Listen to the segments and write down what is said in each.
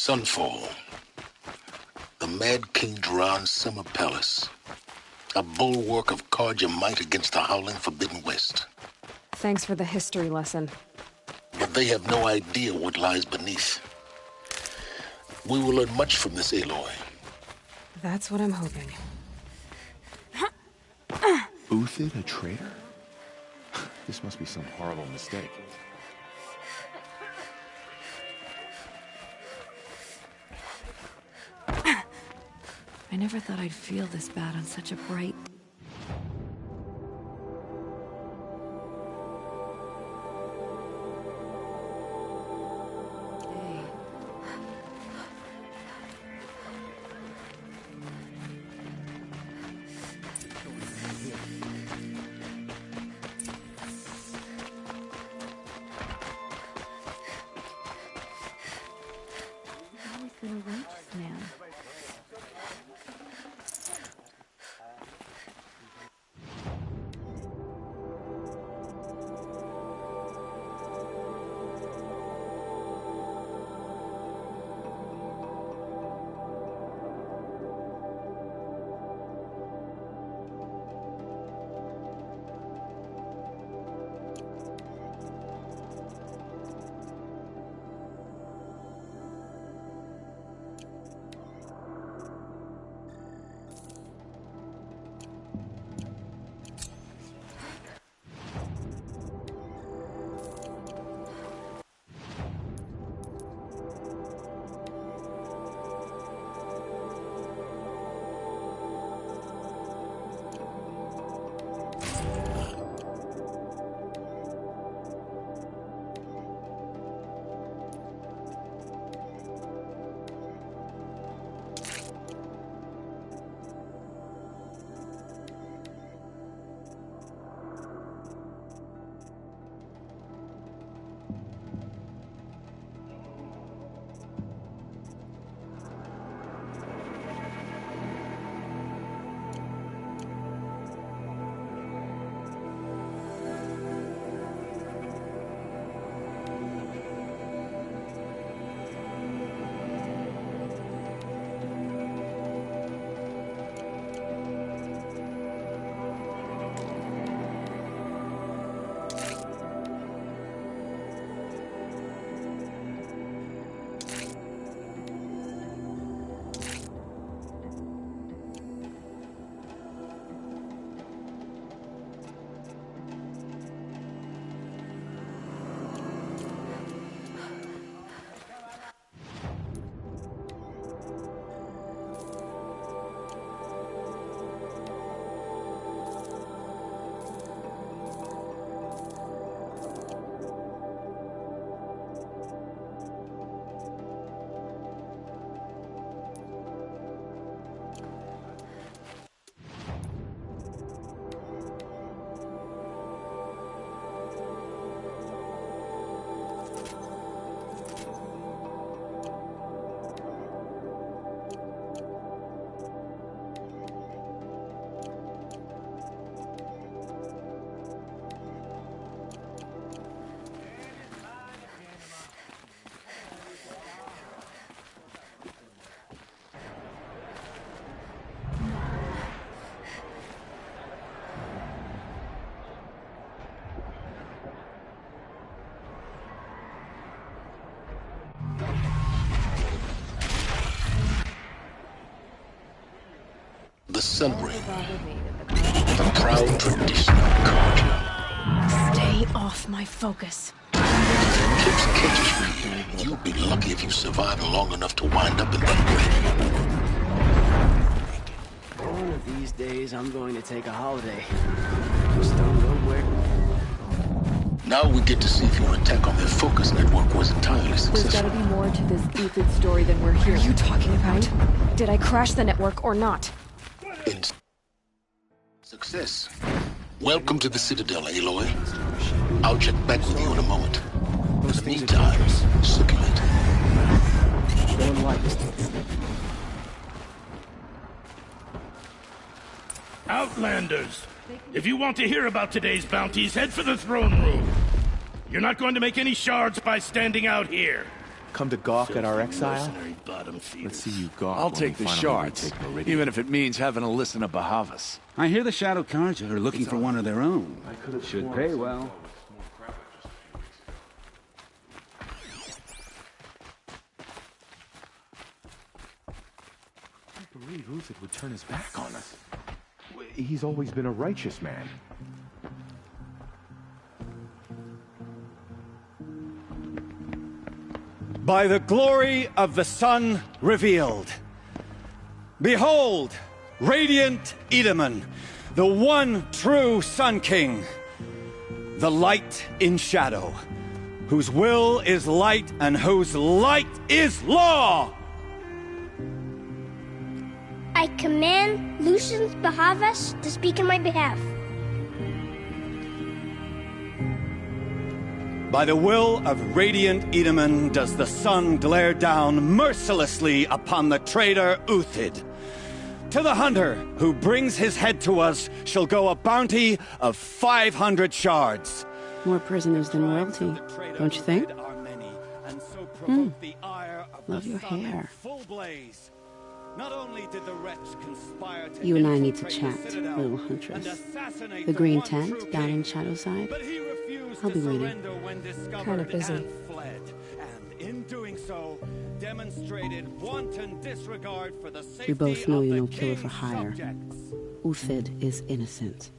Sunfall. The Mad King Duran's summer palace. A bulwark of Carja might against the howling Forbidden West. Thanks for the history lesson. But they have no idea what lies beneath. We will learn much from this, Aloy. That's what I'm hoping. Uthid, a traitor? This must be some horrible mistake. I never thought I'd feel this bad on such a bright... day. Who's always gonna reach this man? The Sunbreak. The proud tradition of Carja. Stay off my focus. Kips catches you. You'll be lucky if you survive long enough to wind up in that grave. One of these days, I'm going to take a holiday. Just don't know where. Now we get to see if your attack on their focus network was entirely There's successful. gotta be more to this Uthid story than we're hearing. What are you talking about? Did I crash the network or not? In success. Welcome to the Citadel, Aloy. I'll check back with you in a moment. In the meantime, circulate. Going light. Outlanders! If you want to hear about today's bounties, head for the throne room. You're not going to make any shards by standing out here. Come to gawk at our exile? Mercenary bottom feeders. Let's see you gawk. I'll when take we the finally shards, retake Meridian. even if it means having to listen to Bahavas. I hear the Shadow Carja are looking for one of their own. Should pay well. I can't believe Uthid would turn his back on us. He's always been a righteous man. By the glory of the sun revealed. Behold, radiant Edaman, the one true Sun King, the light in shadow, whose will is light and whose light is law! I command Lucius Bahavas to speak in my behalf. By the will of radiant Edaman does the sun glare down mercilessly upon the traitor Uthid. To the hunter who brings his head to us shall go a bounty of 500 shards. More prisoners than royalty, don't you think? Love your hair. Not only did the wretch conspire to You and I need to chat, little huntress. The green tent down in Shadowside. I'll be waiting. Kind of busy. And in doing so, demonstrated wanton disregard for the safety We both know of you're the no killer for king's hire. subjects. Uthid is innocent.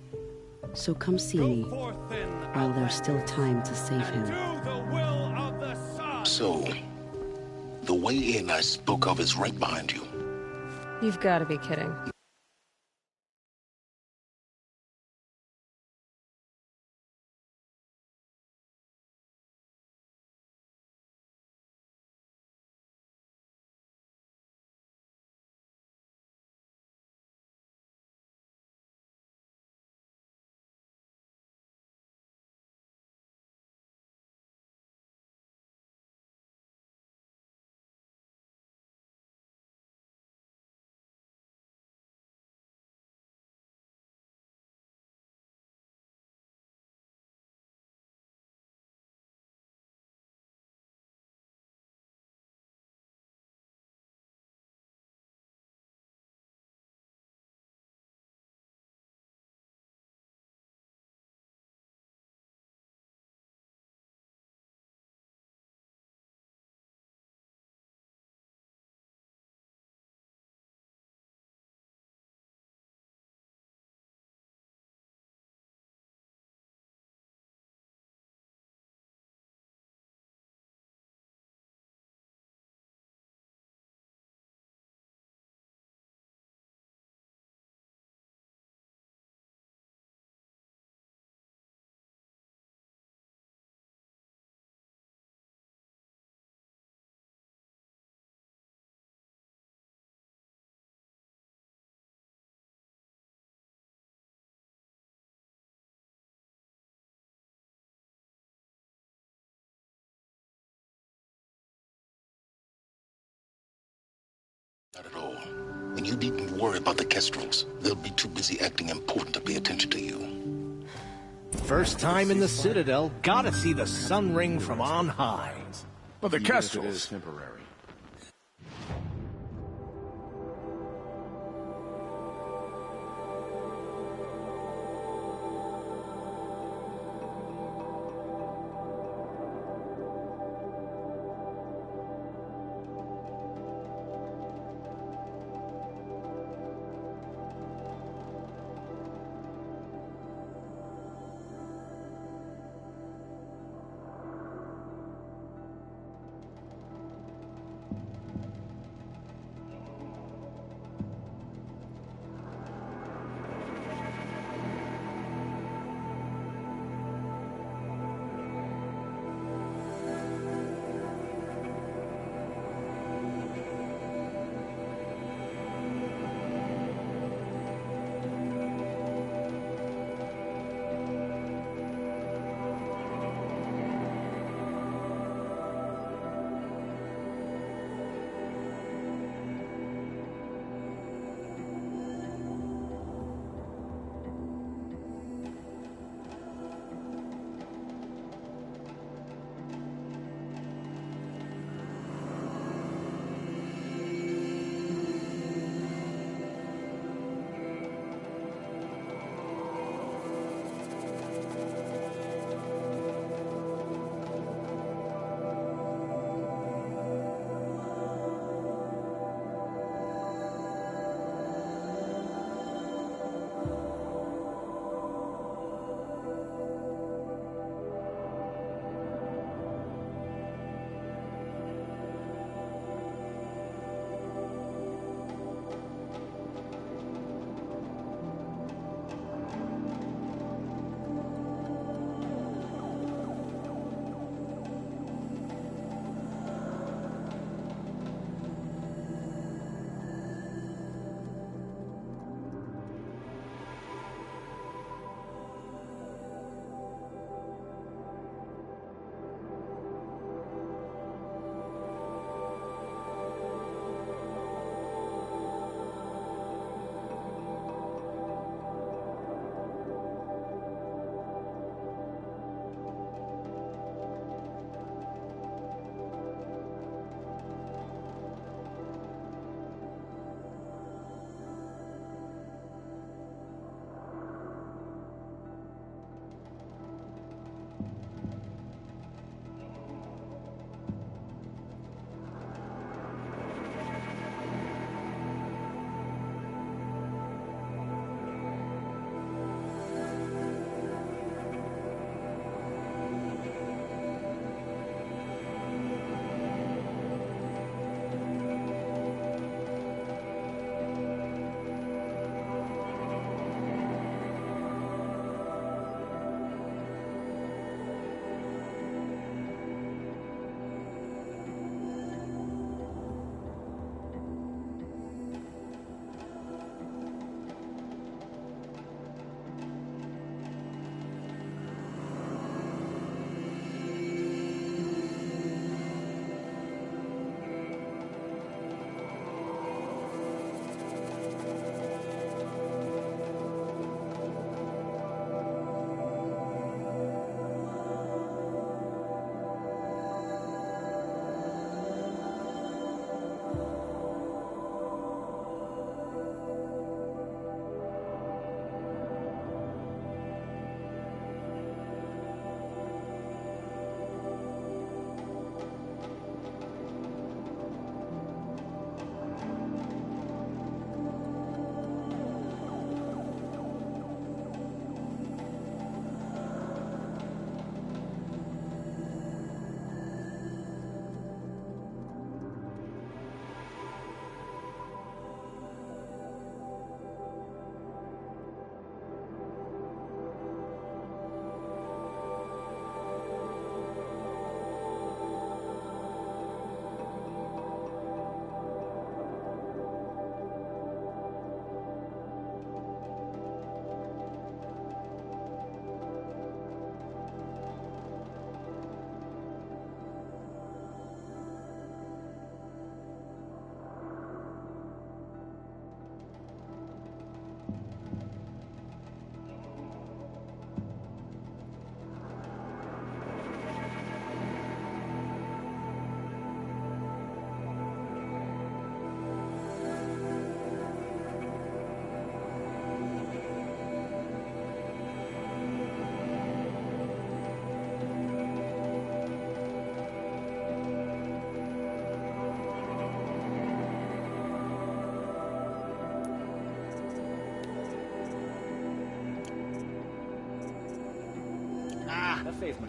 So come see me while there's still time to save him. So, the way in I spoke of is right behind you. You've got to be kidding. Not at all. And you needn't worry about the Kestrels. They'll be too busy acting important to pay attention to you. First time in the Citadel, gotta see the sun ring from on high. But the Even if it Kestrels. is temporary.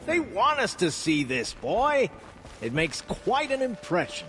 They want us to see this, boy. It makes quite an impression.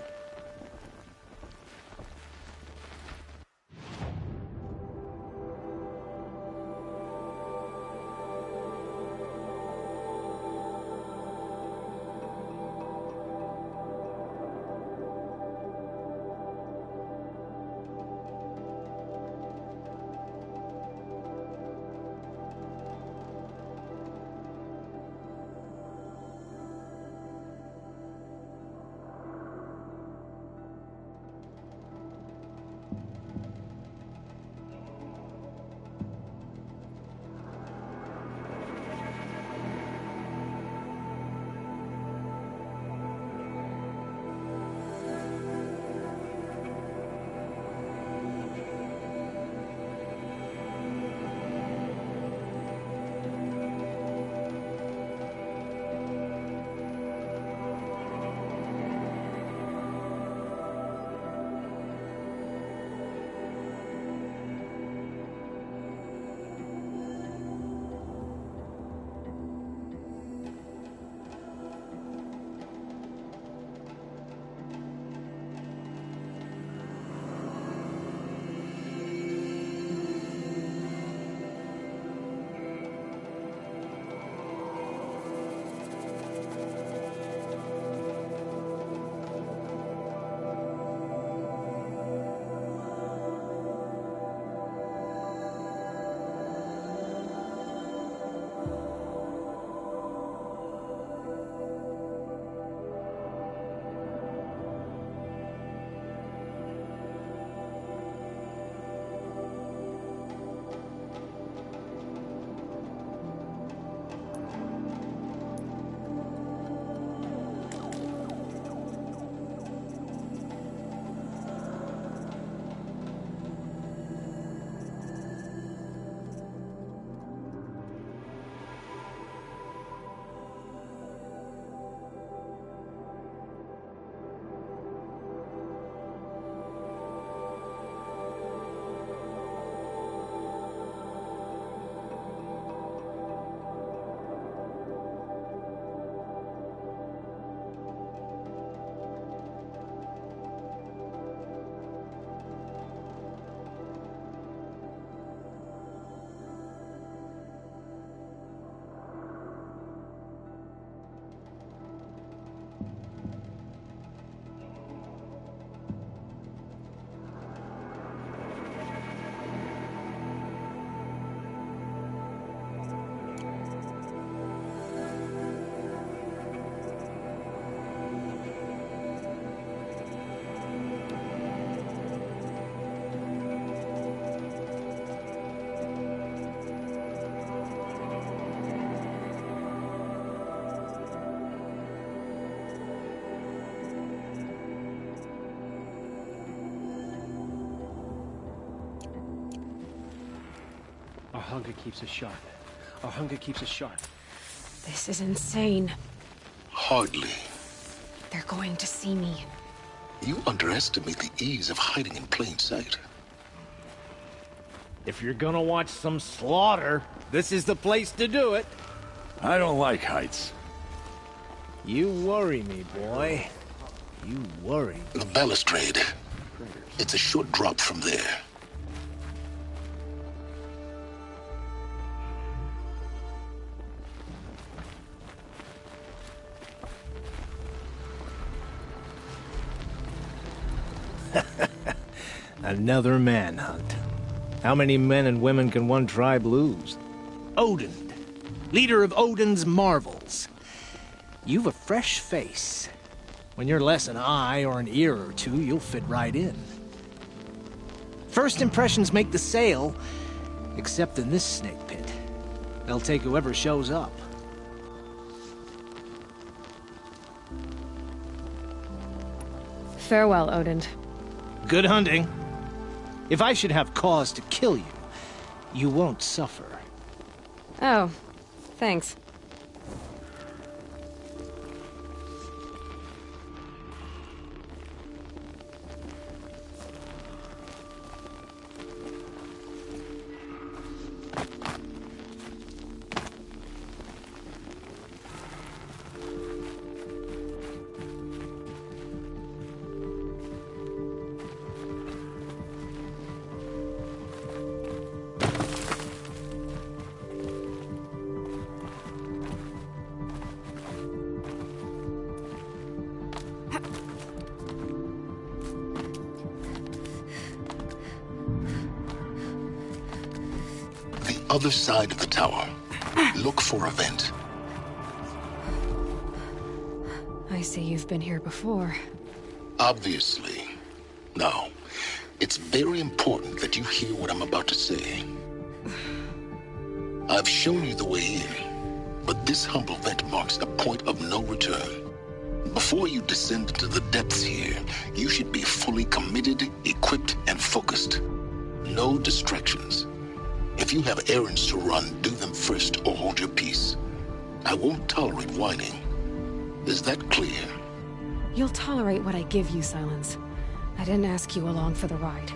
Our hunger keeps us sharp. Our hunger keeps us sharp. This is insane. Hardly. They're going to see me. You underestimate the ease of hiding in plain sight. If you're gonna watch some slaughter, this is the place to do it. I don't like heights. You worry me, boy. You worry. The balustrade. It's a short drop from there. Another manhunt. How many men and women can one tribe lose? Odin, leader of Odin's marvels. You've a fresh face. When you're less an eye or an ear or two, you'll fit right in. First impressions make the sale, except in this snake pit. They'll take whoever shows up. Farewell, Odin. Good hunting. If I should have cause to kill you, you won't suffer. Oh, thanks. other side of the tower. Look for a vent. I see you've been here before. Obviously. Now, it's very important that you hear what I'm about to say. I've shown you the way in, but this humble vent marks a point of no return. Before you descend into the depths here, you should be fully committed, equipped, and focused. No distractions. If you have errands to run, do them first or hold your peace. I won't tolerate whining. Is that clear? You'll tolerate what I give you, Silence. I didn't ask you along for the ride.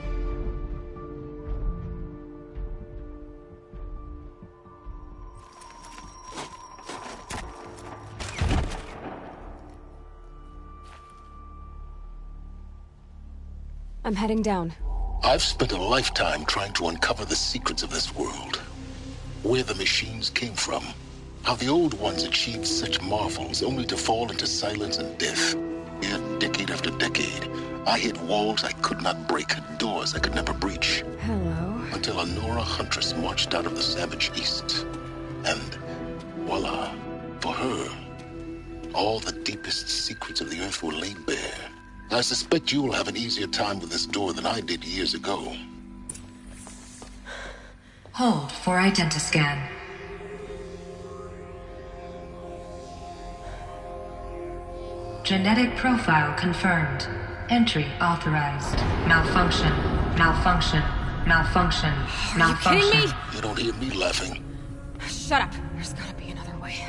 I'm heading down. I've spent a lifetime trying to uncover the secrets of this world. Where the machines came from. How the old ones achieved such marvels only to fall into silence and death. Yet, decade after decade, I hit walls I could not break, doors I could never breach. Hello. Until a Nora huntress marched out of the savage east. And, voila, for her, all the deepest secrets of the earth were laid bare. I suspect you will have an easier time with this door than I did years ago. Hold for identiscan. Genetic profile confirmed. Entry authorized. Malfunction. Malfunction. Malfunction. Malfunction. Are you kidding me? You don't hear me laughing. Shut up. There's gotta be another way.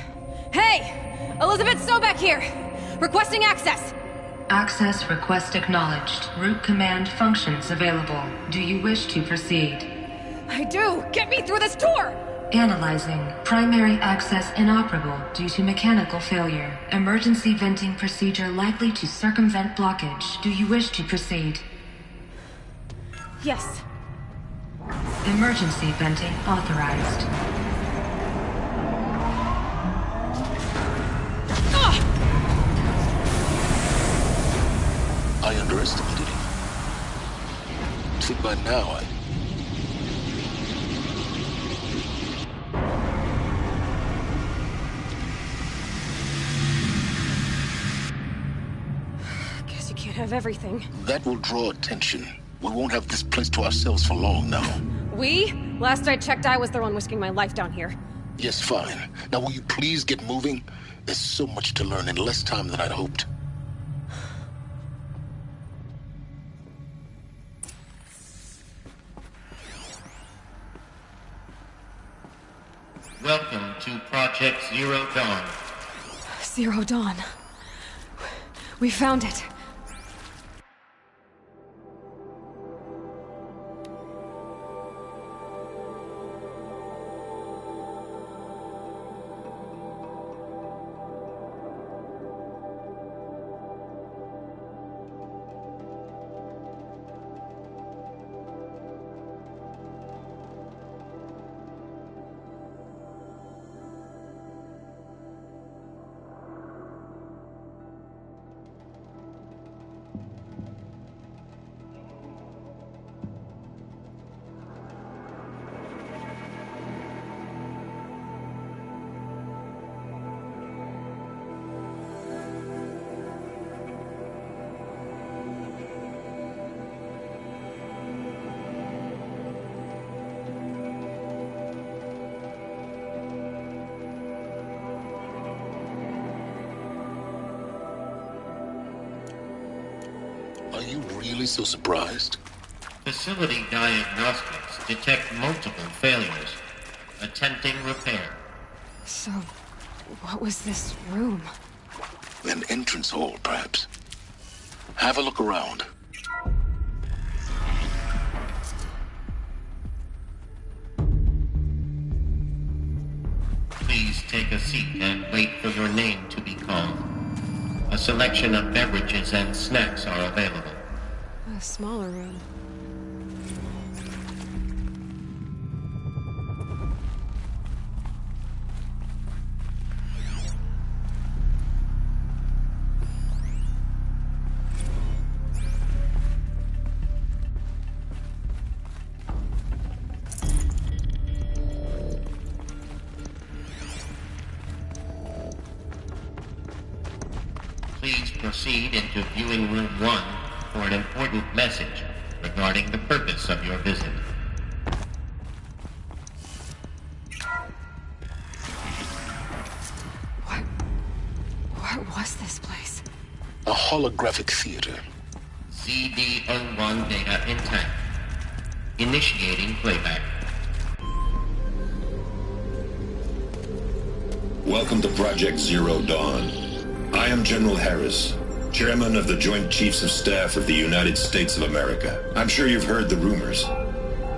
Hey! Elizabeth Sobek here! Requesting access! Access request acknowledged. Root command functions available. Do you wish to proceed? I do! Get me through this door! Analyzing. Primary access inoperable due to mechanical failure. Emergency venting procedure likely to circumvent blockage. Do you wish to proceed? Yes. Emergency venting authorized. I underestimated you. Think by now Guess you can't have everything. That will draw attention. We won't have this place to ourselves for long now. We? Last I checked, I was the one risking my life down here. Yes, fine. Now will you please get moving? There's so much to learn in less time than I'd hoped. Welcome to Project Zero Dawn. Zero Dawn. We found it. Are you really so surprised? Facility diagnostics detect multiple failures. Attempting repair. So, what was this room? An entrance hall, perhaps. Have a look around. Please take a seat and wait for your name to be called. A selection of beverages and snacks are available. A smaller room. proceed into viewing room 1 for an important message regarding the purpose of your visit. What was this place? A holographic theater. CD01 data intact. Initiating playback. Welcome to Project Zero Dawn. I am General Harris, Chairman of the Joint Chiefs of Staff of the United States of America. I'm sure you've heard the rumors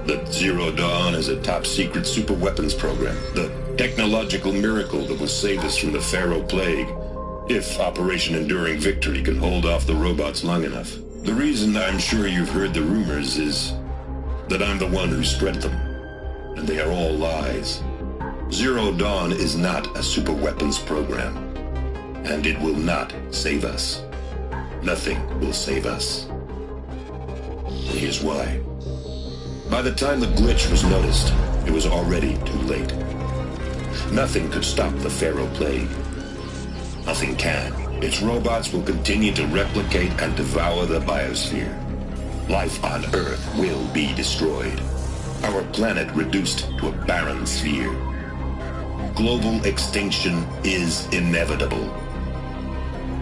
that Zero Dawn is a top-secret superweapons program, the technological miracle that will save us from the Pharaoh Plague, if Operation Enduring Victory can hold off the robots long enough. The reason I'm sure you've heard the rumors is that I'm the one who spread them, and they are all lies. Zero Dawn is not a superweapons program, and it will not save us. Nothing will save us. And here's why. By the time the glitch was noticed, it was already too late. Nothing could stop the Pharaoh Plague. Nothing can. Its robots will continue to replicate and devour the biosphere. Life on Earth will be destroyed. Our planet reduced to a barren sphere. Global extinction is inevitable.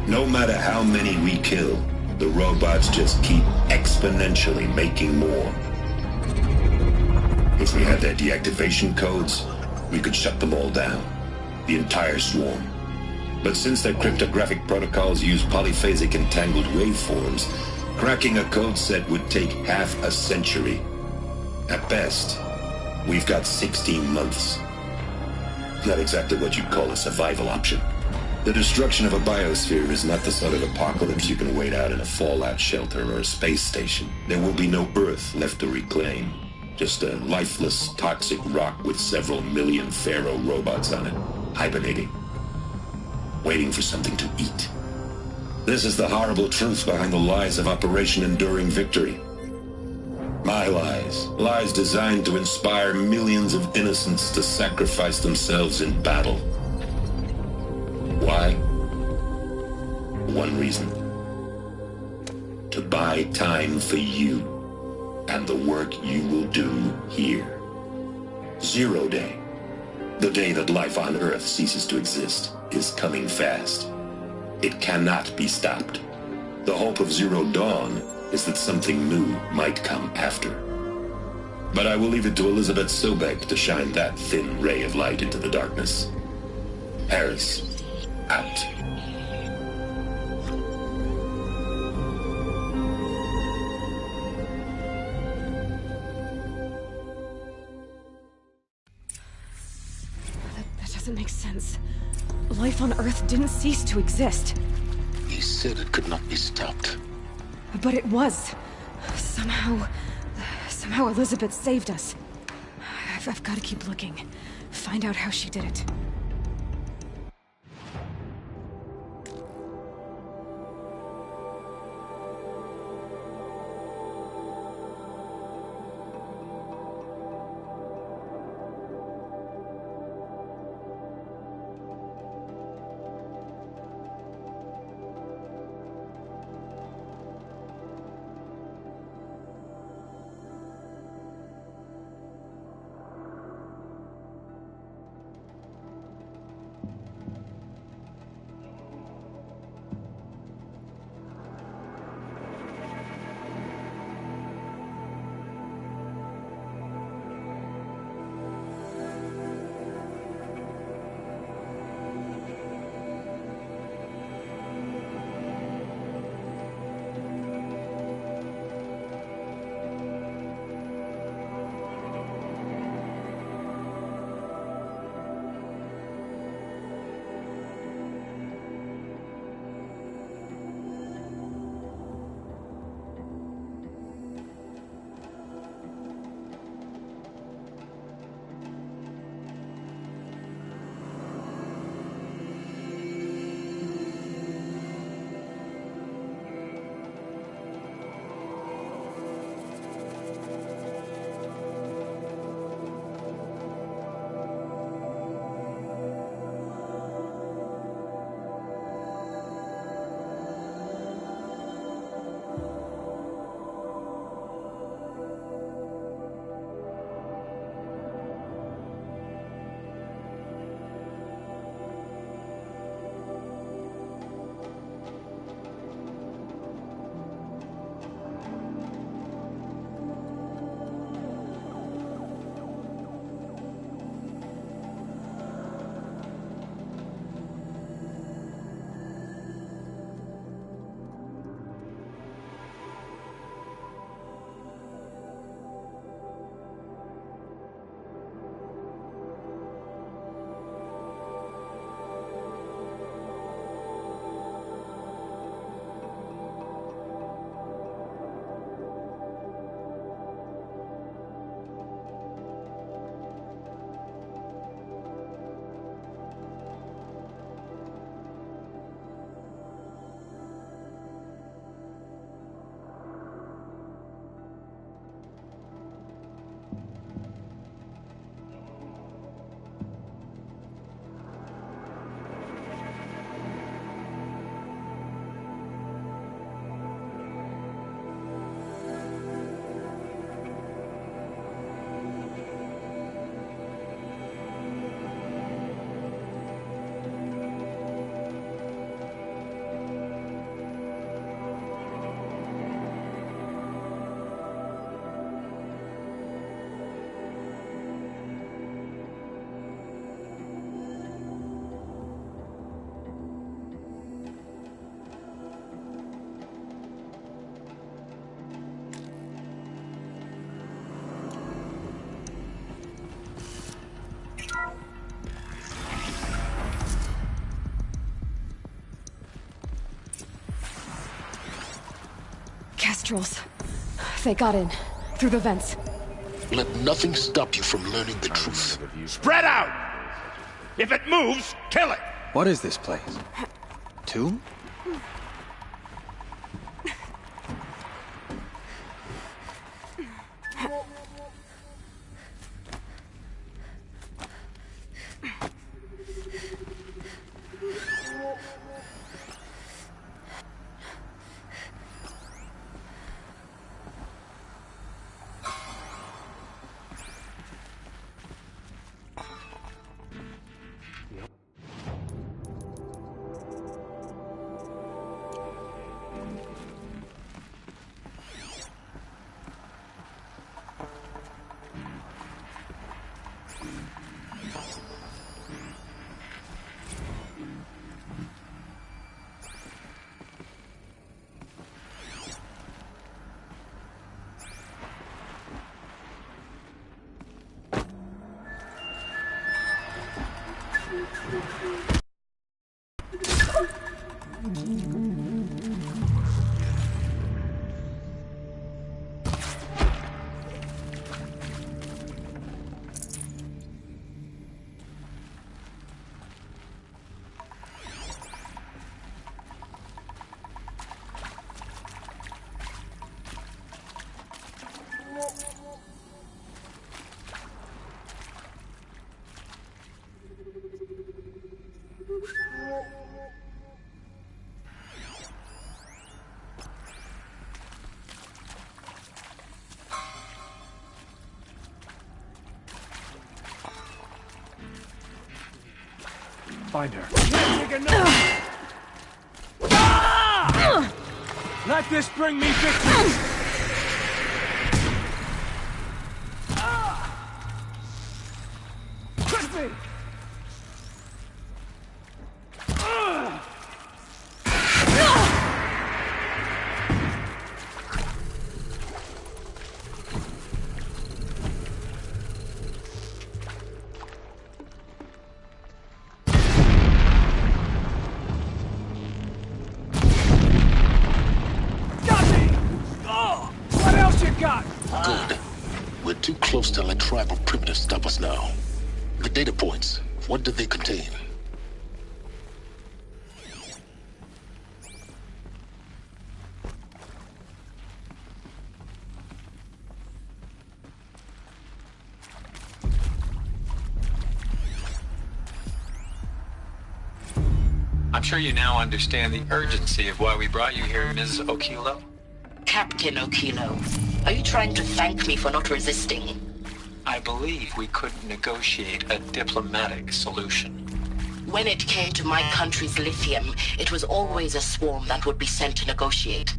No matter how many we kill, the robots just keep exponentially making more. If we had their deactivation codes, we could shut them all down. The entire swarm. But since their cryptographic protocols use polyphasic entangled waveforms, cracking a code set would take half a century. At best, we've got 16 months. Not exactly what you'd call a survival option. The destruction of a biosphere is not the sort of apocalypse you can wait out in a fallout shelter or a space station. There will be no Earth left to reclaim. Just a lifeless, toxic rock with several million Pharaoh robots on it, hibernating, waiting for something to eat. This is the horrible truth behind the lies of Operation Enduring Victory. My lies. Lies designed to inspire millions of innocents to sacrifice themselves in battle. Why? One reason. To buy time for you and the work you will do here. Zero Day. The day that life on Earth ceases to exist is coming fast. It cannot be stopped. The hope of Zero Dawn is that something new might come after. But I will leave it to Elizabeth Sobek to shine that thin ray of light into the darkness. Harris, out. That doesn't make sense. Life on Earth didn't cease to exist. He said it could not be stopped. But it was. Somehow Elizabeth saved us. I've got to keep looking. Find out how she did it. patrols. They got in, through the vents. Let nothing stop you from learning the truth. Spread out! If it moves, kill it! What is this place? Tomb? Find her. Ah! Let this bring me victory! Push me! Good. We're too close to let tribal primitives stop us now. The data points, what do they contain? I'm sure you now understand the urgency of why we brought you here, Ms. Okilo. Captain Okilo, are you trying to thank me for not resisting? I believe we could negotiate a diplomatic solution. When it came to my country's lithium, it was always a swarm that would be sent to negotiate.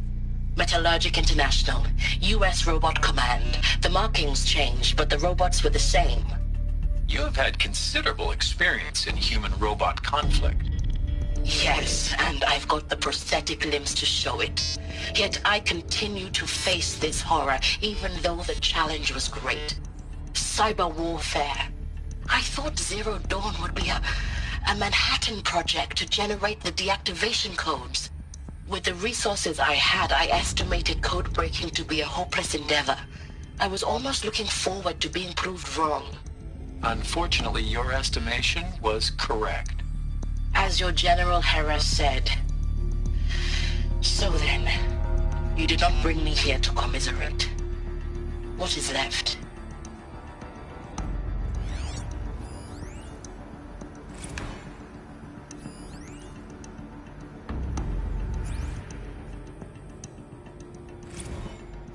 Metallurgic International, US Robot Command. The markings changed, but the robots were the same. You have had considerable experience in human-robot conflict. Yes, and I've got the prosthetic limbs to show it. Yet I continue to face this horror, even though the challenge was great. Cyber warfare. I thought Zero Dawn would be a Manhattan project to generate the deactivation codes. With the resources I had, I estimated code breaking to be a hopeless endeavor. I was almost looking forward to being proved wrong. Unfortunately, your estimation was correct. As your General Harris said. So then, you did not bring me here to commiserate. What is left?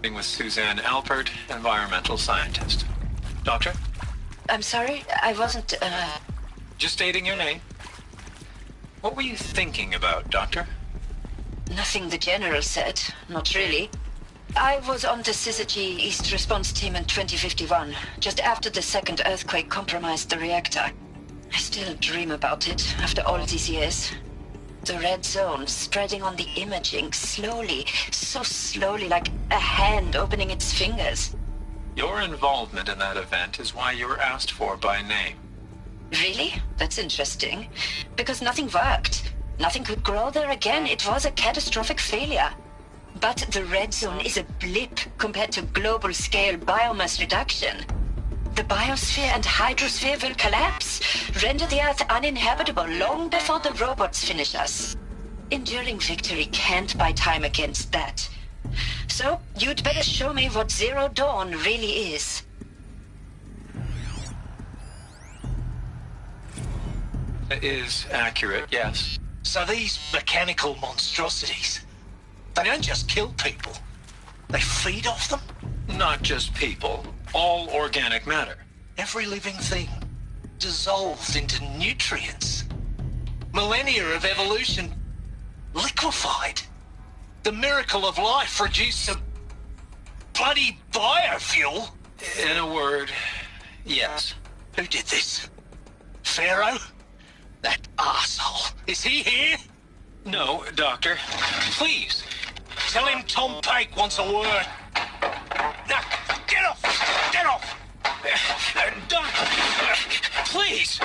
With Suzanne Alpert, environmental scientist. Doctor? I'm sorry, I wasn't, Just stating your name. What were you thinking about, Doctor? Nothing the General said, not really. I was on the Syzygy East Response Team in 2051, just after the second earthquake compromised the reactor. I still dream about it, after all these years. The red zone spreading on the imaging, slowly, so slowly, like a hand opening its fingers. Your involvement in that event is why you were asked for by name. Really? That's interesting. Because nothing worked. Nothing could grow there again. It was a catastrophic failure. But the red zone is a blip compared to global-scale biomass reduction. The biosphere and hydrosphere will collapse, render the Earth uninhabitable long before the robots finish us. Enduring victory can't buy time against that. So, you'd better show me what Zero Dawn really is. It is accurate, yes. So these mechanical monstrosities, they don't just kill people. They feed off them? Not just people. All organic matter. Every living thing dissolved into nutrients. Millennia of evolution liquefied. The miracle of life reduced to bloody biofuel. In a word, yes. Who did this? Pharaoh? That arsehole. Is he here? No, Doctor. Please, tell him Tom Pake wants a word. Now, get off! Get off! Doctor, please!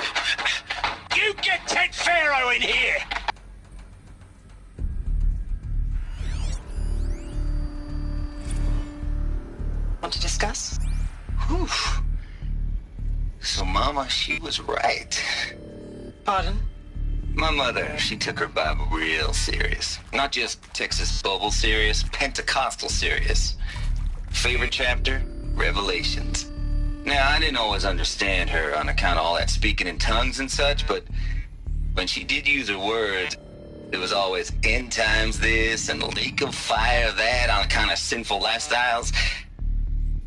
You get Ted Pharaoh in here! Want to discuss? Whew. So Mama, she was right. Pardon? My mother, she took her Bible real serious. Not just Texas Bible serious, Pentecostal serious. Favorite chapter? Revelations. Now, I didn't always understand her on account of all that speaking in tongues and such, but when she did use her words, it was always end times this and lake of fire that on account of sinful lifestyles.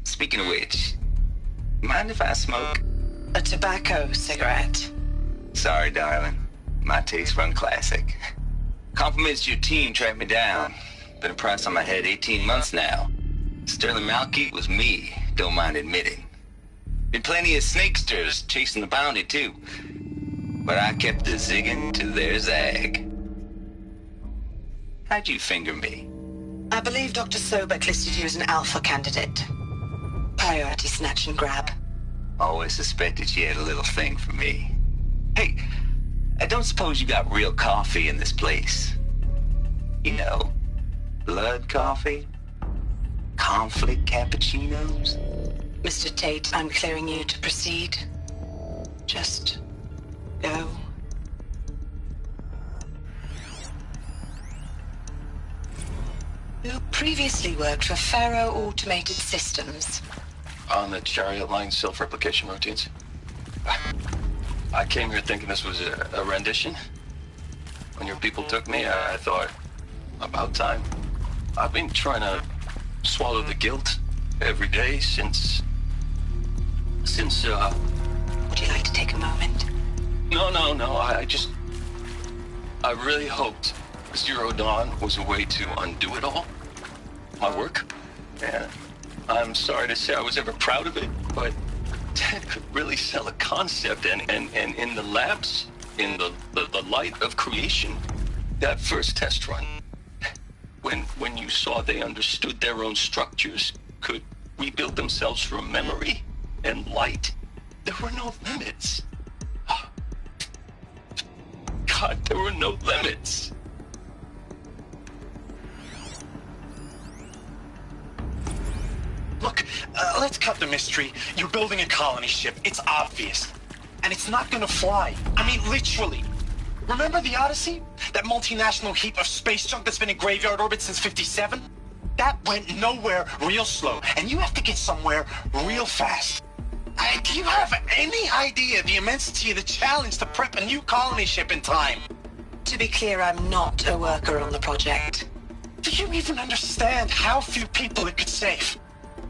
Speaking of which, mind if I smoke? A tobacco cigarette. Sorry, darling. My taste run classic. Compliments to your team tracked me down. Been a price on my head 18 months now. Sterling Malkeet was me, don't mind admitting. Been plenty of snakesters chasing the bounty, too. But I kept the zigging to their zag. How'd you finger me? I believe Dr. Sobek listed you as an alpha candidate. Priority snatch and grab. Always suspected she had a little thing for me. Hey, I don't suppose you got real coffee in this place. You know, blood coffee? Conflict cappuccinos? Mr. Tate, I'm clearing you to proceed. Just go. You previously worked for Pharaoh Automated Systems. On the Chariot Line self-replication routines. I came here thinking this was a rendition. When your people took me, I thought, about time. I've been trying to swallow the guilt every day since... Would you like to take a moment? No, I really hoped Zero Dawn was a way to undo it all. My work. And I'm sorry to say I was ever proud of it, but Ted could really sell a concept, and in the labs, in the light of creation, that first test run, when you saw they understood their own structures, could rebuild themselves from memory and light, there were no limits. God, there were no limits. Look, let's cut the mystery. You're building a colony ship. It's obvious. And it's not gonna fly. I mean, literally. Remember the Odyssey? That multinational heap of space junk that's been in graveyard orbit since '57? That went nowhere real slow. And you have to get somewhere real fast. Do you have any idea the immensity of the challenge to prep a new colony ship in time? To be clear, I'm not a worker on the project. Do you even understand how few people it could save?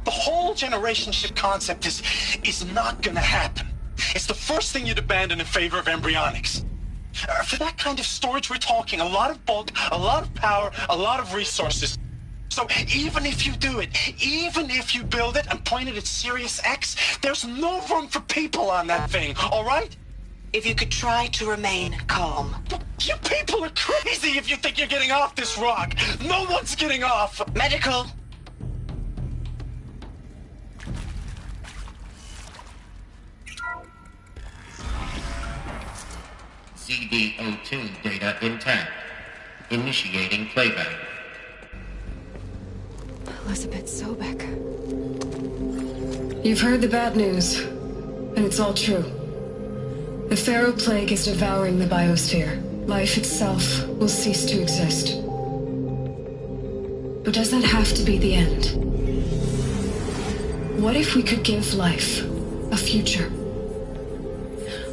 The whole generation ship concept is not gonna happen. It's the first thing you'd abandon in favor of embryonics. For that kind of storage, we're talking a lot of bulk, a lot of power, a lot of resources. So even if you do it, even if you build it and point it at Sirius X, there's no room for people on that thing, all right? If you could try to remain calm. You people are crazy if you think you're getting off this rock. No one's getting off. Medical. CD02 data intact. Initiating playback. Elizabeth Sobek. You've heard the bad news, and it's all true. The Pharaoh Plague is devouring the biosphere. Life itself will cease to exist. But does that have to be the end? What if we could give life a future?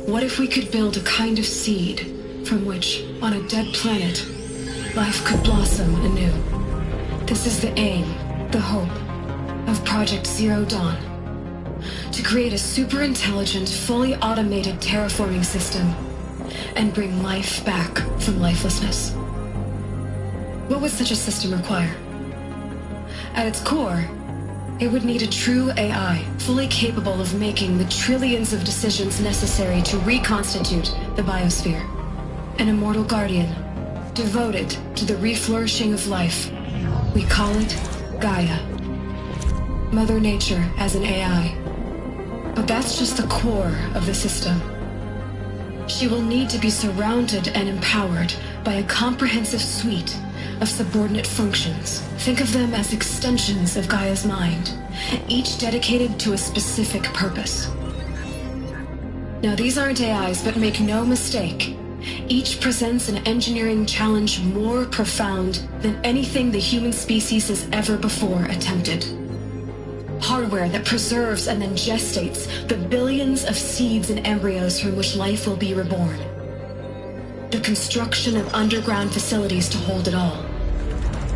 What if we could build a kind of seed from which, on a dead planet, life could blossom anew? This is the aim, the hope, of Project Zero Dawn. To create a super-intelligent, fully automated terraforming system and bring life back from lifelessness. What would such a system require? At its core, it would need a true AI, fully capable of making the trillions of decisions necessary to reconstitute the biosphere. An immortal guardian, devoted to the reflourishing of life. We call it Gaia. Mother Nature as an AI. But that's just the core of the system. She will need to be surrounded and empowered by a comprehensive suite of subordinate functions. Think of them as extensions of Gaia's mind, each dedicated to a specific purpose. Now, these aren't AIs, but make no mistake, each presents an engineering challenge more profound than anything the human species has ever before attempted. Hardware that preserves and then gestates the billions of seeds and embryos from which life will be reborn. The construction of underground facilities to hold it all.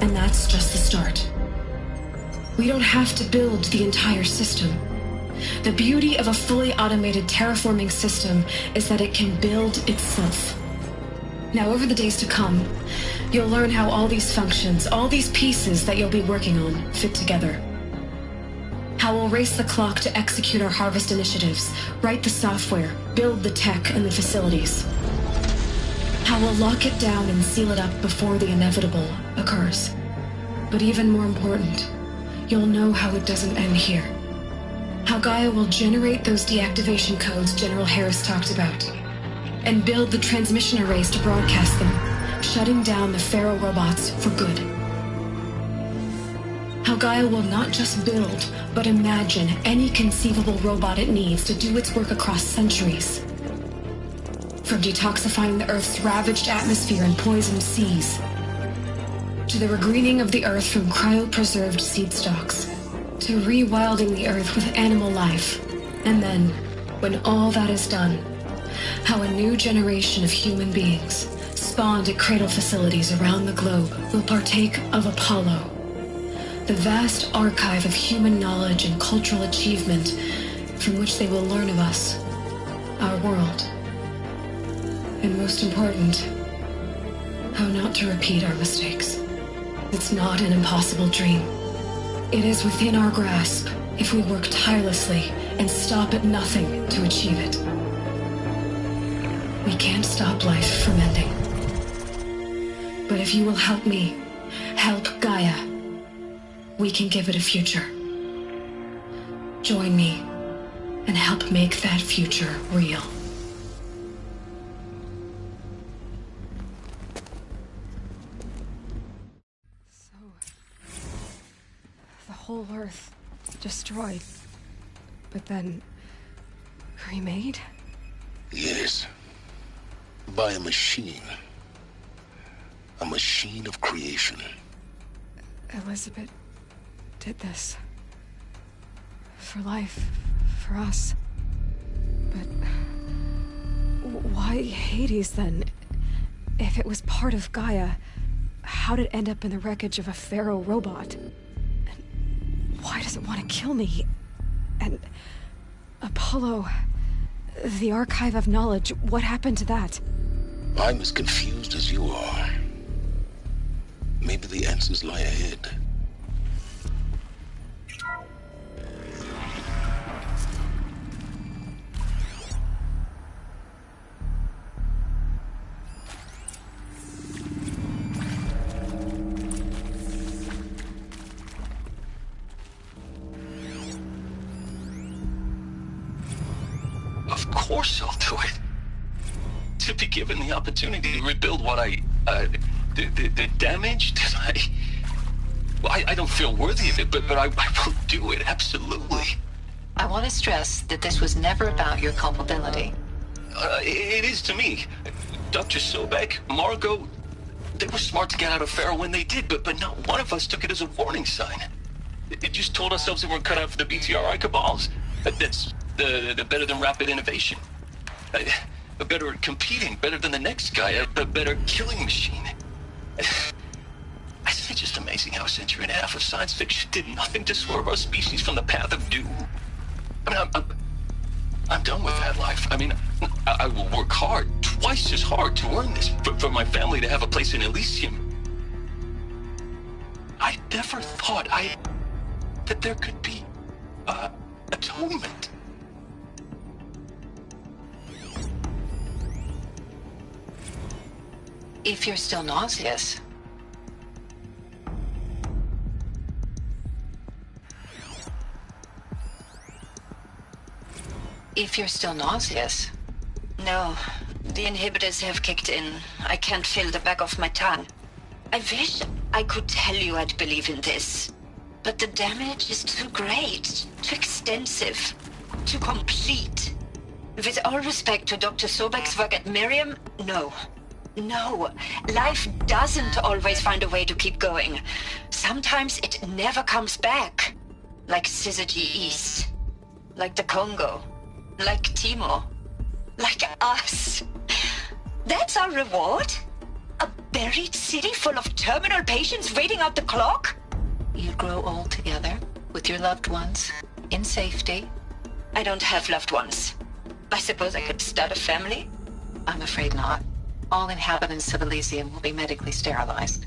And that's just the start. We don't have to build the entire system. The beauty of a fully automated terraforming system is that it can build itself. Now, over the days to come, you'll learn how all these functions, all these pieces that you'll be working on, fit together. How we'll race the clock to execute our harvest initiatives, write the software, build the tech and the facilities. How we'll lock it down and seal it up before the inevitable occurs. But even more important, you'll know how it doesn't end here. How Gaia will generate those deactivation codes General Harris talked about, and build the transmission arrays to broadcast them, shutting down the Pharaoh robots for good. How Gaia will not just build, but imagine any conceivable robot it needs to do its work across centuries. From detoxifying the Earth's ravaged atmosphere and poisoned seas, to the regreening of the Earth from cryopreserved seed stalks, to rewilding the Earth with animal life. And then, when all that is done, how a new generation of human beings, spawned at cradle facilities around the globe, will partake of Apollo, the vast archive of human knowledge and cultural achievement from which they will learn of us, our world. And most important, how not to repeat our mistakes. It's not an impossible dream. It is within our grasp if we work tirelessly and stop at nothing to achieve it. We can't stop life from ending. But if you will help me, help Gaia, we can give it a future. Join me and help make that future real. The whole Earth destroyed, but then remade? Yes. By a machine. A machine of creation. Elizabeth did this. For life, for us. But why Hades then? If it was part of Gaia, how'd it end up in the wreckage of a Pharaoh robot? And why does it want to kill me? And Apollo, the archive of knowledge, what happened to that? I'm as confused as you are. Maybe the answers lie ahead. Of course I'll do it. To be given the opportunity to rebuild what the damage that Well, I don't feel worthy of it, but I will do it, absolutely. I want to stress that this was never about your culpability. It is to me. Dr. Sobek, Margot, they were smart to get out of Pharaoh when they did, but not one of us took it as a warning sign. It just told ourselves we weren't cut out for the BTRI cabals. That's the better than rapid innovation. Better at competing, better than the next guy, a better killing machine. It's just amazing how a century and a half of science fiction did nothing to swerve our species from the path of doom. I mean, I'm done with that life. I mean, I will work hard, twice as hard to earn this, for my family to have a place in Elysium. I never thought that there could be, atonement. If you're still nauseous. If you're still nauseous. No, the inhibitors have kicked in. I can't feel the back of my tongue. I wish I could tell you I'd believe in this. But the damage is too great, too extensive, too complete. With all respect to Dr. Sobek's work at Miriam, no. No, life doesn't always find a way to keep going. Sometimes it never comes back. Like Syzygy East. Like the Congo. Like Timo. Like us. That's our reward? A buried city full of terminal patients waiting out the clock? You grow old together, with your loved ones, in safety. I don't have loved ones. I suppose I could start a family? I'm afraid not. All inhabitants of Elysium will be medically sterilized.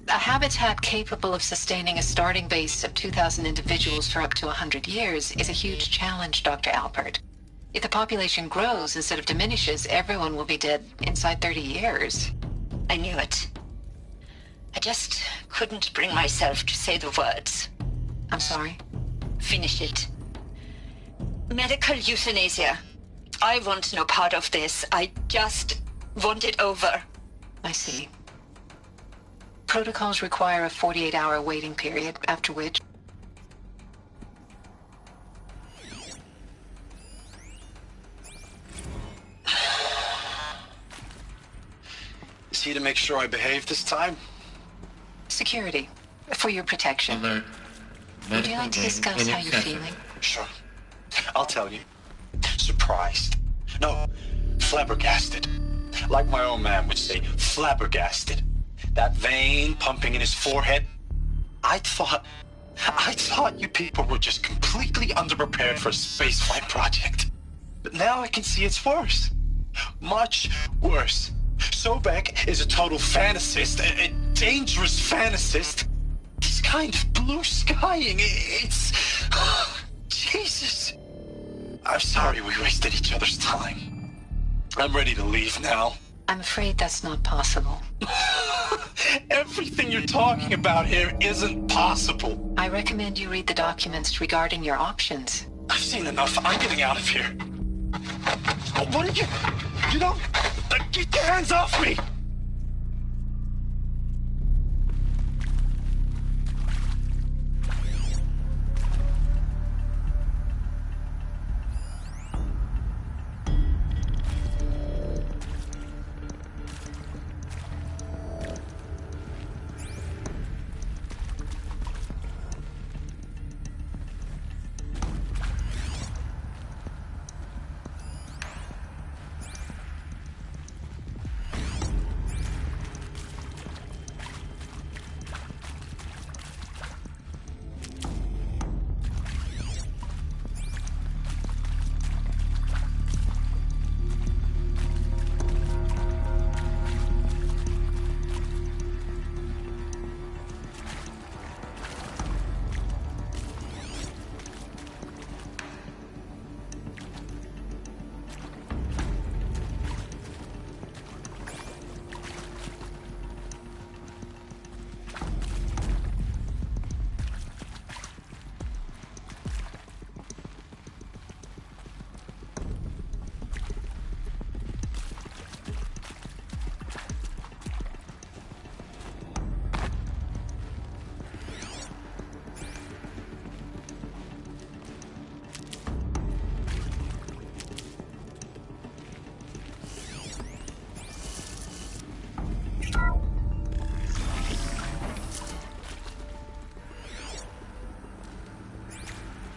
A habitat capable of sustaining a starting base of 2,000 individuals for up to 100 years is a huge challenge, Dr. Alpert. If the population grows instead of diminishes, everyone will be dead inside 30 years. I knew it. I just couldn't bring myself to say the words. I'm sorry? Finish it. Medical euthanasia. I want no part of this. I just want it over. I see. Protocols require a 48-hour waiting period, after which... Is he to make sure I behave this time? Security. For your protection. Alert. Would you like to discuss how you're feeling? Sure. I'll tell you. Surprised. No, flabbergasted. Like my old man would say, flabbergasted. That vein pumping in his forehead. I thought you people were just completely underprepared for a spaceflight project. But now I can see it's worse. Much worse. Sobek is a total fantasist, a dangerous fantasist. He's kind of blue skying. It's... Jesus. I'm sorry we wasted each other's time. I'm ready to leave now. I'm afraid that's not possible. Everything you're talking about here isn't possible. I recommend you read the documents regarding your options. I've seen enough. I'm getting out of here. What are you... You don't... Get your hands off me!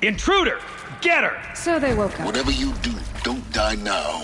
Intruder! Get her! So they woke up. Whatever you do, don't die now.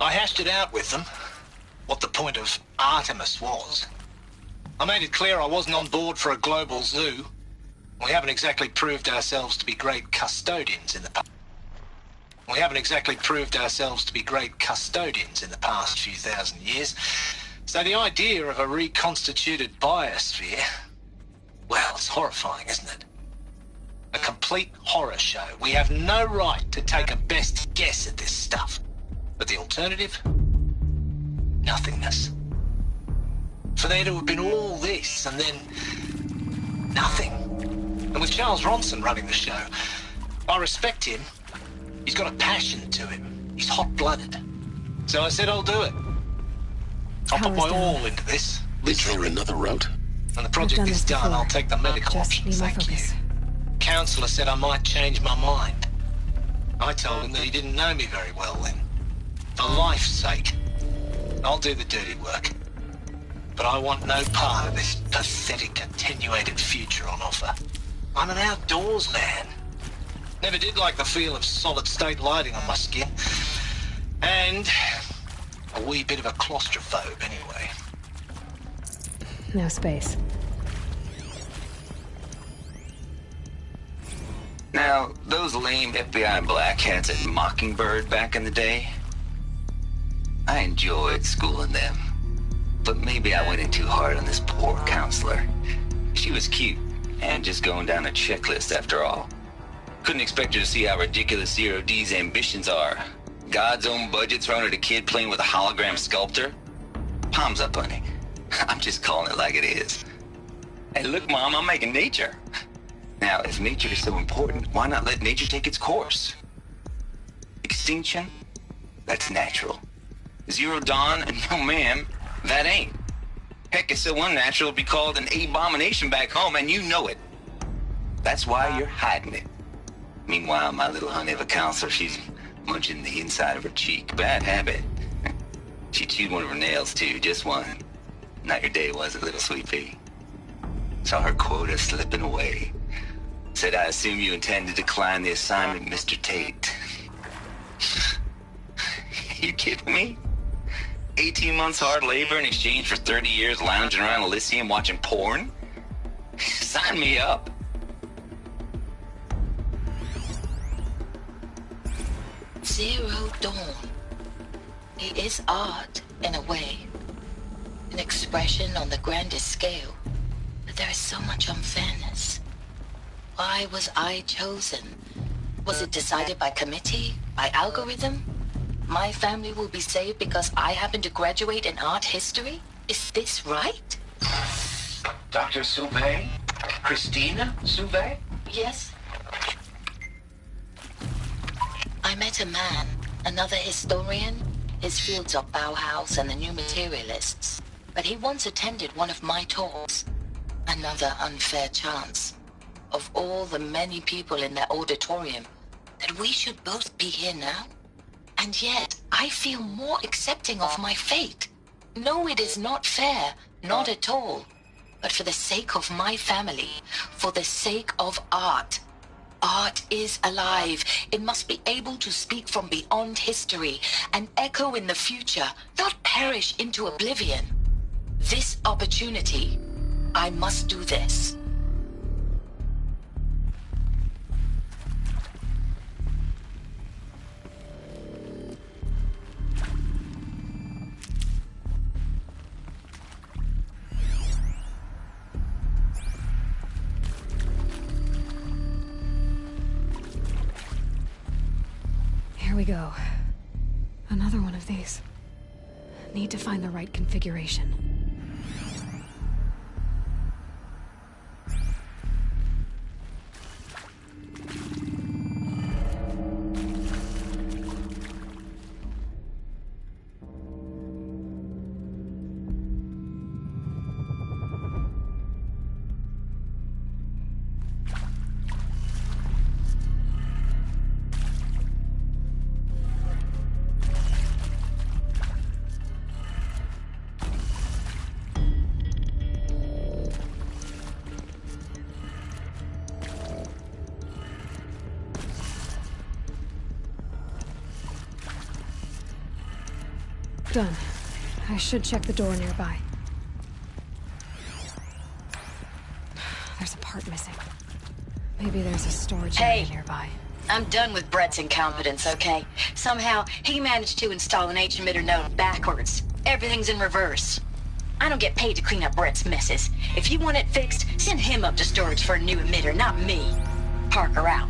I hashed it out with them, what the point of Artemis was. I made it clear I wasn't on board for a global zoo. We haven't exactly proved ourselves to be great custodians in the past. We haven't exactly proved ourselves to be great custodians in the past few thousand years. So the idea of a reconstituted biosphere, well, it's horrifying, isn't it? A complete horror show. We have no right to take a best guess at this stuff. But the alternative? Nothingness. For there to have been all this and then nothing. And with Charles Ronson running the show, I respect him. He's got a passion to him. He's hot-blooded. So I said I'll do it. I'll put my all into this. Is there another route? When the project is done, I'll take the medical option. Thank you. Counselor said I might change my mind. I told him that he didn't know me very well then. For life's sake, I'll do the dirty work. But I want no part of this pathetic, attenuated future on offer. I'm an outdoors man. Never did like the feel of solid-state lighting on my skin. And a wee bit of a claustrophobe, anyway. No space. Now, those lame FBI blackheads at Mockingbird back in the day, I enjoyed schooling them. But maybe I went in too hard on this poor counselor. She was cute, and just going down a checklist after all. Couldn't expect you to see how ridiculous Zero D's ambitions are. God's own budget thrown at a kid playing with a hologram sculptor? Palms up, honey. I'm just calling it like it is. Hey, look, Mom, I'm making nature. Now, if nature is so important, why not let nature take its course? Extinction? That's natural. Zero Dawn? No, ma'am, that ain't. Heck, it's so unnatural it'd be called an abomination back home, and you know it. That's why you're hiding it. Meanwhile, my little honey of a counselor, she's munching the inside of her cheek. Bad habit. She chewed one of her nails, too, just one. Not your day, was it, little sweet pea? Saw her quota slipping away. Said, I assume you intend to decline the assignment, Mr. Tate. You kidding me? 18 months hard labor in exchange for 30 years lounging around Elysium watching porn? Sign me up. Zero Dawn. It is art, in a way. An expression on the grandest scale. But there is so much unfairness. Why was I chosen? Was it decided by committee? By algorithm? My family will be saved because I happen to graduate in art history? Is this right? Dr. Sauvé? Christina Sauvé? Yes. I met a man, another historian. His fields are Bauhaus and the New Materialists. But he once attended one of my talks. Another unfair chance. Of all the many people in that auditorium, that we should both be here now? And yet, I feel more accepting of my fate. No, it is not fair, not at all. But for the sake of my family, for the sake of art. Art is alive. It must be able to speak from beyond history and echo in the future, not perish into oblivion. This opportunity, I must do this. Here we go. Another one of these. Need to find the right configuration. Done. I should check the door nearby. There's a part missing. Maybe there's a storage area nearby. I'm done with Brett's incompetence, okay? Somehow, he managed to install an H-emitter node backwards. Everything's in reverse. I don't get paid to clean up Brett's messes. If you want it fixed, send him up to storage for a new emitter, not me. Parker out.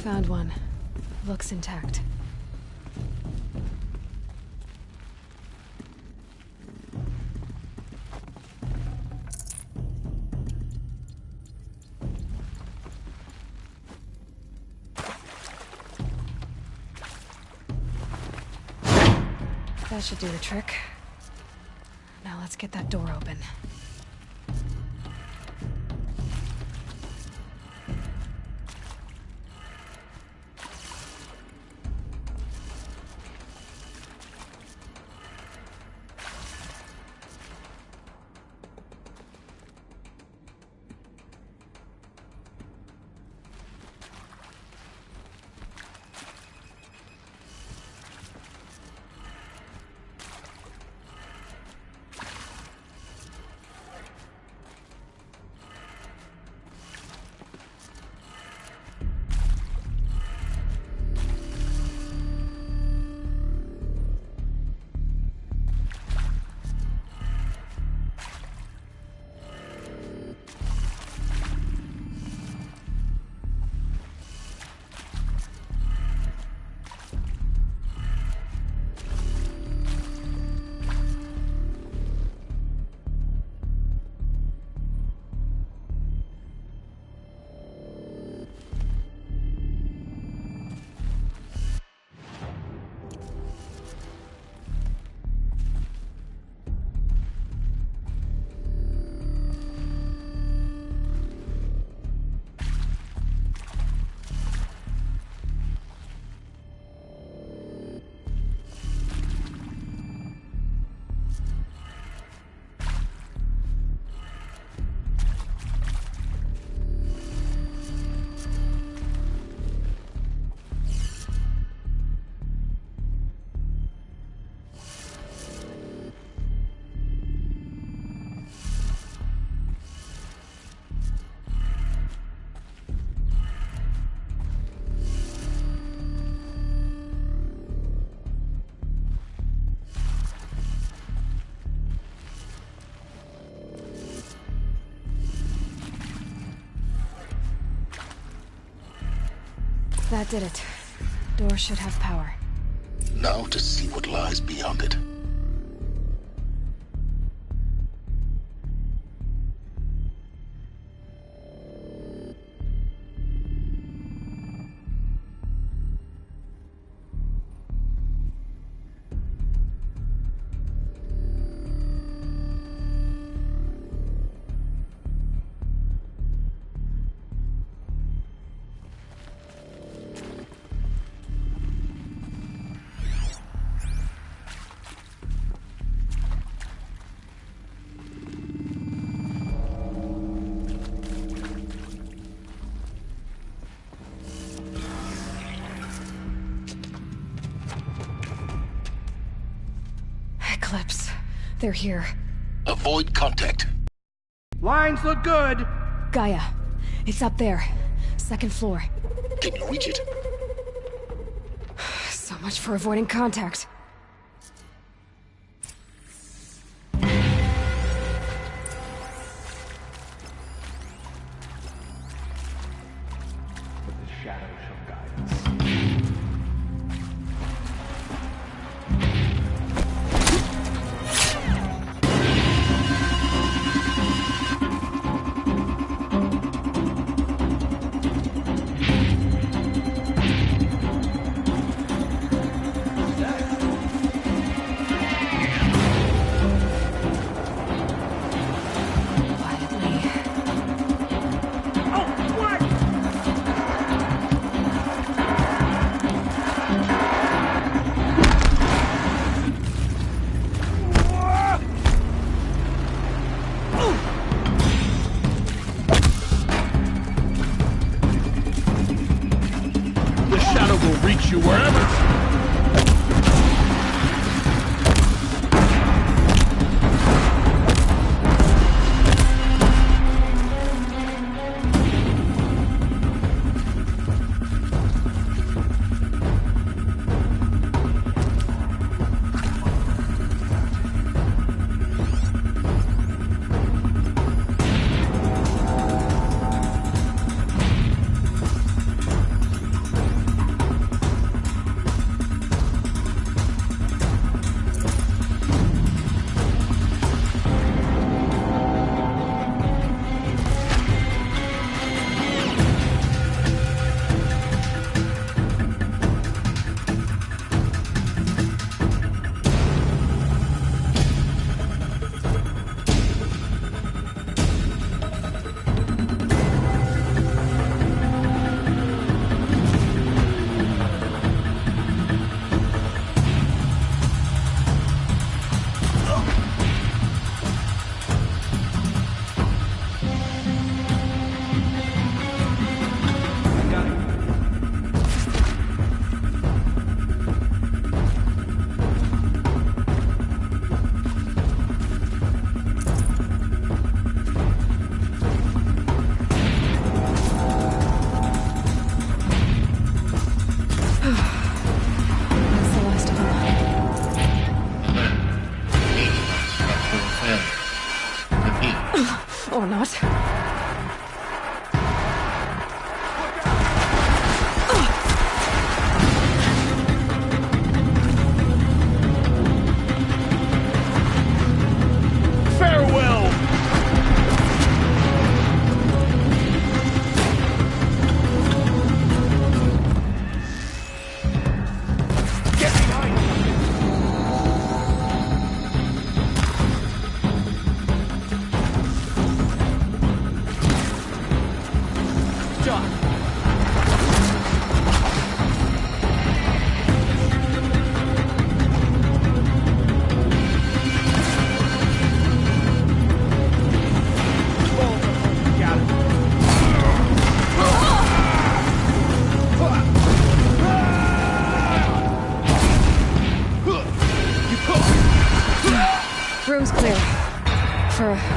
Found one. Looks intact. That should do the trick. Now let's get that door open. That did it. Door should have power. Now to see what lies beyond it. Eclipse. They're here. Avoid contact. Lines look good. Gaia. It's up there. Second floor. Can you reach it? So much for avoiding contact. Reach you wherever.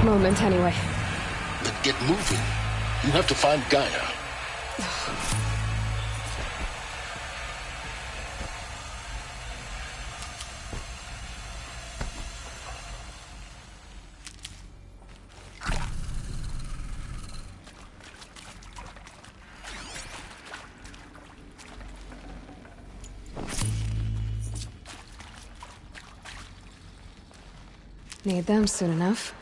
moment, anyway. Then get moving. You have to find Gaia. Need them soon enough.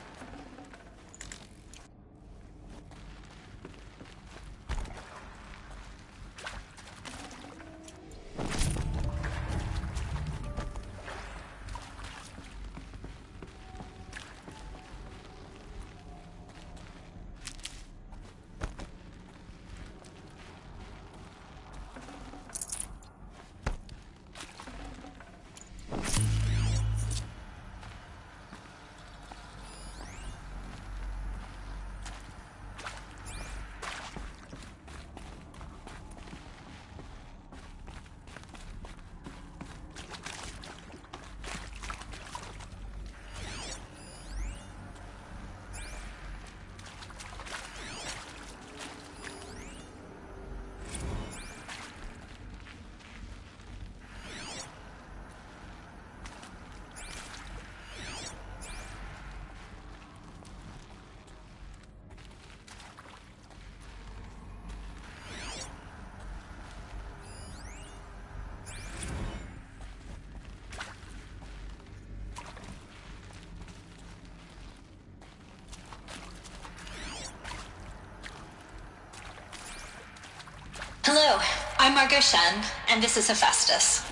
Hello, I'm Margot Shen, and this is Hephaestus.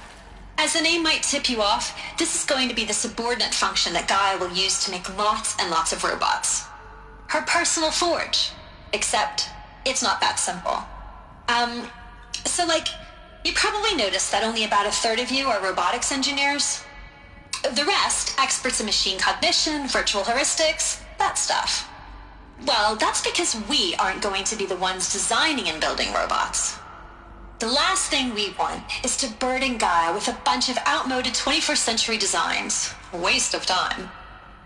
As the name might tip you off, this is going to be the subordinate function that Gaia will use to make lots and lots of robots. Her personal forge. Except, it's not that simple. You probably noticed that only about a third of you are robotics engineers. The rest, experts in machine cognition, virtual heuristics, that stuff. Well, that's because we aren't going to be the ones designing and building robots. The last thing we want is to burden Gaia with a bunch of outmoded 21st century designs. A waste of time.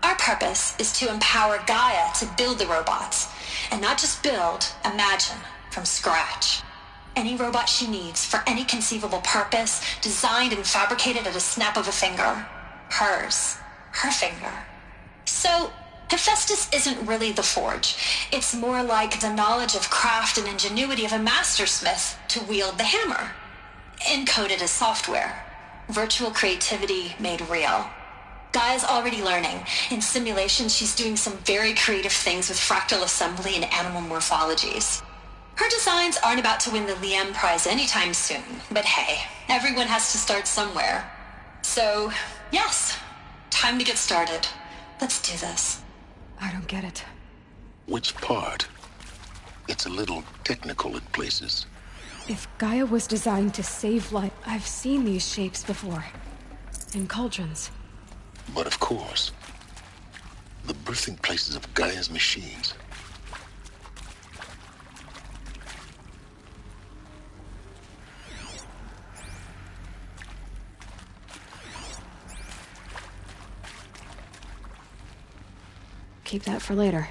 Our purpose is to empower Gaia to build the robots, and not just build, imagine, from scratch. Any robot she needs for any conceivable purpose, designed and fabricated at a snap of a finger. Hers. Her finger. So, Hephaestus isn't really the forge. It's more like the knowledge of craft and ingenuity of a mastersmith to wield the hammer. Encoded as software. Virtual creativity made real. Gaia's already learning. In simulation, she's doing some very creative things with fractal assembly and animal morphologies. Her designs aren't about to win the Liam Prize anytime soon, but hey, everyone has to start somewhere. So, yes, time to get started. Let's do this. I don't get it. Which part? It's a little technical at places. If Gaia was designed to save life, I've seen these shapes before. In cauldrons. But of course, the birthing places of Gaia's machines. Keep that for later.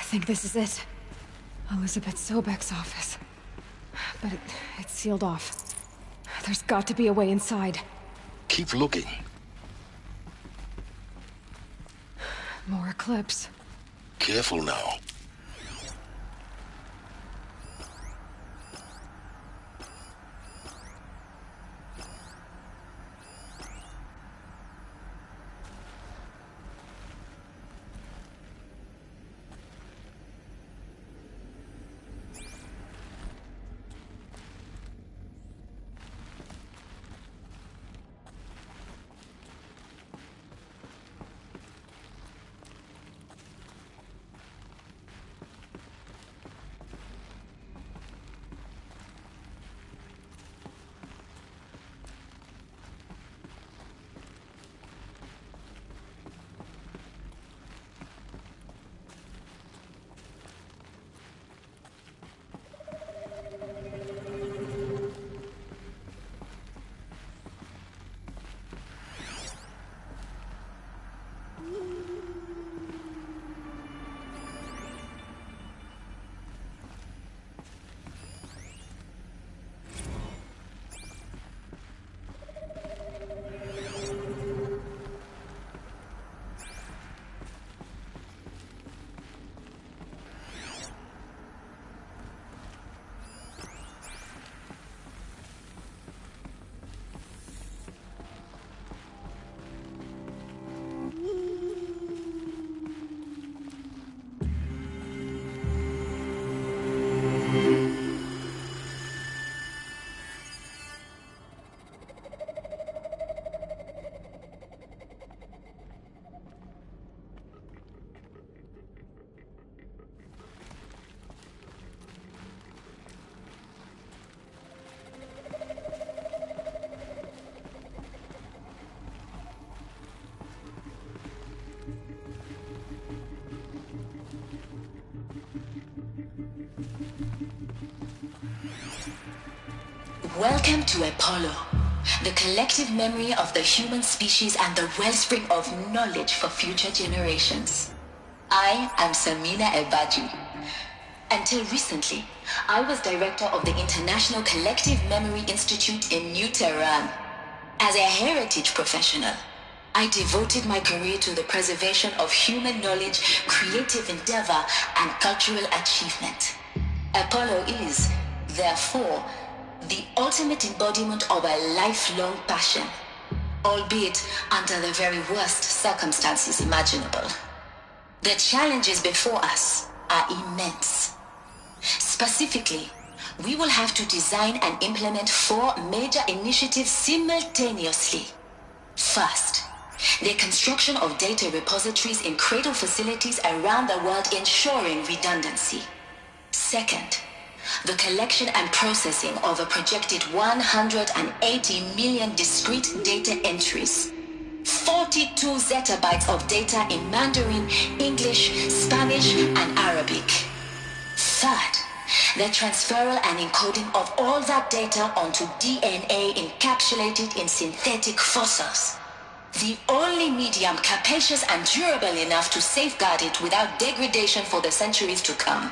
think this is it. Elizabeth Sobek's office. But it's sealed off. There's got to be a way inside. Keep looking. More Eclipse. Careful now. Welcome to Apollo, the collective memory of the human species and the wellspring of knowledge for future generations. I am Samina Ebaji. Until recently, I was director of the International Collective Memory Institute in New Tehran. As a heritage professional, I devoted my career to the preservation of human knowledge, creative endeavor, and cultural achievement. Apollo is, therefore, the ultimate embodiment of a lifelong passion, albeit under the very worst circumstances imaginable. The challenges before us are immense. Specifically, we will have to design and implement 4 major initiatives simultaneously. First, the construction of data repositories in cradle facilities around the world, ensuring redundancy. Second, the collection and processing of a projected 180 million discrete data entries. 42 zettabytes of data in Mandarin, English, Spanish, and Arabic. Third, the transferal and encoding of all that data onto DNA encapsulated in synthetic fossils. The only medium capacious and durable enough to safeguard it without degradation for the centuries to come.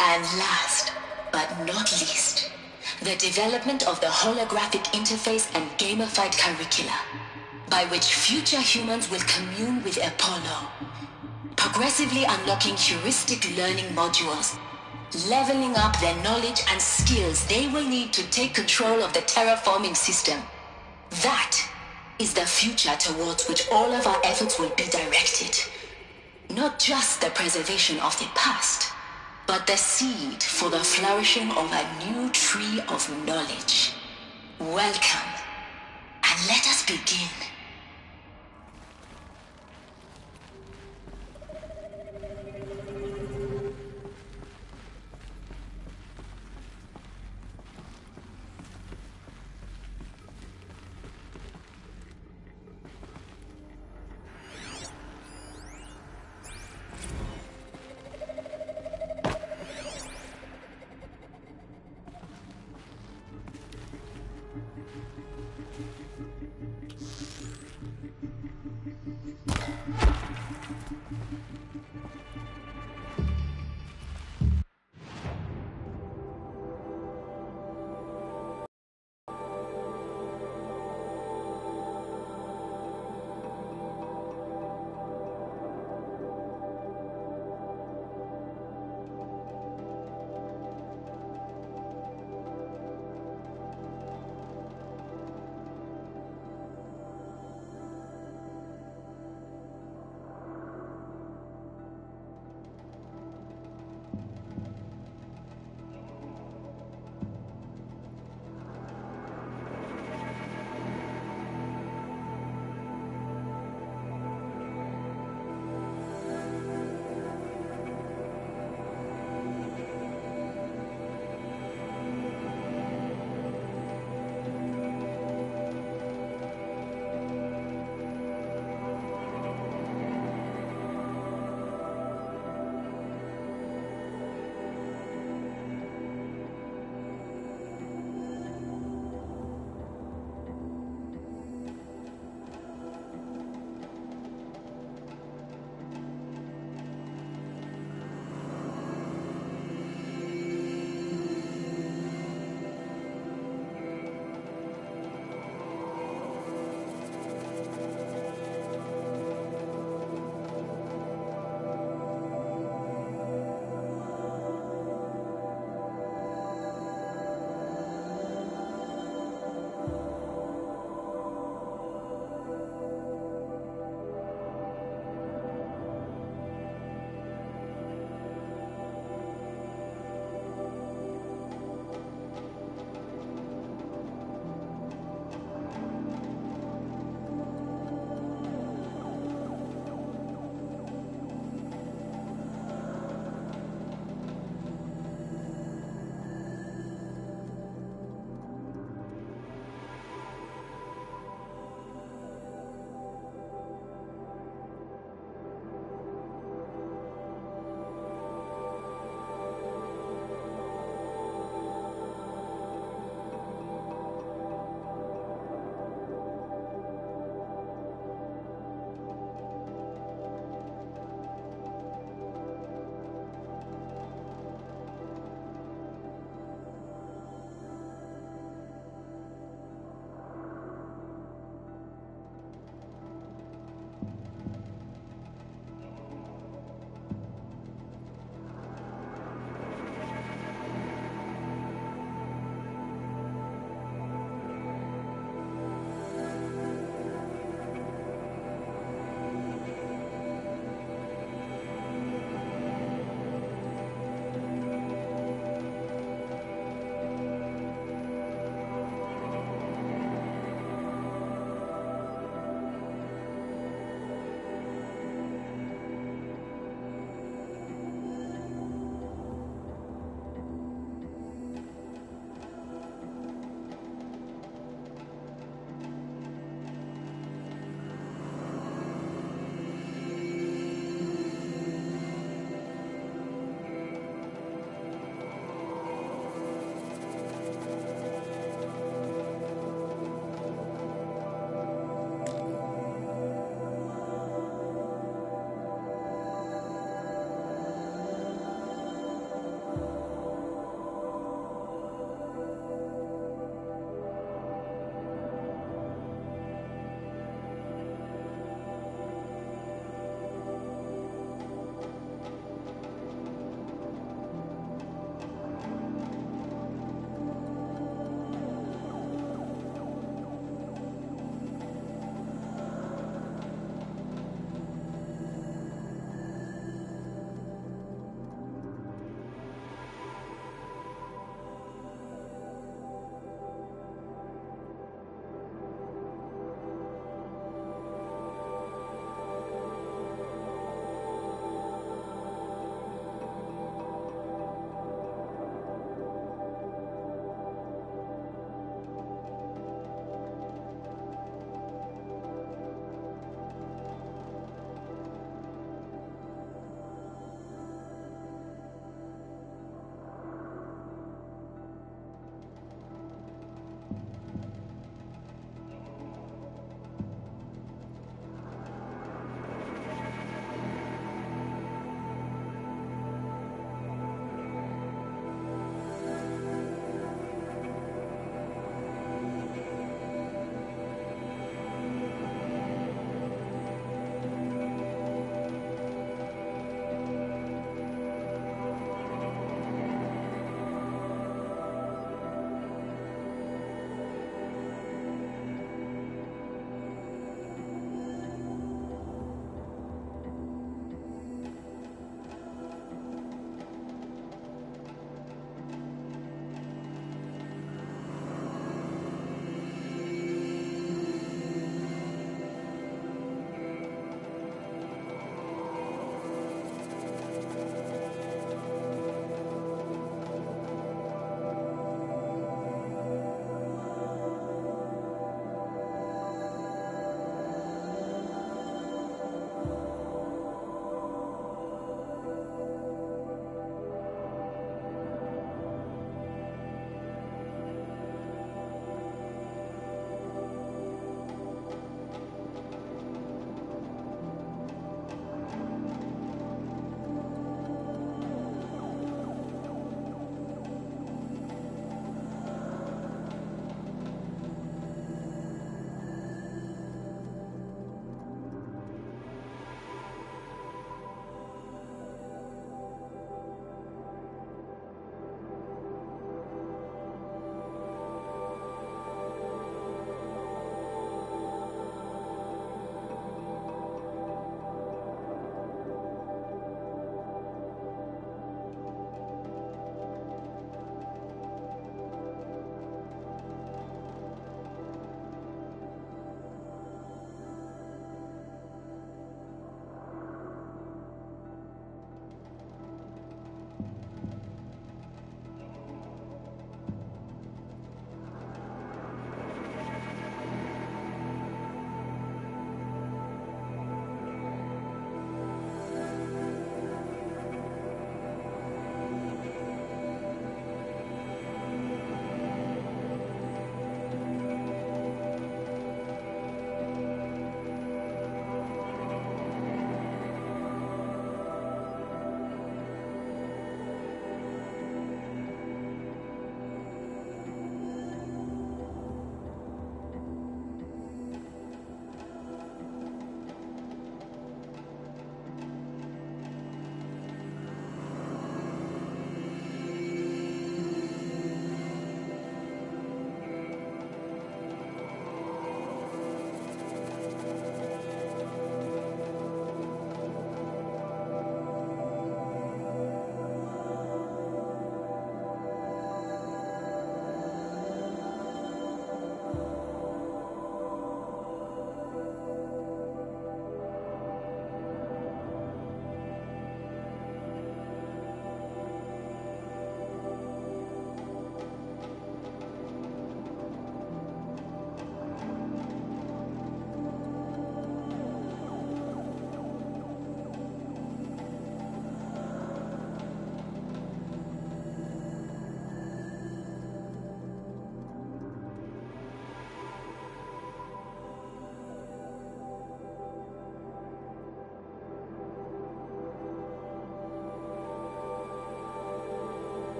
And last, but not least, the development of the holographic interface and gamified curricula, by which future humans will commune with Apollo, progressively unlocking heuristic learning modules, leveling up their knowledge and skills they will need to take control of the terraforming system. That is the future towards which all of our efforts will be directed. Not just the preservation of the past, but the seed for the flourishing of a new tree of knowledge. Welcome, and let us begin.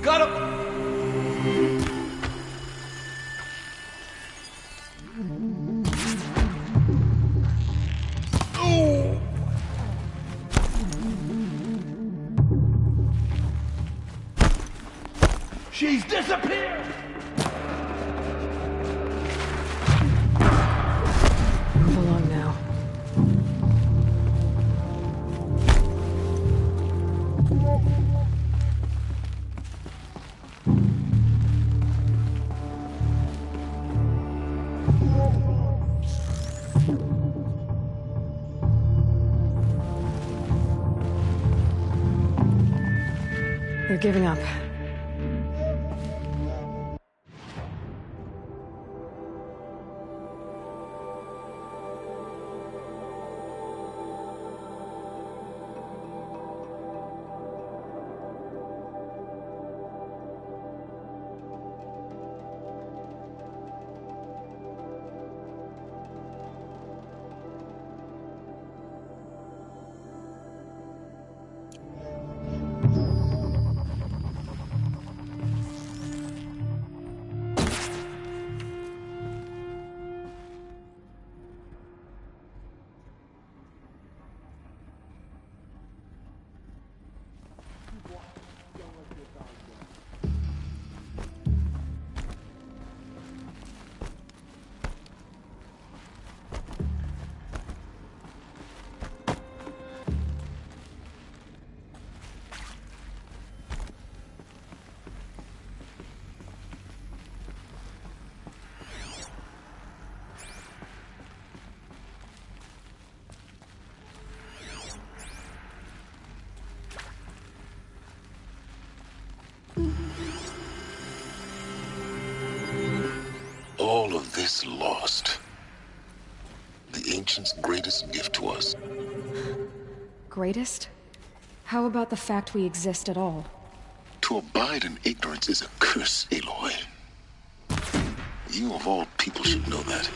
Got him! Ooh! She's disappeared! Move along now. They're giving up. All of this lost. The Ancients' greatest gift to us. Greatest? How about the fact we exist at all? To abide in ignorance is a curse, Aloy. You of all people should know that.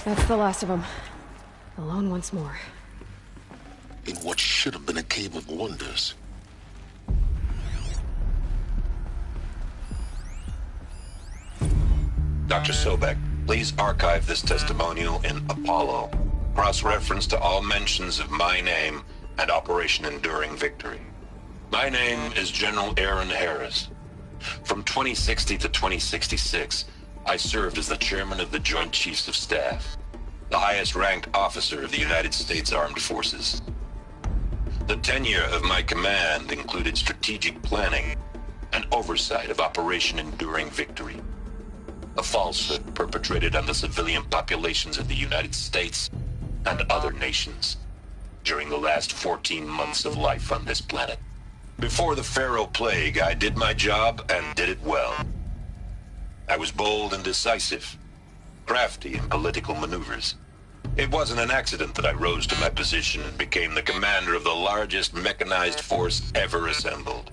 That's the last of them. Alone once more. in what should have been a cave of wonders. Dr. Sobek, please archive this testimonial in Apollo. Cross-reference to all mentions of my name and Operation Enduring Victory. My name is General Aaron Harris. From 2060 to 2066, I served as the chairman of the Joint Chiefs of Staff, the highest-ranked officer of the United States Armed Forces. The tenure of my command included strategic planning and oversight of Operation Enduring Victory, a falsehood perpetrated on the civilian populations of the United States and other nations during the last 14 months of life on this planet. Before the Pharaoh Plague, I did my job and did it well. I was bold and decisive, crafty in political maneuvers. It wasn't an accident that I rose to my position and became the commander of the largest mechanized force ever assembled.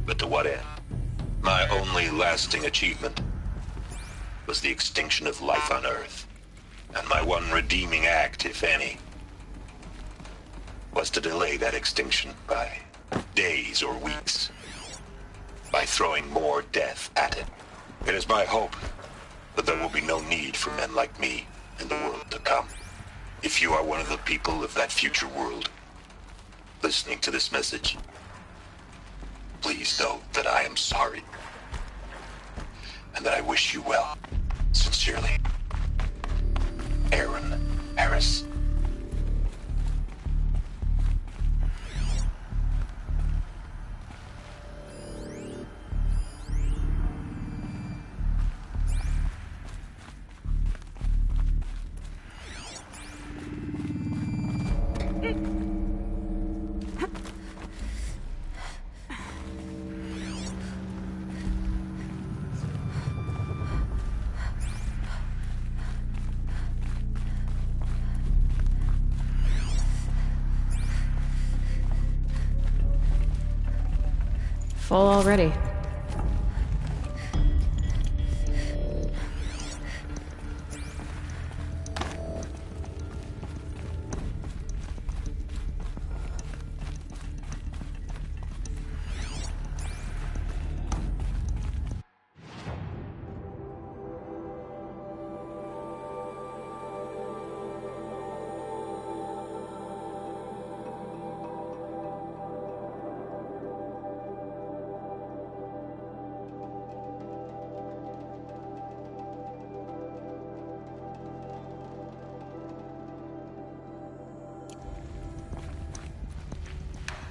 But to what end? My only lasting achievement was the extinction of life on Earth. And my one redeeming act, if any, was to delay that extinction by days or weeks, by throwing more death at it. It is my hope that there will be no need for men like me in the world to come. If you are one of the people of that future world listening to this message, please know that I am sorry and that I wish you well. Sincerely, Aaron Harris. Full already.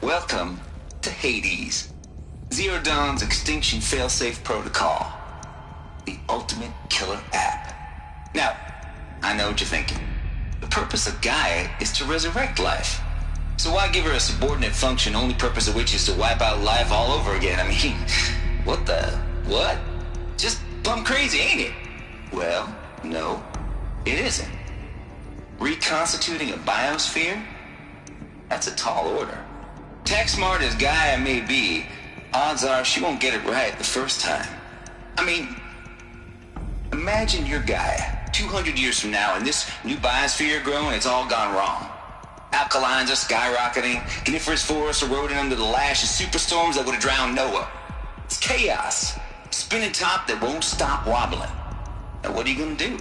Welcome to Hades, Zero Dawn's extinction failsafe protocol, the ultimate killer app. Now, I know what you're thinking. The purpose of Gaia is to resurrect life. So why give her a subordinate function, only purpose of which is to wipe out life all over again? I mean, what? Just plumb crazy, ain't it? Well, no, it isn't. Reconstituting a biosphere? That's a tall order. Tech smart as Gaia may be, odds are she won't get it right the first time. I mean, imagine you're Gaia, 200 years from now, and this new biosphere growing, it's all gone wrong. Alkalines are skyrocketing, coniferous forests eroding under the lash of superstorms that would have drowned Noah. It's chaos, spinning top that won't stop wobbling. Now what are you gonna do?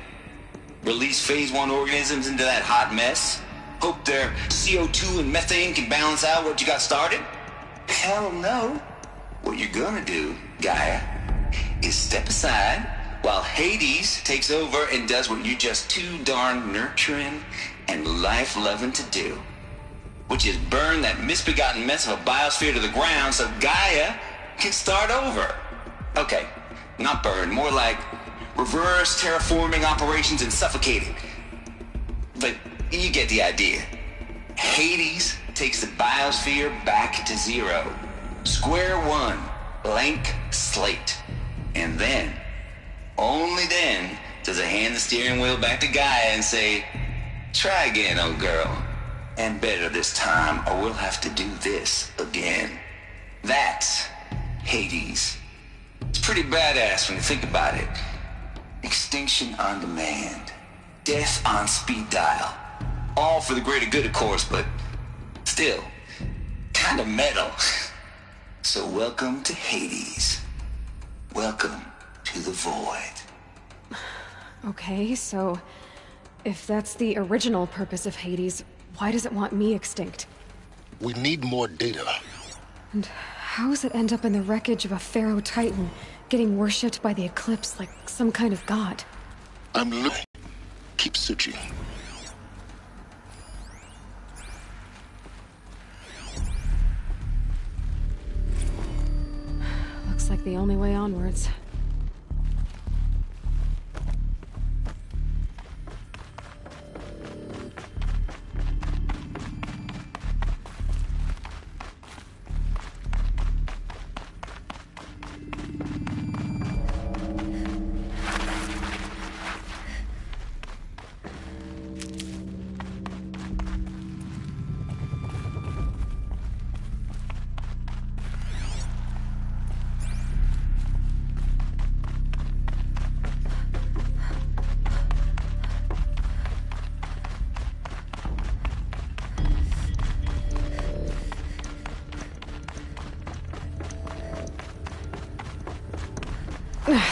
Release phase 1 organisms into that hot mess? Hope their CO2 and methane can balance out what you got started? Hell no. What you're gonna do, Gaia, is step aside while Hades takes over and does what you're just too darn nurturing and life-loving to do, which is burn that misbegotten mess of a biosphere to the ground so Gaia can start over. Okay, not burn, more like reverse terraforming operations and suffocating. But you get the idea. Hades takes the biosphere back to zero. Square one, blank slate. And then, only then, does it hand the steering wheel back to Gaia and say, try again, old girl. And better this time, or we'll have to do this again. That's Hades. It's pretty badass when you think about it. Extinction on demand. Death on speed dial. All for the greater good, of course, but Still, kind of metal. So welcome to Hades. Welcome to the Void. Okay, so if that's the original purpose of Hades, why does it want me extinct? We need more data. And how does it end up in the wreckage of a Pharaoh Titan, getting worshipped by the Eclipse like some kind of god? I'm looking. Keep searching. Looks like the only way onwards.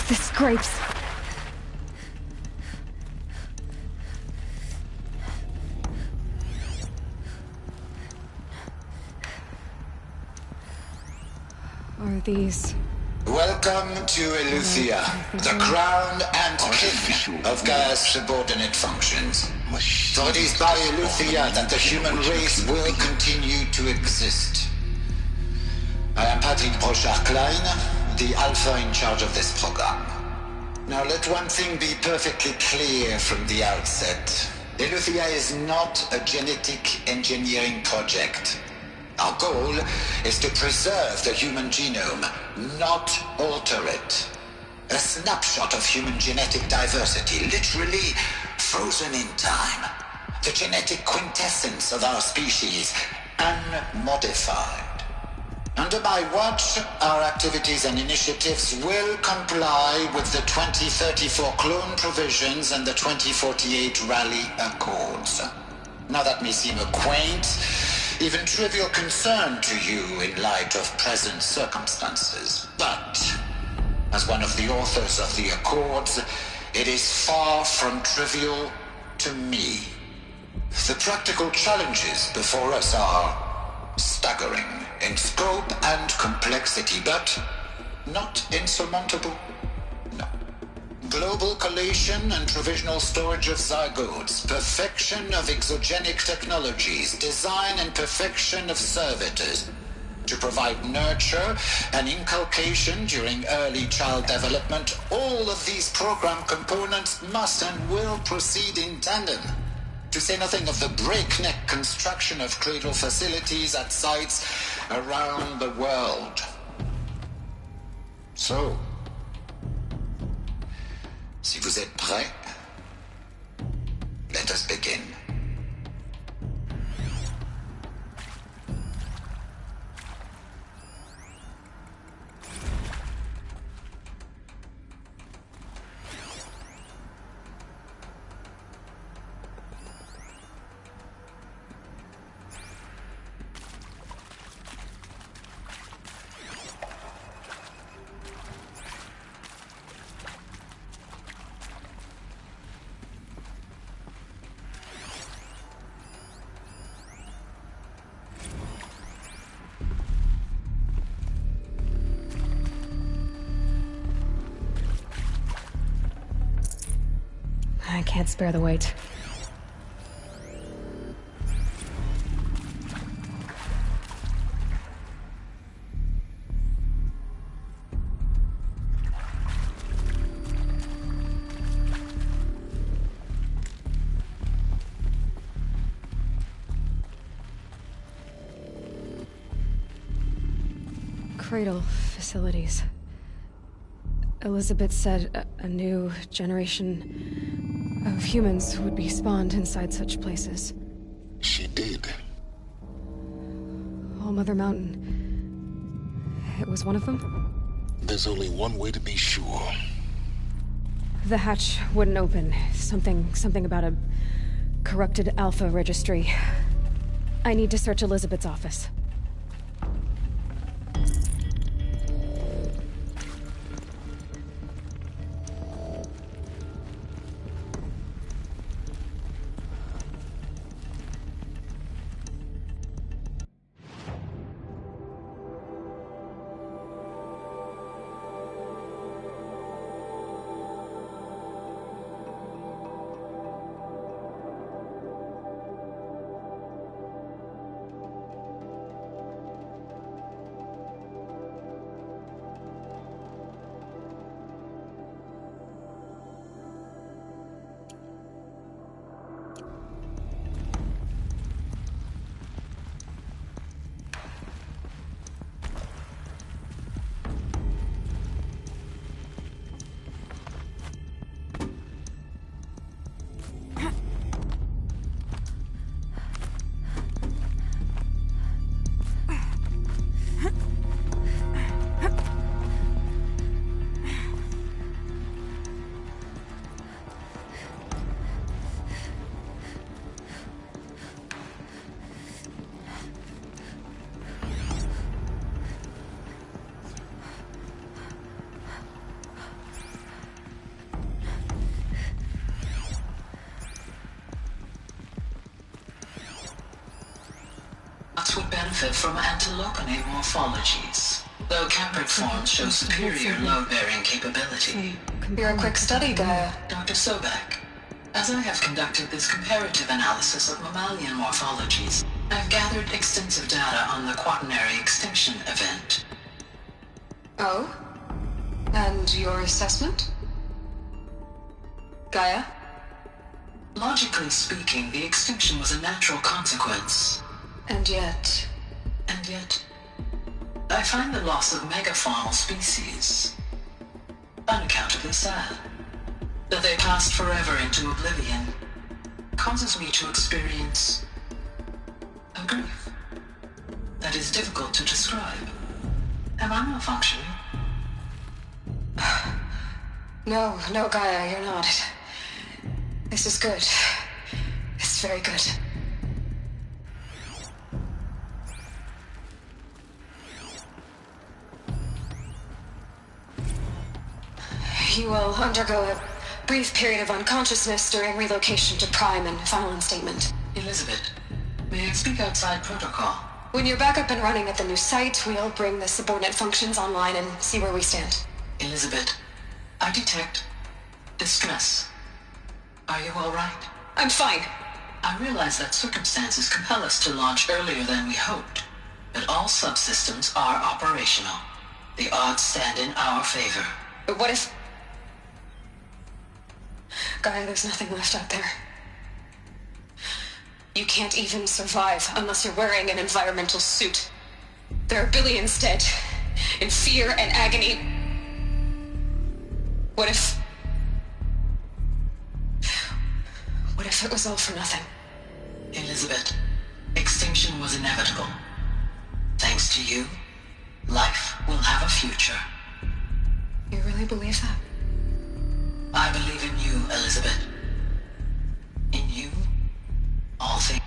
The scrapes. Are these... Welcome to Eleuthia, the crown and king of Gaia's subordinate functions. For it is by Eleuthia that the human race will continue to exist. I am Patrick Brochard-Klein, the Alpha in charge of this program. Now let one thing be perfectly clear from the outset. Eleuthia is not a genetic engineering project. Our goal is to preserve the human genome, not alter it. A snapshot of human genetic diversity, literally frozen in time. The genetic quintessence of our species, unmodified. Under my watch, our activities and initiatives will comply with the 2034 clone provisions and the 2048 Raleigh Accords. Now that may seem a quaint, even trivial concern to you in light of present circumstances, but as one of the authors of the Accords, it is far from trivial to me. The practical challenges before us are staggering in scope and complexity, but not insurmountable. No. Global collation and provisional storage of zygotes, perfection of exogenic technologies, design and perfection of servitors to provide nurture and inculcation during early child development. All of these program components must and will proceed in tandem. To say nothing of the breakneck construction of cradle facilities at sites around the world. So, si vous êtes prêts, let us begin. I can't spare the weight. Cradle facilities. Elizabeth said a new generation of humans would be spawned inside such places. She did. All Mother Mountain. It was one of them? There's only one way to be sure. The hatch wouldn't open. Something about a corrupted Alpha registry. I need to search Elizabeth's office. Would benefit from antilocanate morphologies, though Campert forms show superior load-bearing capability. You're a quick study, Gaia. Dr. Sobek, as I have conducted this comparative analysis of mammalian morphologies, I've gathered extensive data on the quaternary extinction event. Oh? And your assessment? Gaia? Logically speaking, the extinction was a natural consequence. And yet, I find the loss of megafaunal species unaccountably sad. That they passed forever into oblivion causes me to experience a grief that is difficult to describe. Am I malfunctioning? No, Gaia, you're not. This is good. It's very good. You will undergo a brief period of unconsciousness during relocation to Prime and final instatement. Elizabeth, may I speak outside protocol? When you're back up and running at the new site, we'll bring the subordinate functions online and see where we stand. Elizabeth, I detect distress. Are you all right? I'm fine. I realize that circumstances compel us to launch earlier than we hoped, but all subsystems are operational. The odds stand in our favor. But what if... Gaia, there's nothing left out there. You can't even survive unless you're wearing an environmental suit. There are billions dead, in fear and agony. What if it was all for nothing? Elizabeth, extinction was inevitable. Thanks to you, life will have a future. You really believe that? I believe in you, Elizabeth. In you, all things.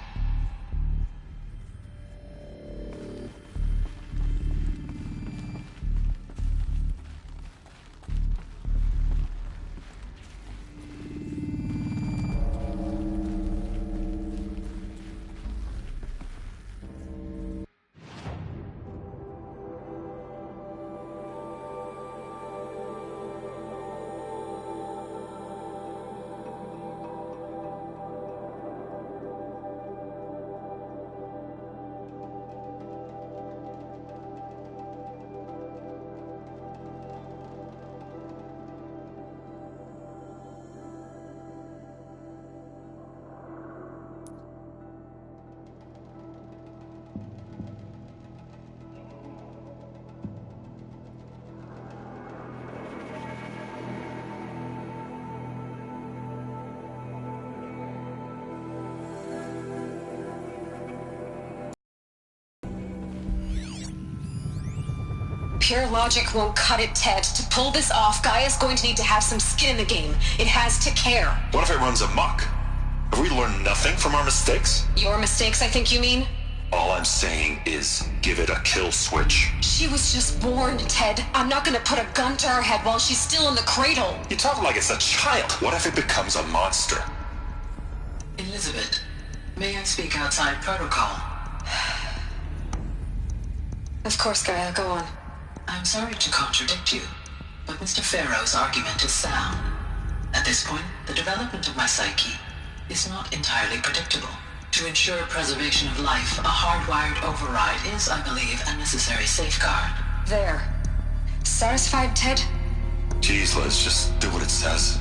Pure logic won't cut it, Ted. To pull this off, Gaia's going to need to have some skin in the game. It has to care. What if it runs amok? Have we learned nothing from our mistakes? Your mistakes, I think you mean? All I'm saying is, give it a kill switch. She was just born, Ted. I'm not gonna put a gun to her head while she's still in the cradle. You talk like it's a child. What if it becomes a monster? Elizabeth, may I speak outside protocol? Of course, Gaia, go on. I'm sorry to contradict you, but Mr. Farrow's argument is sound. At this point, the development of my psyche is not entirely predictable. To ensure preservation of life, a hardwired override is, I believe, a necessary safeguard. There. Satisfied, Ted? Jeez, Liz, just do what it says.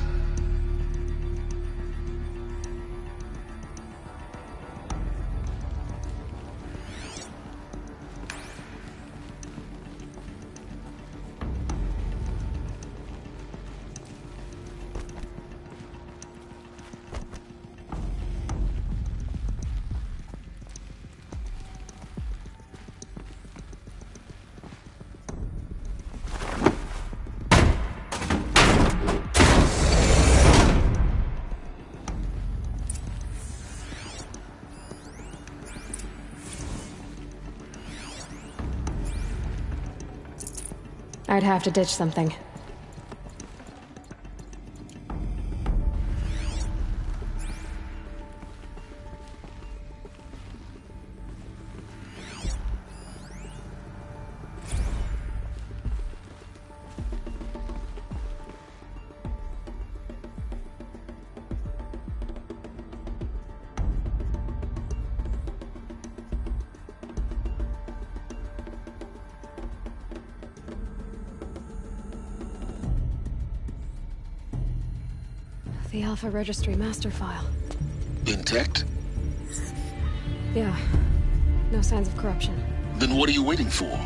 I'd have to ditch something. The Alpha Registry master file. Intact? Yeah. No signs of corruption. Then what are you waiting for?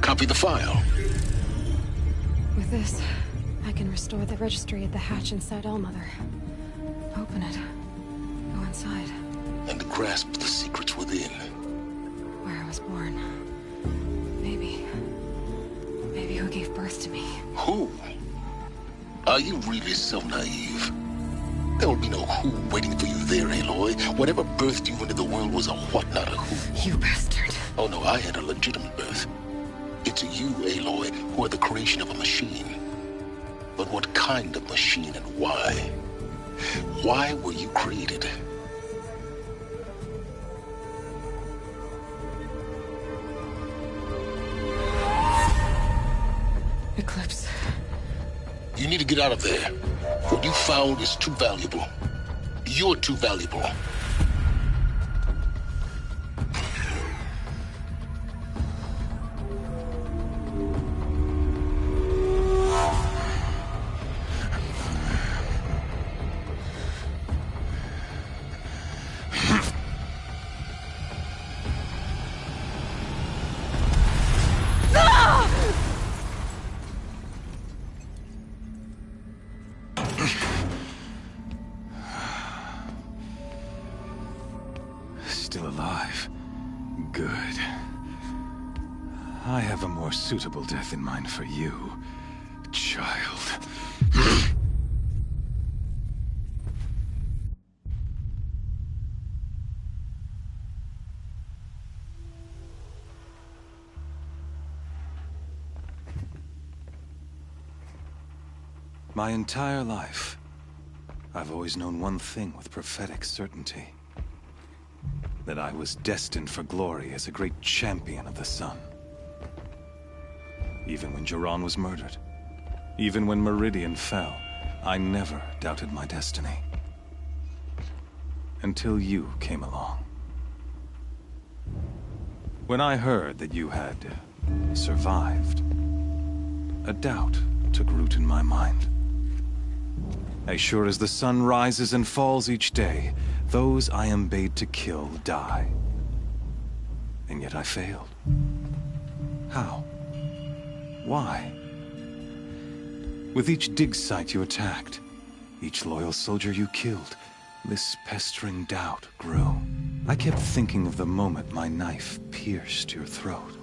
Copy the file. With this, I can restore the registry at the hatch inside Allmother. Open it. Go inside. And grasp the secrets within. Where I was born. Maybe who gave birth to me. Who? Are you really so naive? There will be no who waiting for you there, Aloy. Whatever birthed you into the world was a what, not a who. You bastard. Oh no, I had a legitimate birth. It's you, Aloy, who are the creation of a machine. But what kind of machine and why? Why were you created? Eclipse. You need to get out of there. What you found is too valuable. You're too valuable. Still alive. Good. I have a more suitable death in mind for you, child. My entire life, I've always known one thing with prophetic certainty. That I was destined for glory as a great champion of the sun. Even when Jiran was murdered, even when Meridian fell, I never doubted my destiny. Until you came along. When I heard that you had survived, a doubt took root in my mind. As sure as the sun rises and falls each day, those I am bade to kill die. And yet I failed. How? Why? With each dig site you attacked, each loyal soldier you killed, this pestering doubt grew. I kept thinking of the moment my knife pierced your throat.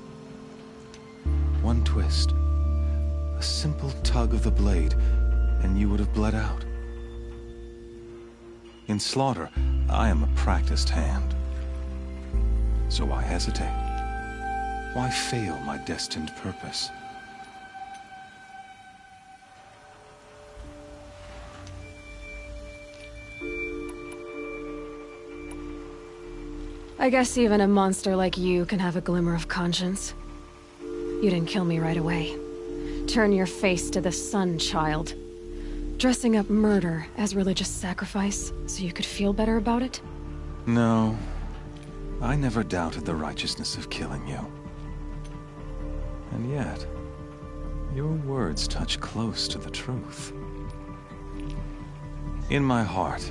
One twist, a simple tug of the blade, and you would have bled out. In slaughter, I am a practiced hand. So why hesitate? Why fail my destined purpose? I guess even a monster like you can have a glimmer of conscience. You didn't kill me right away. Turn your face to the sun, child. Dressing up murder as religious sacrifice so you could feel better about it? No. I never doubted the righteousness of killing you. And yet, your words touch close to the truth. In my heart,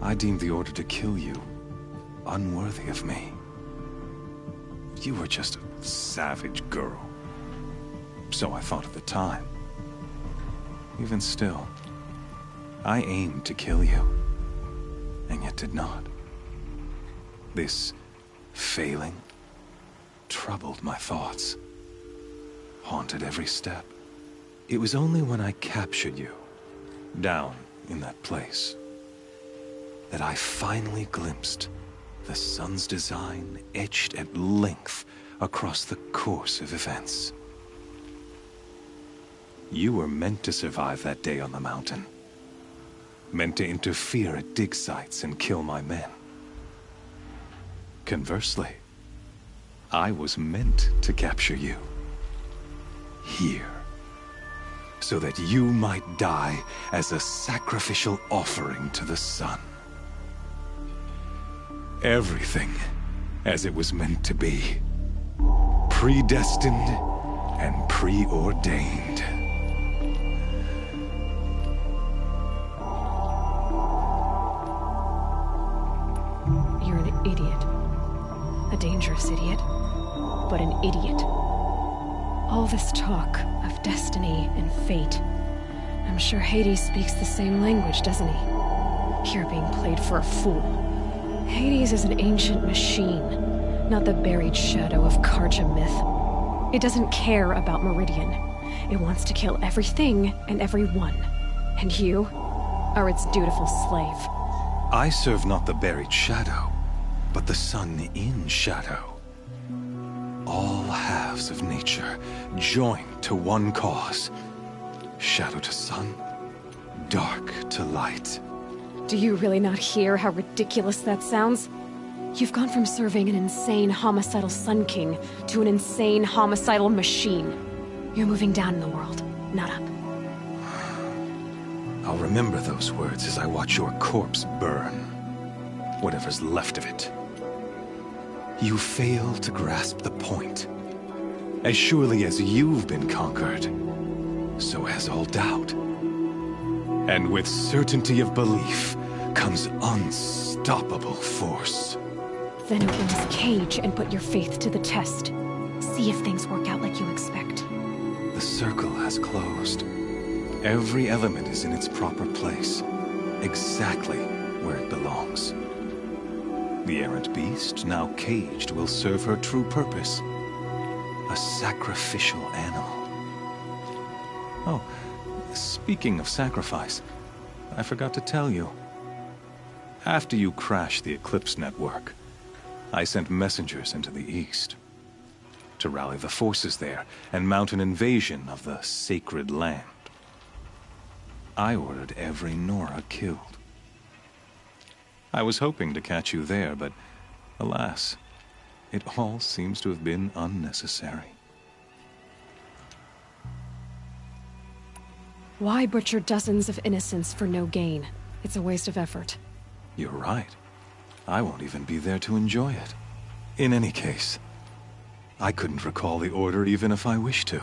I deemed the order to kill you unworthy of me. You were just a savage girl. So I thought at the time. Even still, I aimed to kill you, and yet did not. This failing troubled my thoughts, haunted every step. It was only when I captured you, down in that place, that I finally glimpsed the sun's design etched at length across the course of events. You were meant to survive that day on the mountain. Meant to interfere at dig sites and kill my men. Conversely, I was meant to capture you. Here. So that you might die as a sacrificial offering to the sun. Everything as it was meant to be. Predestined and preordained. You're an idiot. A dangerous idiot, but an idiot. All this talk of destiny and fate. I'm sure Hades speaks the same language, doesn't he? You're being played for a fool. Hades is an ancient machine, not the buried shadow of Carja myth. It doesn't care about Meridian. It wants to kill everything and everyone. And you are its dutiful slave. I serve not the buried shadow, but the sun in shadow. All halves of nature joined to one cause. Shadow to sun, dark to light. Do you really not hear how ridiculous that sounds? You've gone from serving an insane homicidal Sun King to an insane homicidal machine. You're moving down in the world, not up. I'll remember those words as I watch your corpse burn. Whatever's left of it. You fail to grasp the point. As surely as you've been conquered, so has all doubt. And with certainty of belief comes unstoppable force. Then open this cage and put your faith to the test. See if things work out like you expect. The circle has closed. Every element is in its proper place, exactly where it belongs. The errant beast, now caged, will serve her true purpose. A sacrificial animal. Oh, speaking of sacrifice, I forgot to tell you. After you crashed the Eclipse network, I sent messengers into the east to rally the forces there and mount an invasion of the sacred land. I ordered every Nora killed. I was hoping to catch you there, but alas, it all seems to have been unnecessary. Why butcher dozens of innocents for no gain? It's a waste of effort. You're right. I won't even be there to enjoy it. In any case, I couldn't recall the order even if I wished to.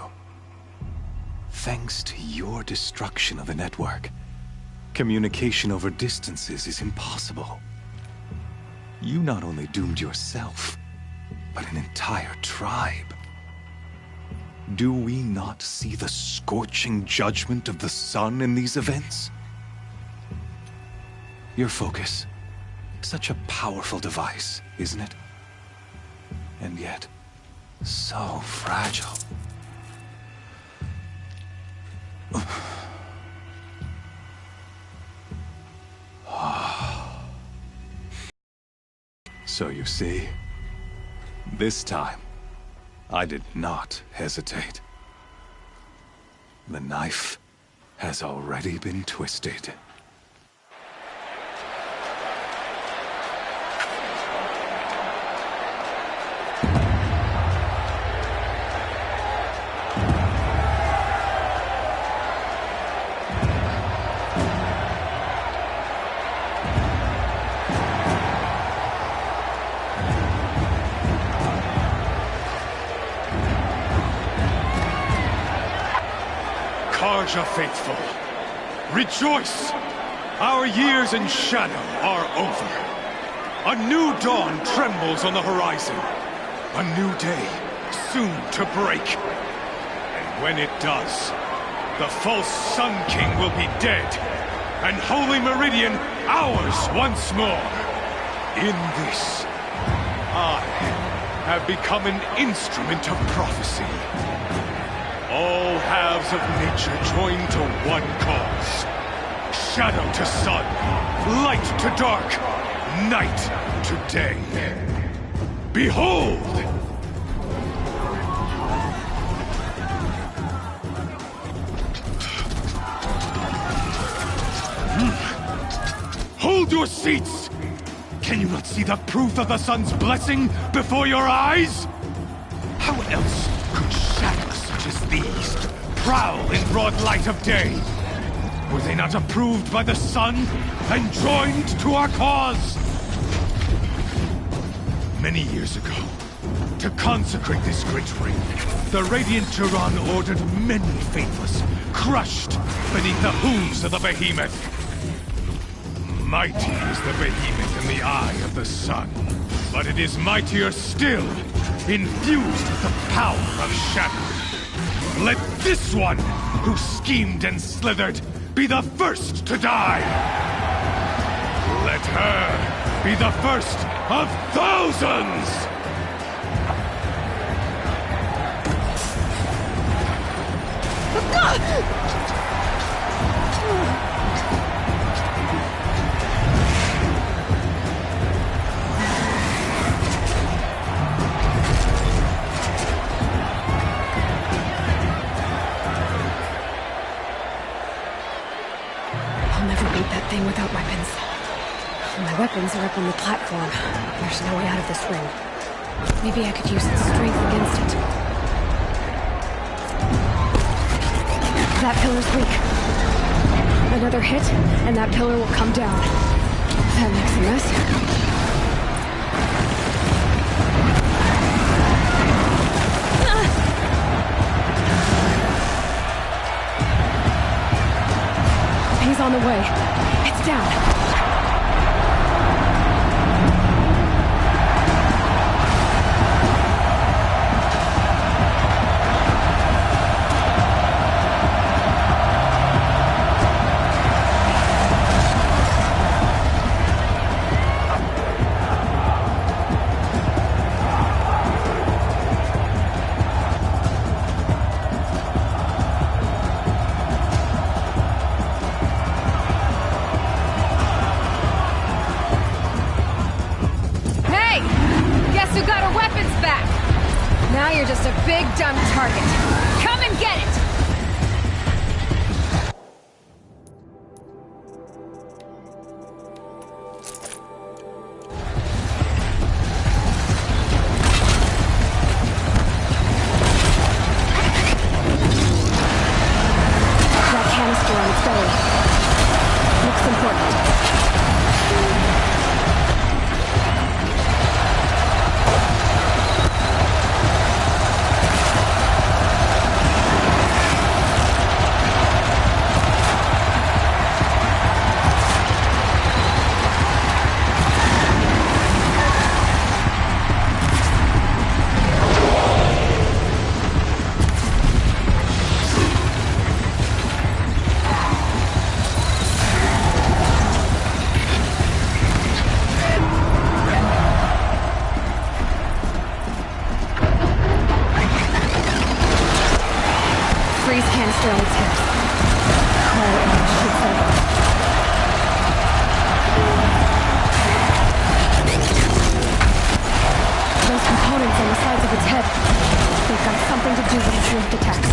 Thanks to your destruction of the network, communication over distances is impossible. You not only doomed yourself, but an entire tribe. Do we not see the scorching judgment of the sun in these events? Your focus, such a powerful device, isn't it? And yet, so fragile. So you see, This time, I did not hesitate. The knife has already been twisted. Carja faithful, rejoice! Our years in shadow are over. A new dawn trembles on the horizon. A new day soon to break. And when it does, the false Sun King will be dead, and Holy Meridian ours once more. In this, I have become an instrument of prophecy. All halves of nature join to one cause. Shadow to sun, light to dark, night to day. Behold! Hold your seats! Can you not see the proof of the sun's blessing before your eyes? How else could shadows such as these prowl in broad light of day? Were they not approved by the sun and joined to our cause? Many years ago, to consecrate this great ring, the Radiant Turan ordered many faithless, crushed beneath the hooves of the behemoth. Mighty is the behemoth in the eye of the sun, but it is mightier still, infused with the power of shadow. Let this one, who schemed and slithered, be the first to die! Let her be the first of thousands! Without weapons. My weapons are up on the platform. There's no way out of this ring. Maybe I could use its strength against it. That pillar's weak. Another hit, and that pillar will come down. That makes a mess. He's on the way. It's down. Dumb target. Come and get it! That canister on its belly. Looks important. Components on the sides of its head. They've got something to do with its swift attacks.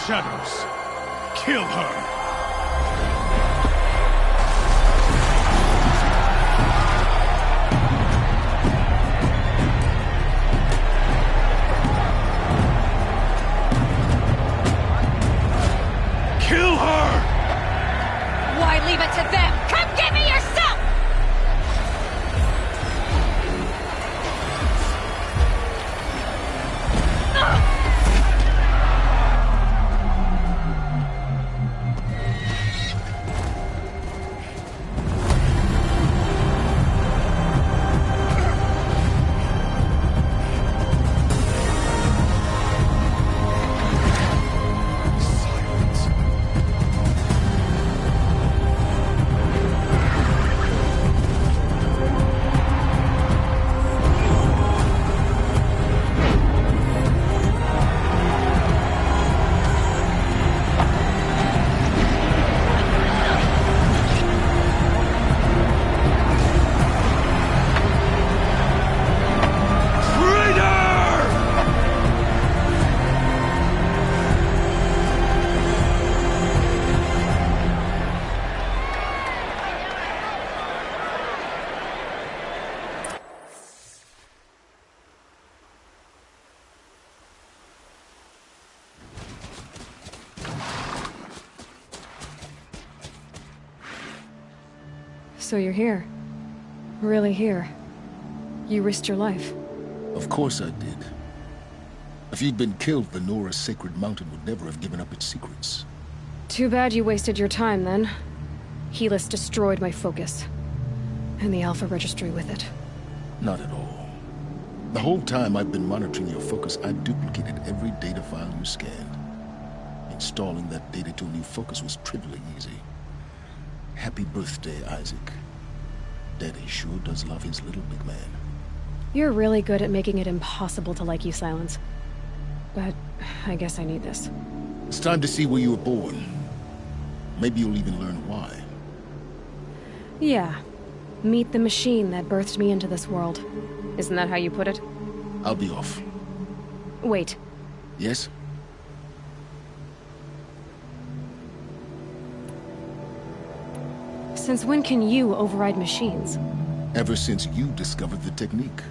Shadows. Kill her! Kill her! Why leave it to them? Come get me yourself! So you're here. Really here. You risked your life. Of course I did. If you'd been killed, the Nora's sacred mountain would never have given up its secrets. Too bad you wasted your time, then. Helis destroyed my focus. And the Alpha Registry with it. Not at all. The whole time I've been monitoring your focus, I've duplicated every data file you scanned. Installing that data to a new focus was trivially easy. Happy birthday, Isaac. Daddy sure does love his little big man. You're really good at making it impossible to like you, Silence. But I guess I need this. It's time to see where you were born. Maybe you'll even learn why. Yeah. Meet the machine that birthed me into this world. Isn't that how you put it? I'll be off. Wait. Yes? Since when can you override machines? Ever since you discovered the technique.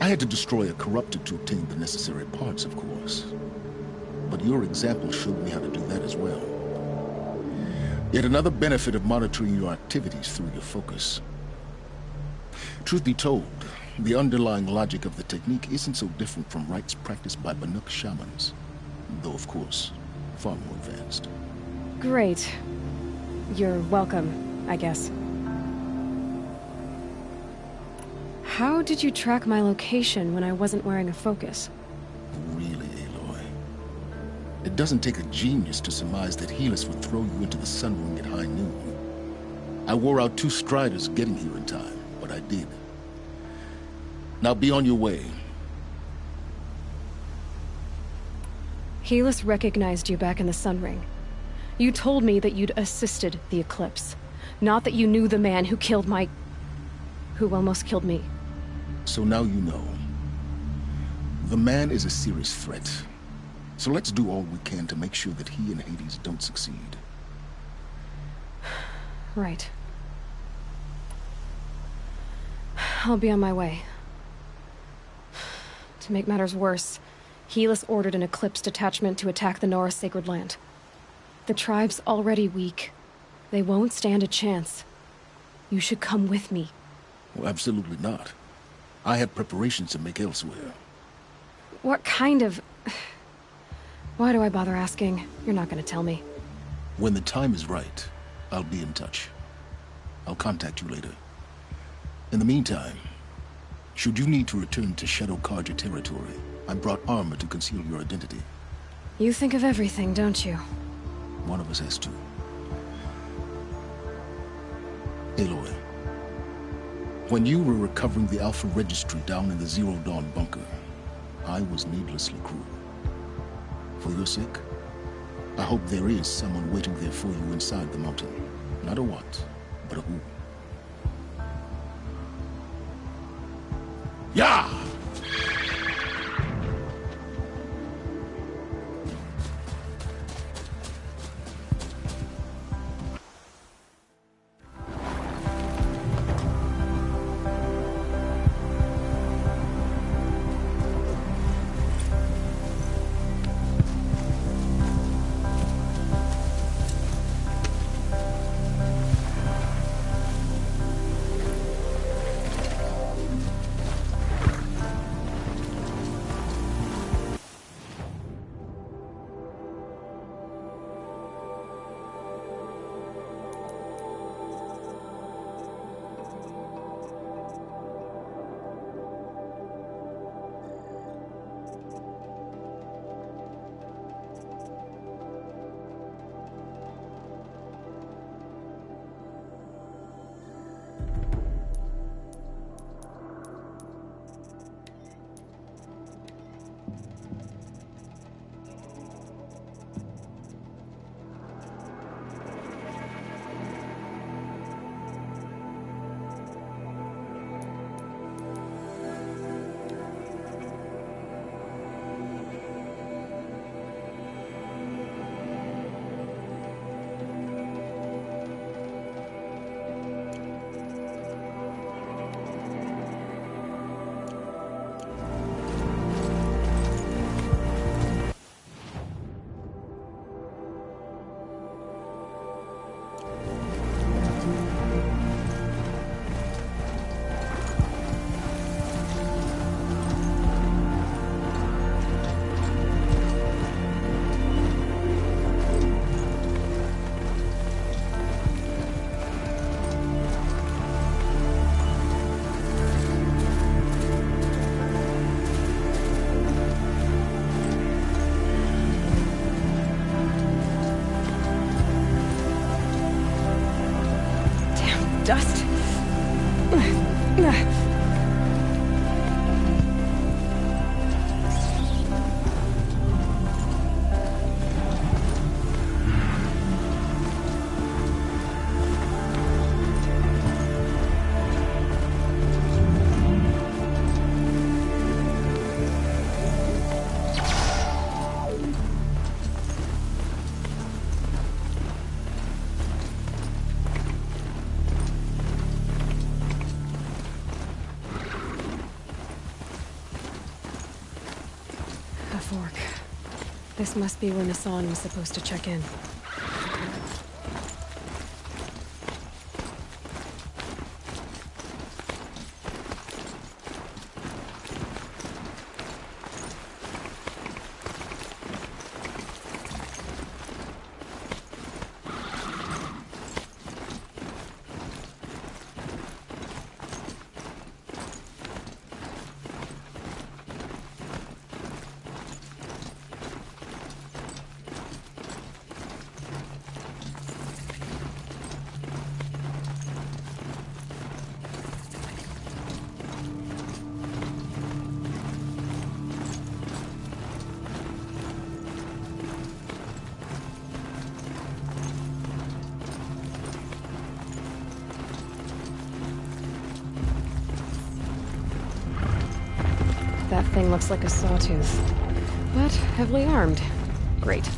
I had to destroy a corrupted to obtain the necessary parts, of course. But your example showed me how to do that as well. Yet another benefit of monitoring your activities through your focus. Truth be told, the underlying logic of the technique isn't so different from rites practiced by Banuk shamans. Though, of course, far more advanced. Great. You're welcome, I guess. How did you track my location when I wasn't wearing a focus? Really, Aloy? It doesn't take a genius to surmise that Helis would throw you into the Sun Ring at high noon. I wore out 2 striders getting here in time, but I did. Now be on your way. Helis recognized you back in the Sun Ring. You told me that you'd assisted the Eclipse. Not that you knew the man who killed who almost killed me. So now you know. The man is a serious threat. So let's do all we can to make sure that he and Hades don't succeed. Right. I'll be on my way. To make matters worse, Helis ordered an Eclipse detachment to attack the Nora Sacred Land. The tribe's already weak. They won't stand a chance. You should come with me. Well, absolutely not. I have preparations to make elsewhere. What kind of... Why do I bother asking? You're not gonna tell me. When the time is right, I'll be in touch. I'll contact you later. In the meantime, should you need to return to Shadow Carja territory, I brought armor to conceal your identity. You think of everything, don't you? One of us has to. Aloy, when you were recovering the Alpha Registry down in the Zero Dawn bunker, I was needlessly cruel. For your sake, I hope there is someone waiting there for you inside the mountain. Not a what, but a who. Yeah! Dust. Fork. This must be when Hassan was supposed to check in. That thing looks like a sawtooth, but heavily armed. Great.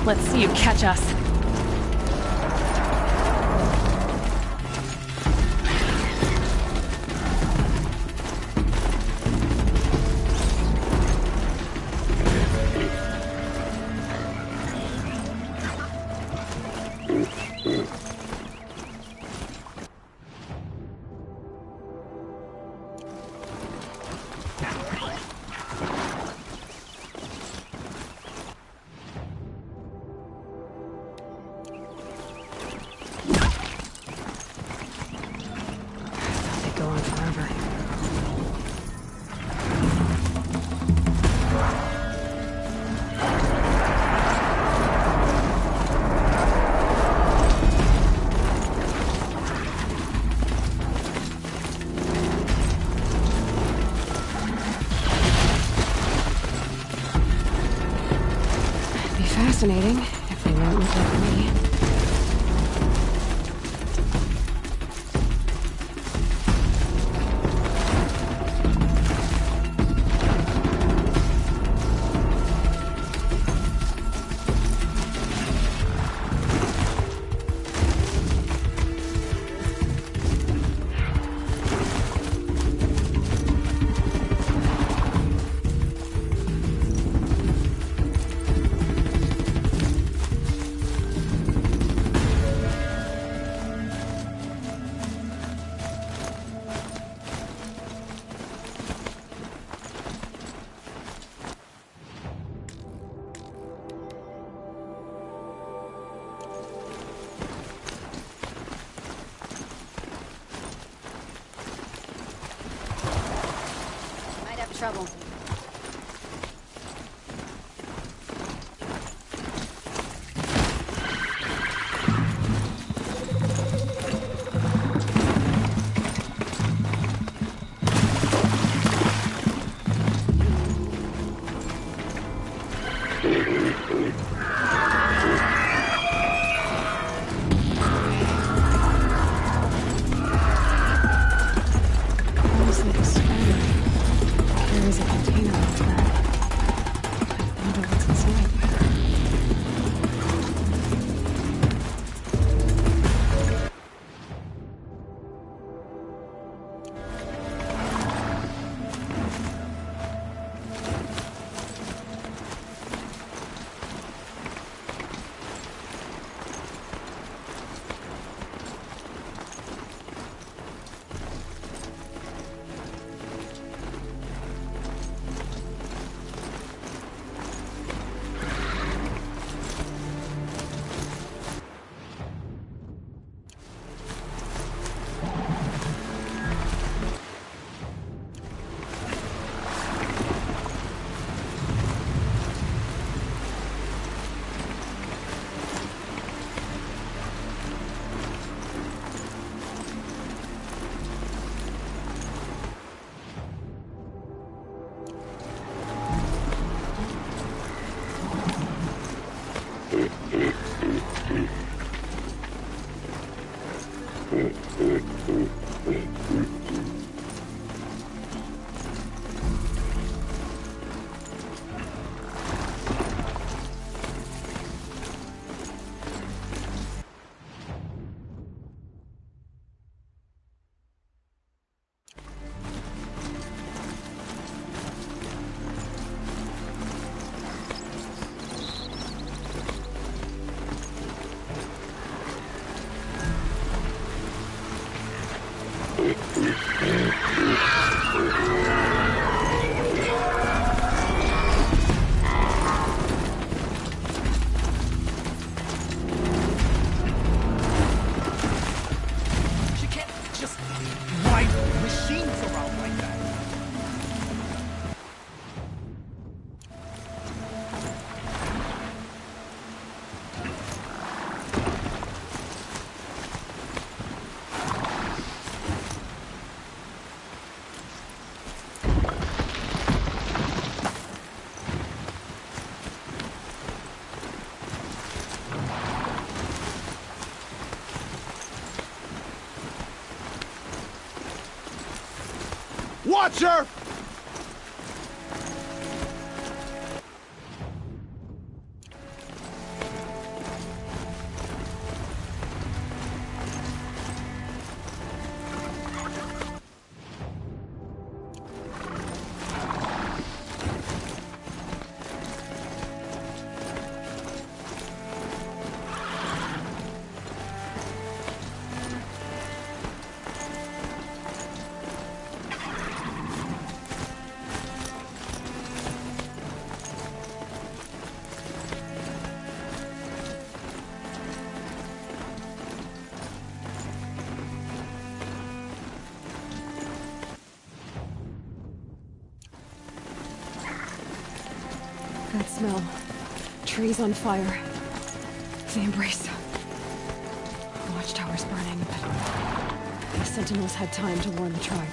Let's see you catch us. Fascinating, if they won't look like me. Trouble. There is a container of that. I wonder what's inside. Watcher! That smell. Trees on fire. The Embrace. Watchtower's burning, but the Sentinels had time to warn the tribe.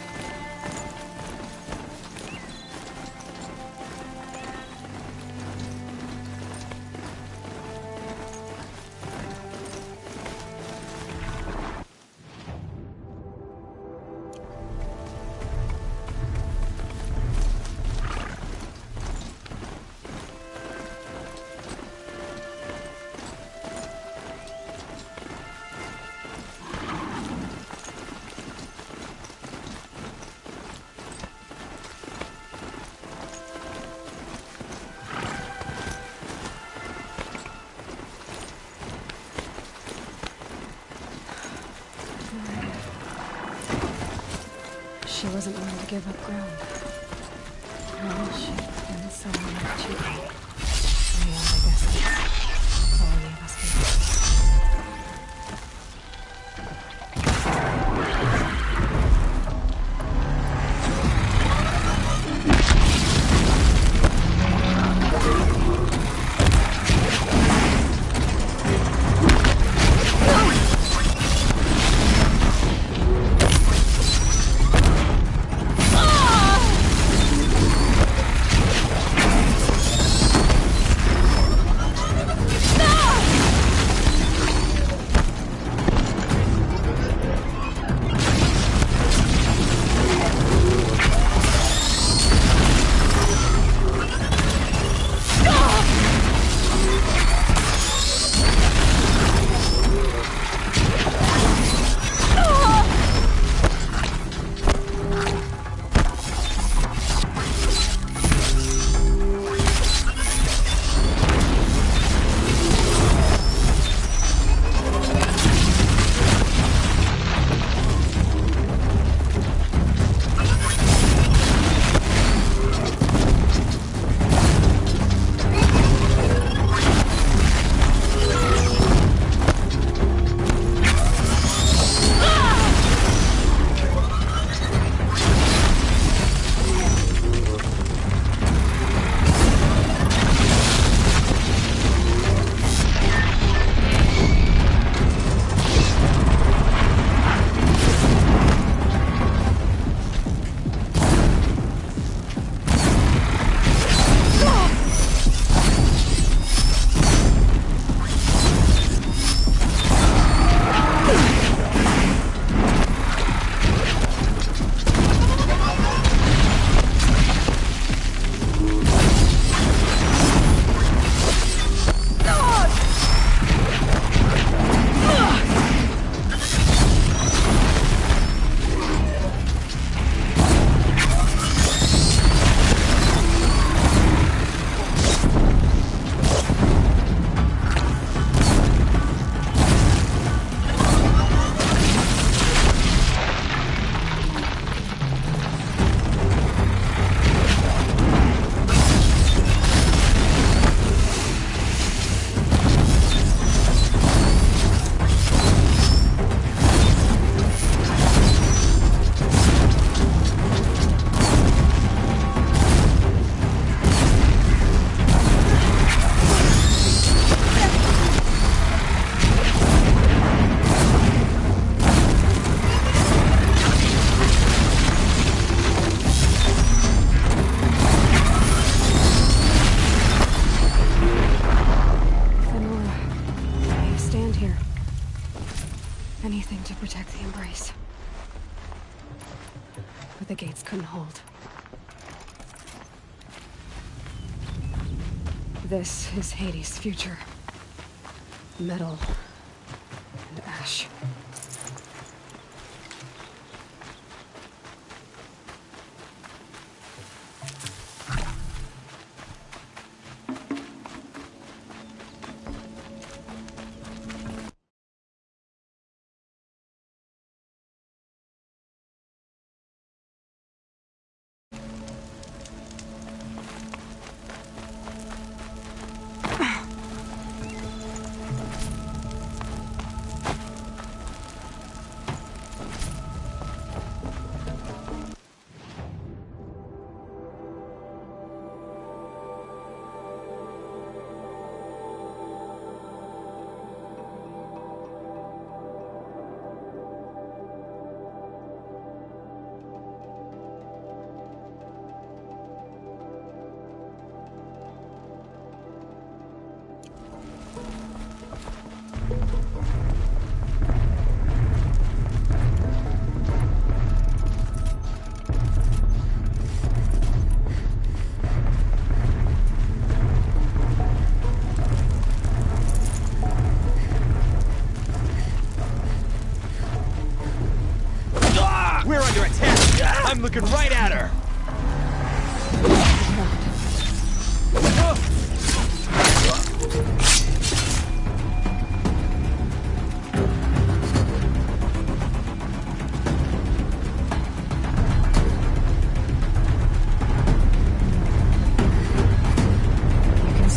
She wasn't willing to give up ground. Well, she'd been someone cheating. Yeah, I guess that's all any of us can do. Anything to protect the Embrace. But the gates couldn't hold. This is Hades' future. Metal and ash.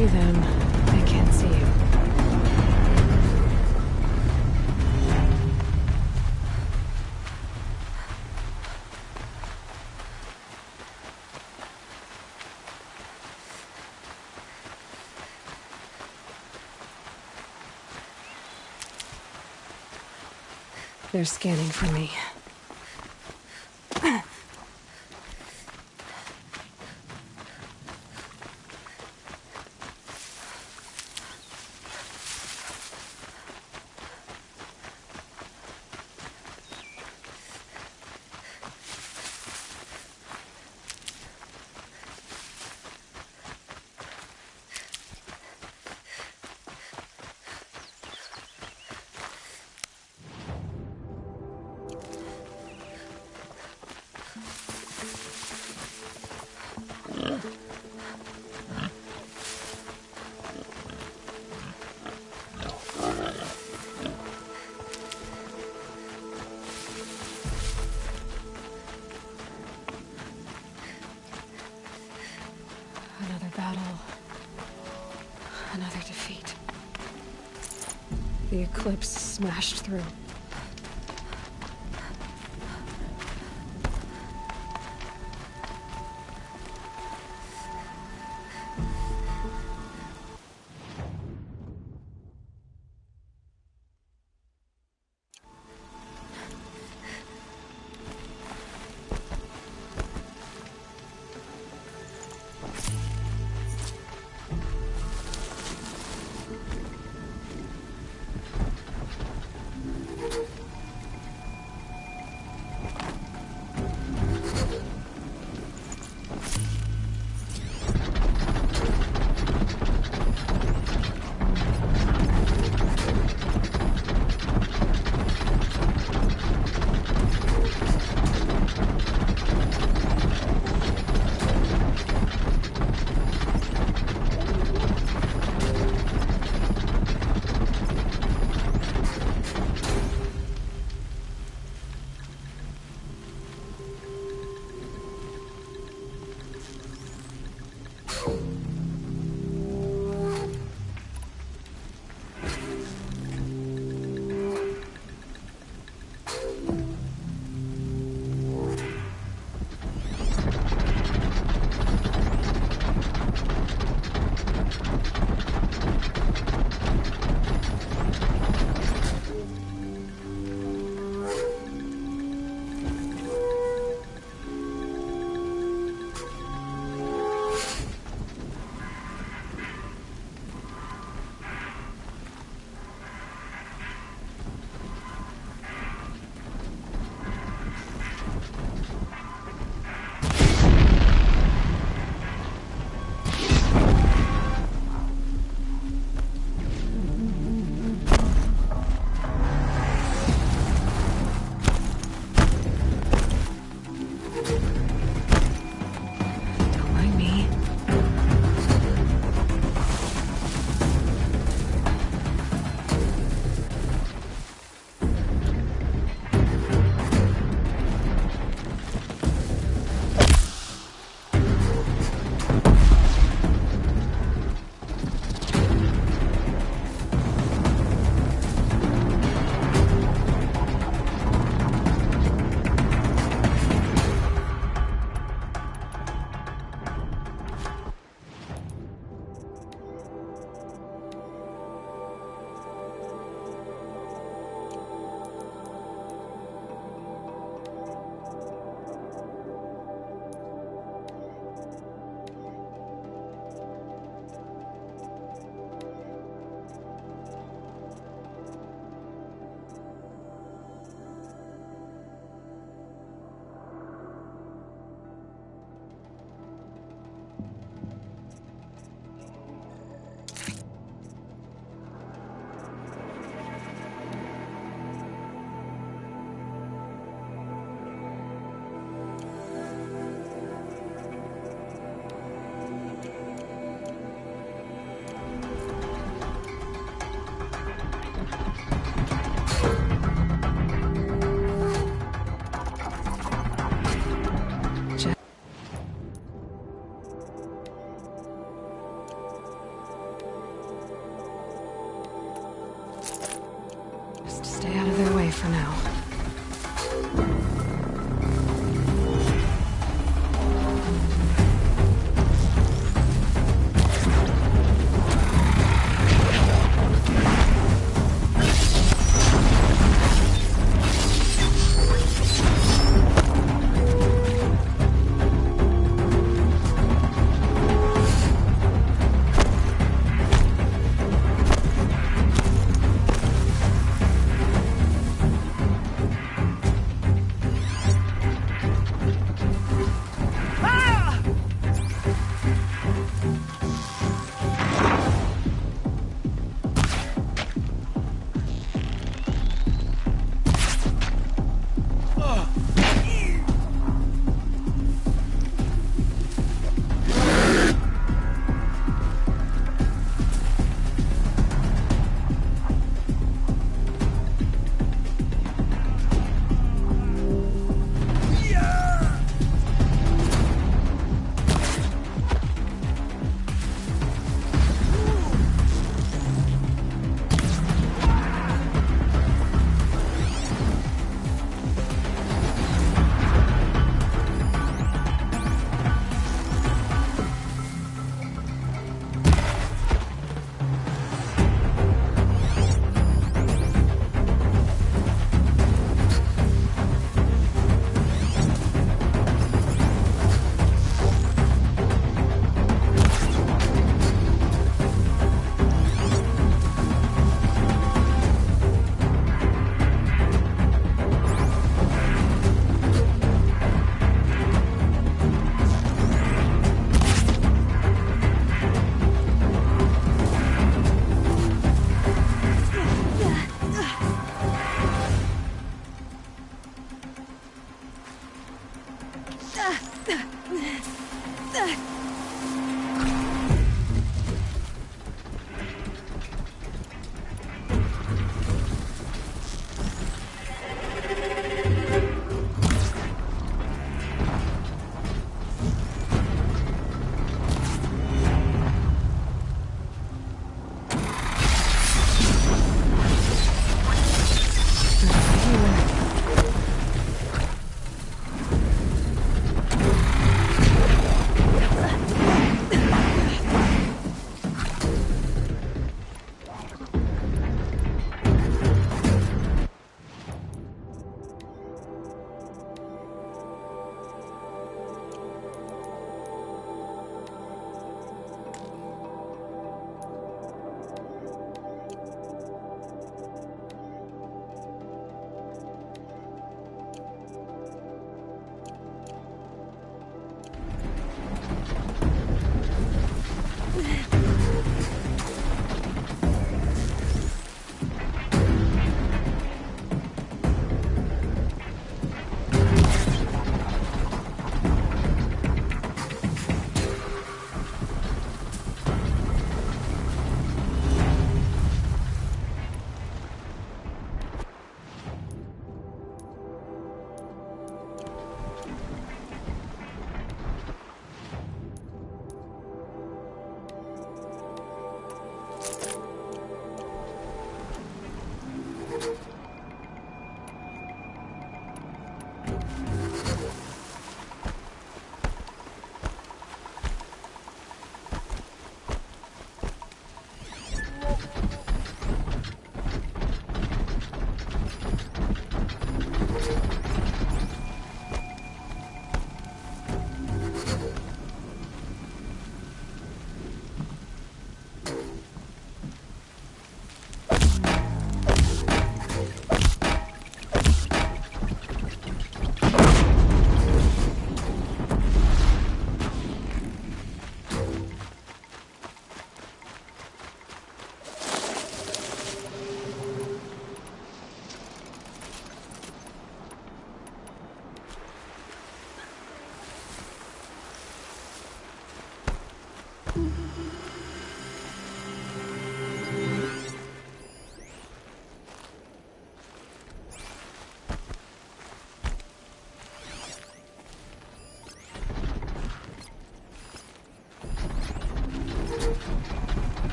see them, they can't see you. They're scanning for me. Another battle. Another defeat. The Eclipse smashed through. Just stay out of their way for now.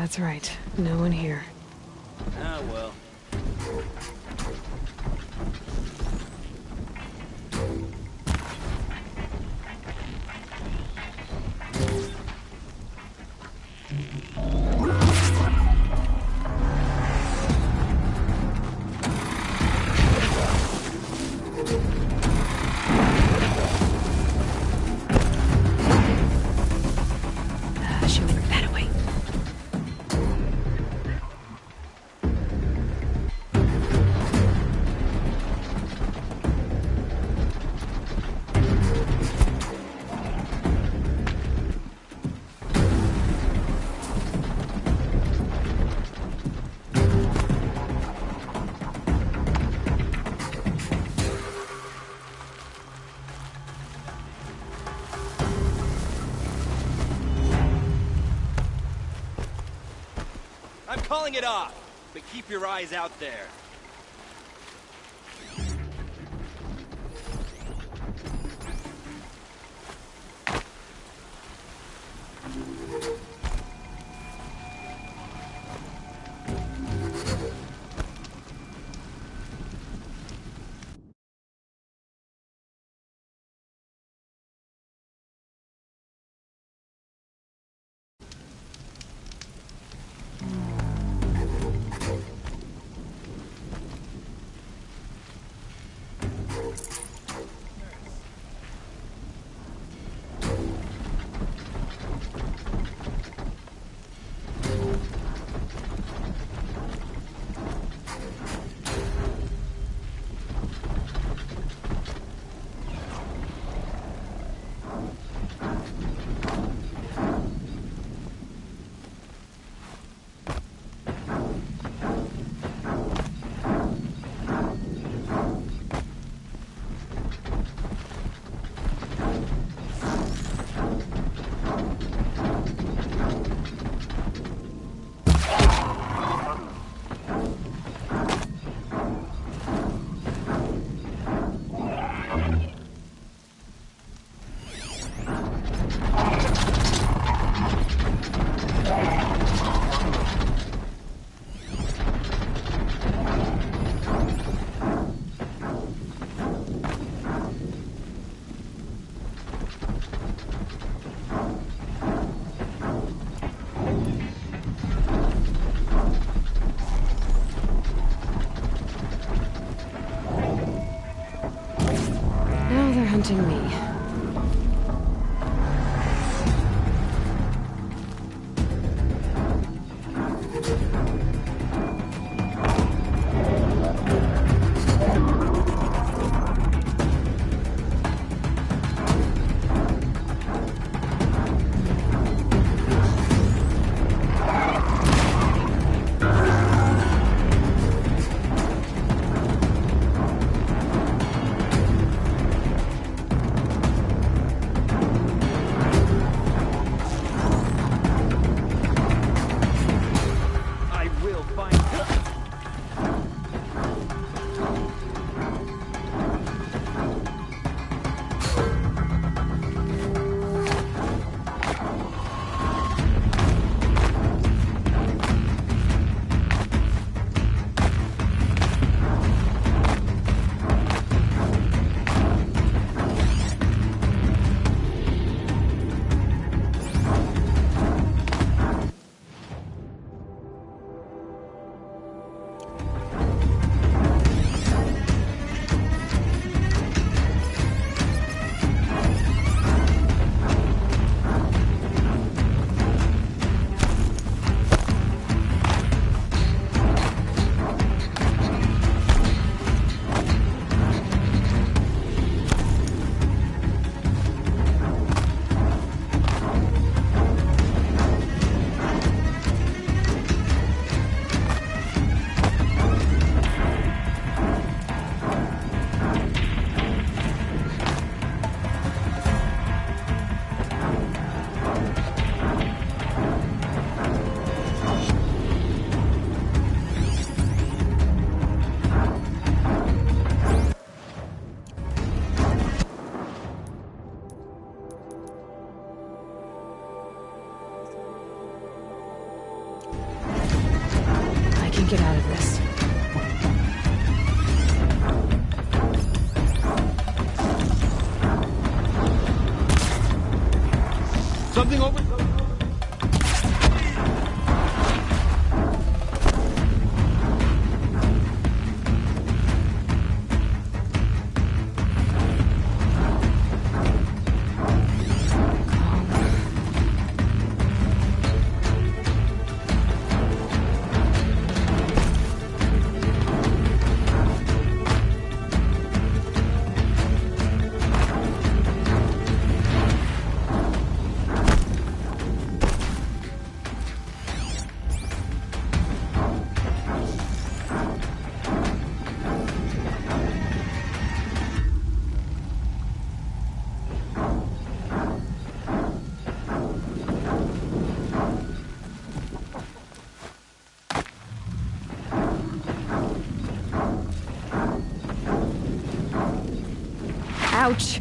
That's right. No one here. Ah, well. Should we work that away? I'm calling it off, but keep your eyes out there. Hunting me. get out of this. Something over... Ouch.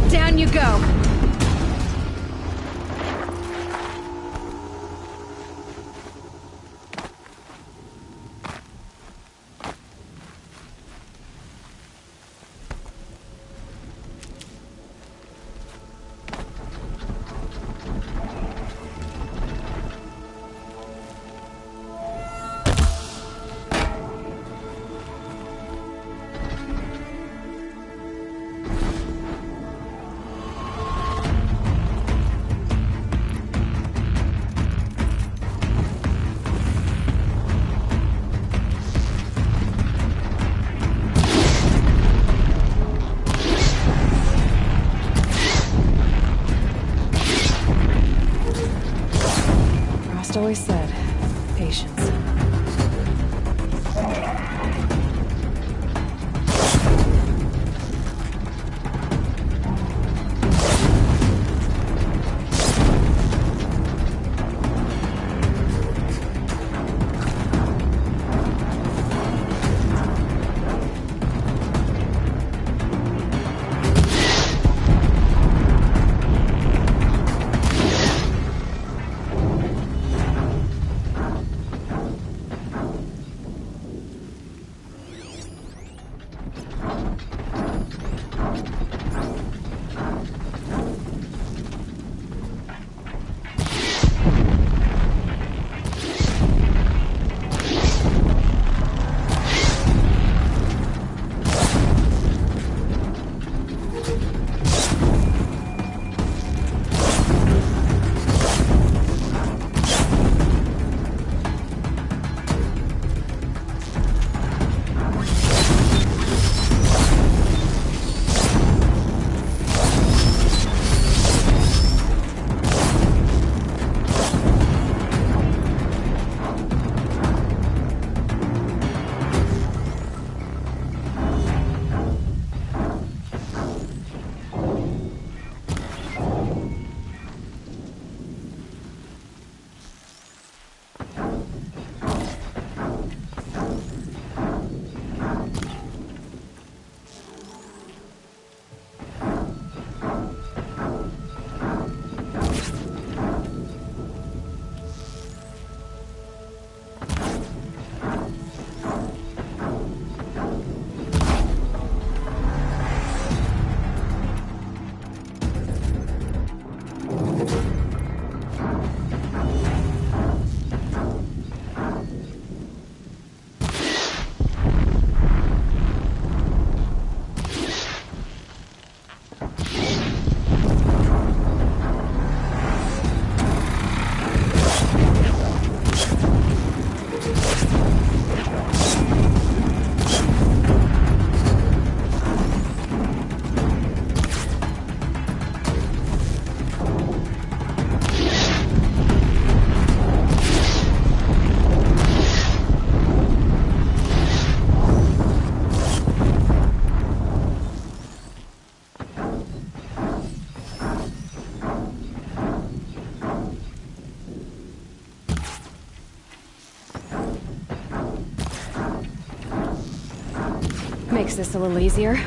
Down you go. Makes this a little easier.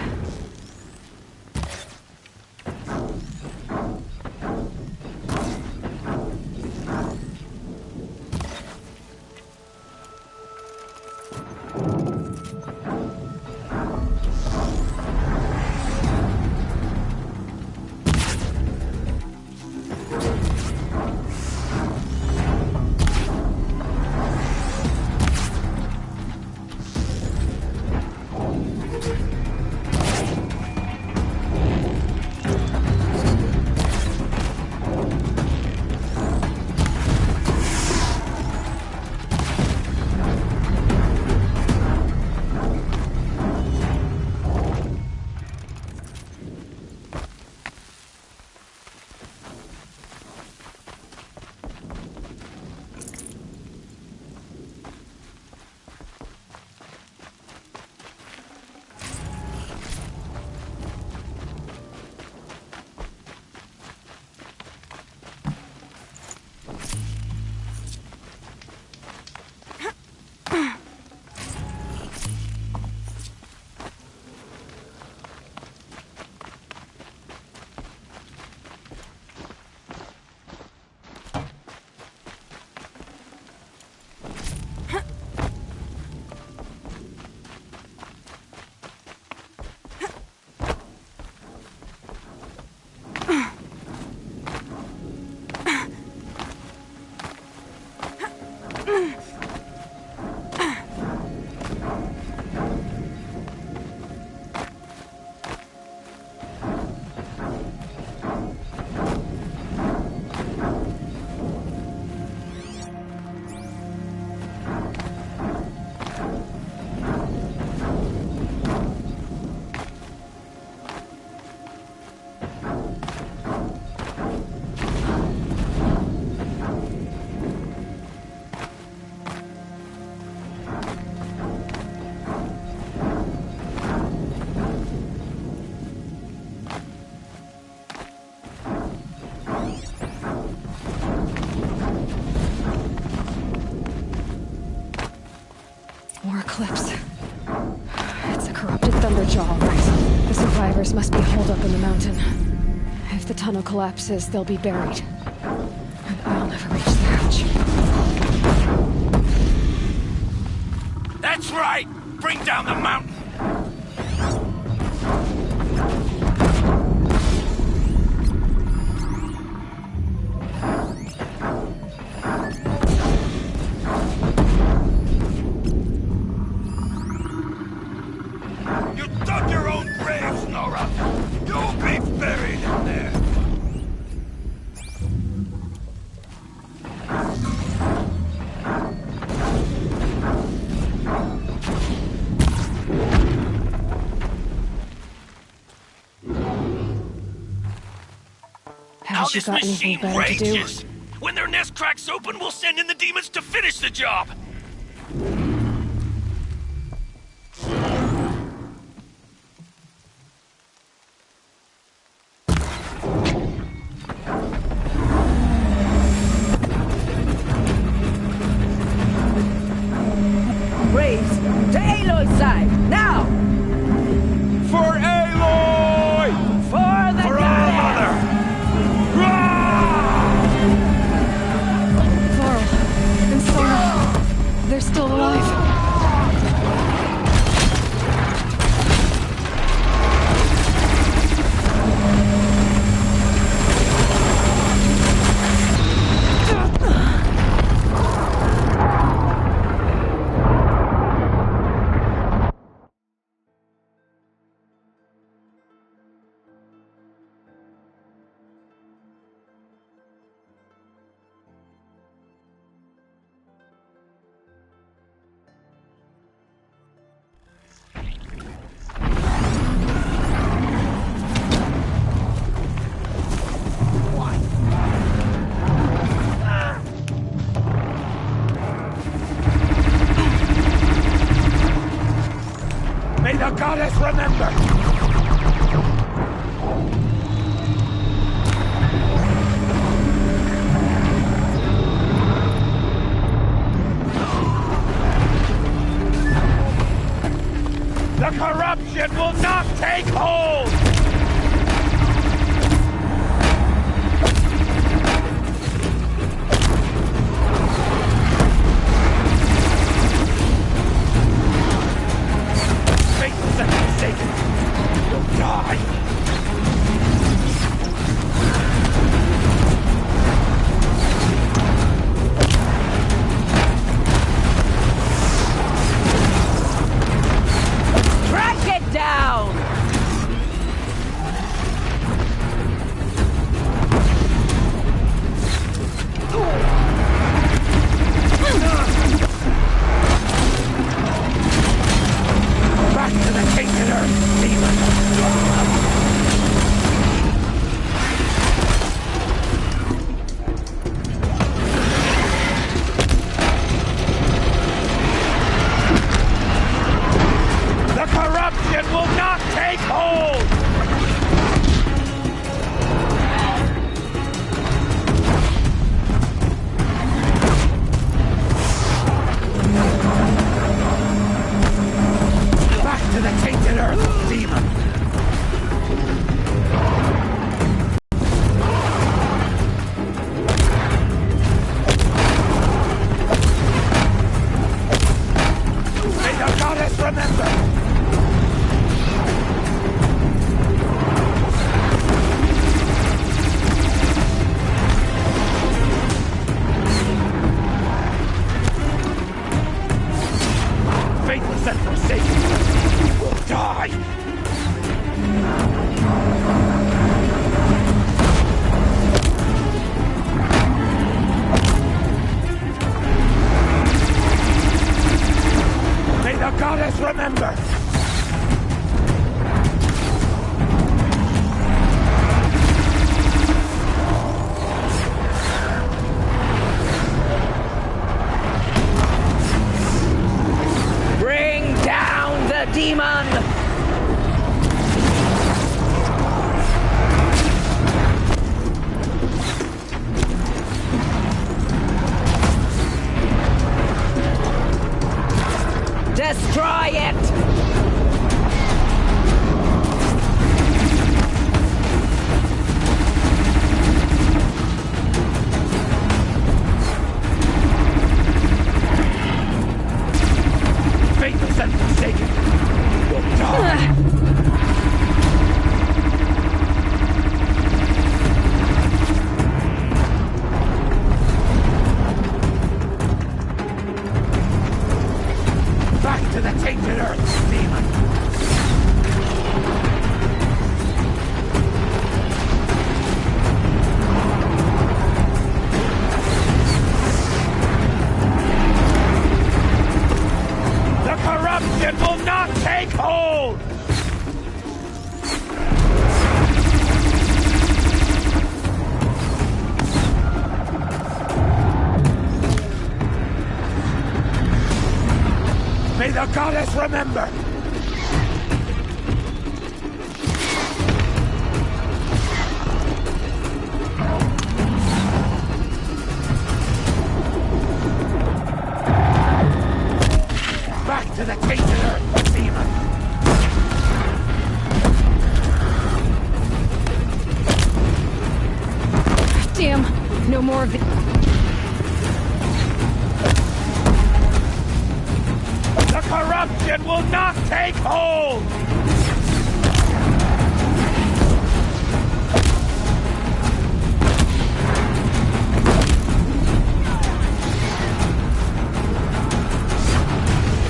Eclipse. It's a corrupted Thunderjaw rising. The survivors must be holed up in the mountain. If the tunnel collapses, they'll be buried. And I'll never reach their edge. That's right! Bring down the mountain! Has you got anything better to do? When their nest cracks open, we'll send in the demons to finish the job! Braves, to Aloy's side, now! For Aloy! For the goddess! Varl and Sora, they're still alive. May the goddess remember! The corruption will not take hold! Faithless and forsaken, you'll die! Down! Back to the tainted earth, demon! The corruption will not take hold! Back to the tainted earth, demon! May the goddess remember! Faithless and forsaken, you will die! May the goddess remember! Bring down the demon! Destroy it! Faithless and forsaken, you'll die! Back to the tainted earth, demon! The corruption will not take hold! May the goddess remember! Back to the tainted earth, demon! Damn, no more of it. The corruption will not take hold!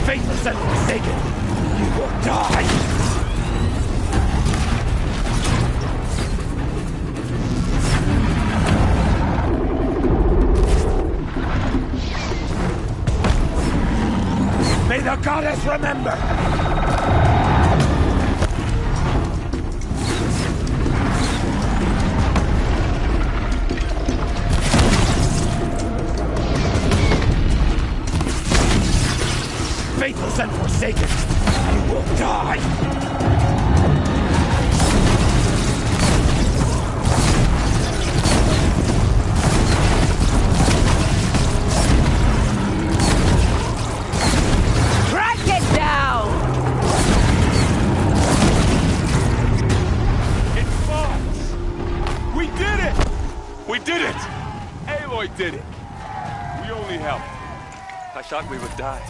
Faithless and forsaken, you will die! May the goddess remember! Faithless and forsaken, you will die! did it. We only helped. I thought we would die.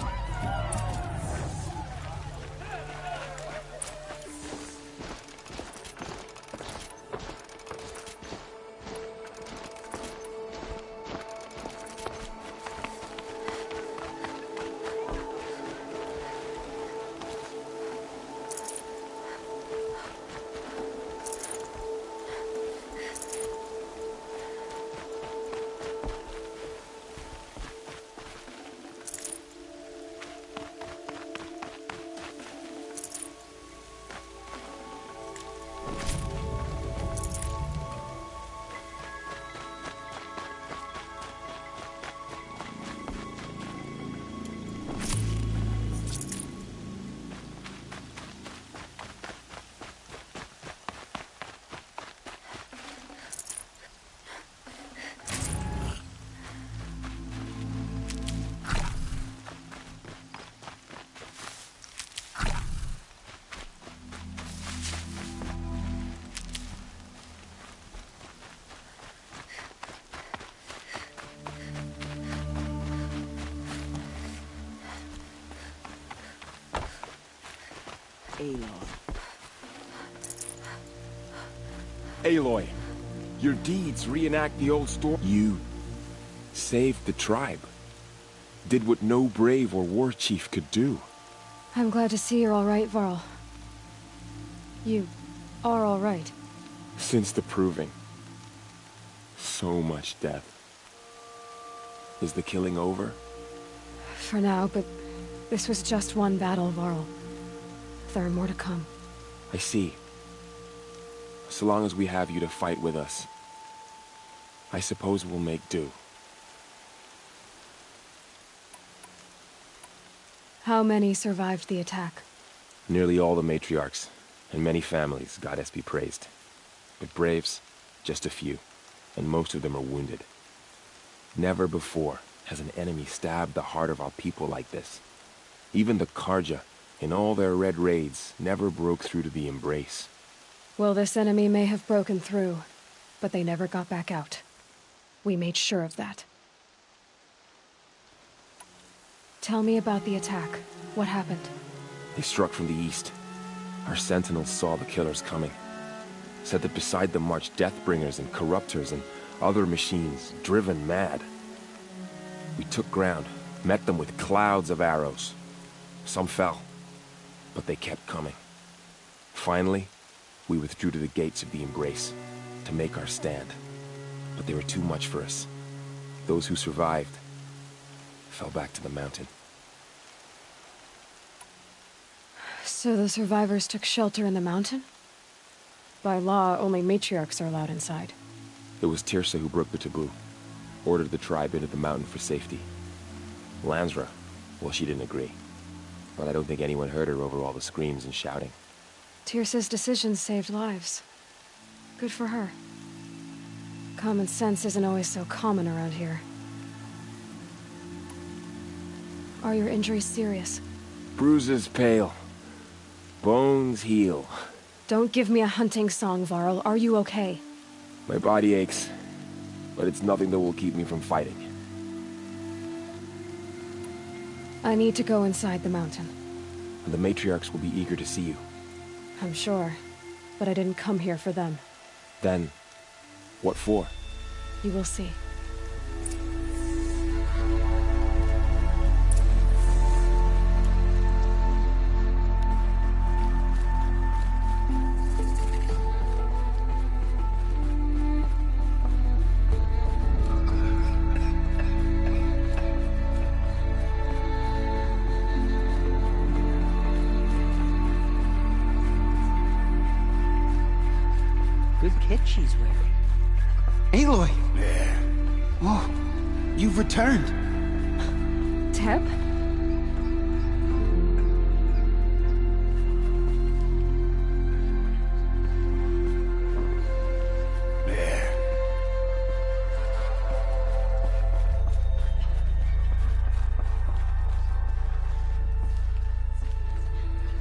Aloy, your deeds reenact the old story. You saved the tribe. Did what no brave or war chief could do. I'm glad to see you're all right, Varl. You are all right. Since the Proving. So much death. Is the killing over? For now, but this was just one battle, Varl. There are more to come. I see. So long as we have you to fight with us, I suppose we'll make do. How many survived the attack? Nearly all the matriarchs, and many families, goddess be praised. But braves, just a few, and most of them are wounded. Never before has an enemy stabbed the heart of our people like this. Even the Carja, in all their red raids, never broke through to the Embrace. Well, this enemy may have broken through, but they never got back out. We made sure of that. Tell me about the attack. What happened? They struck from the east. Our sentinels saw the killers coming. Said that beside them marched Deathbringers and Corruptors and other machines, driven mad. We took ground, met them with clouds of arrows. Some fell, but they kept coming. Finally, we withdrew to the gates of the Embrace to make our stand. But they were too much for us. Those who survived fell back to the mountain. So the survivors took shelter in the mountain? By law, only matriarchs are allowed inside. It was Teersa who broke the taboo. Ordered the tribe into the mountain for safety. Lansra, well, she didn't agree. But I don't think anyone heard her over all the screams and shouting. Teersa's decisions saved lives. Good for her. Common sense isn't always so common around here. Are your injuries serious? Bruises pale. Bones heal. Don't give me a hunting song, Varl. Are you okay? My body aches, but it's nothing that will keep me from fighting. I need to go inside the mountain. And the matriarchs will be eager to see you. I'm sure, but I didn't come here for them. Then, what for? You will see. Good kit she's wearing. Aloy! Oh, you've returned. Teb?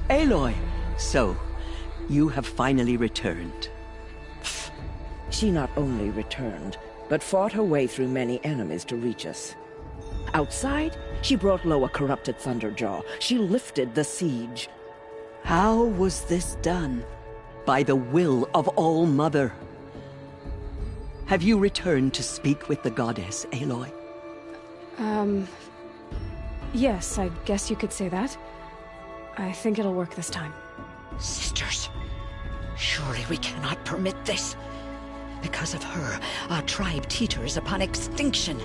Aloy! So, you have finally returned. She not only returned, but fought her way through many enemies to reach us. Outside, she brought low a corrupted Thunderjaw. She lifted the siege. How was this done? By the will of All-Mother. Have you returned to speak with the goddess, Aloy? Yes, I guess you could say that. I think it'll work this time. Sisters, surely we cannot permit this. Because of her, our tribe teeters upon extinction.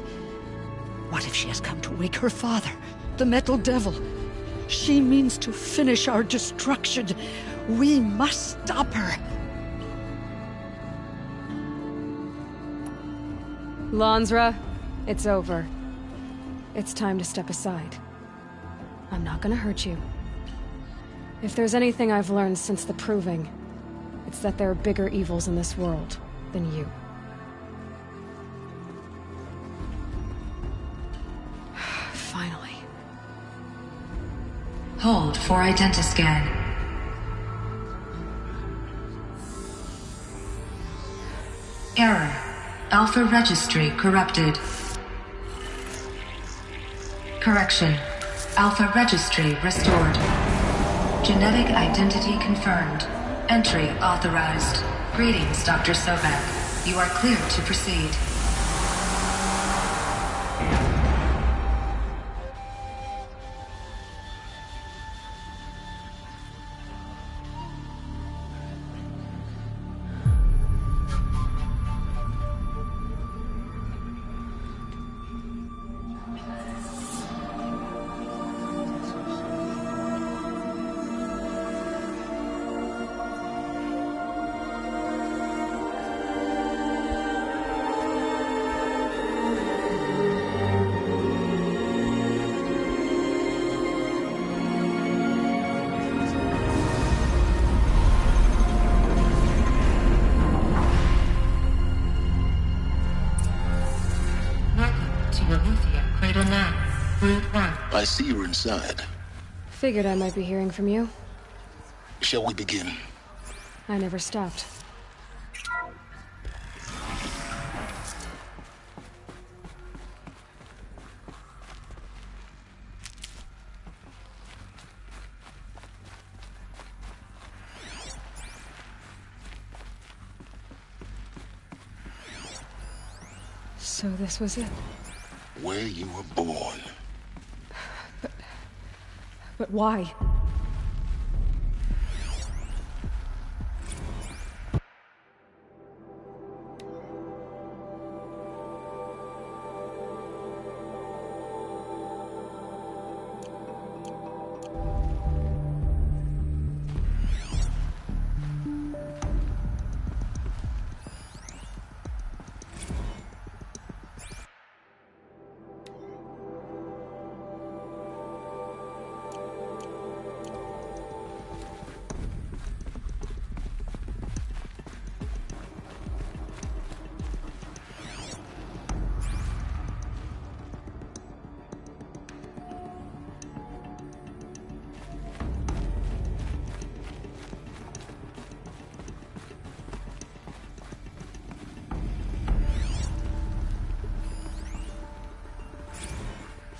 What if she has come to wake her father, the Metal Devil? She means to finish our destruction. We must stop her. Lansra, it's over. It's time to step aside. I'm not gonna hurt you. If there's anything I've learned since the Proving, it's that there are bigger evils in this world than you. Finally. Hold for identiscan. Error. Alpha registry corrupted. Correction. Alpha registry restored. Genetic identity confirmed. Entry authorized. Greetings, Dr. Sobek. You are cleared to proceed. I see you're inside. Figured I might be hearing from you. Shall we begin? I never stopped. So this was it. Where you were born. But why?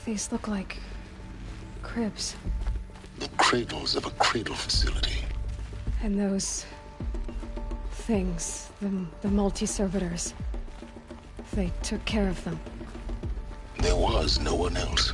These look like cribs. The cradles of a cradle facility. And those things, the multi-servitors, they took care of them. There was no one else.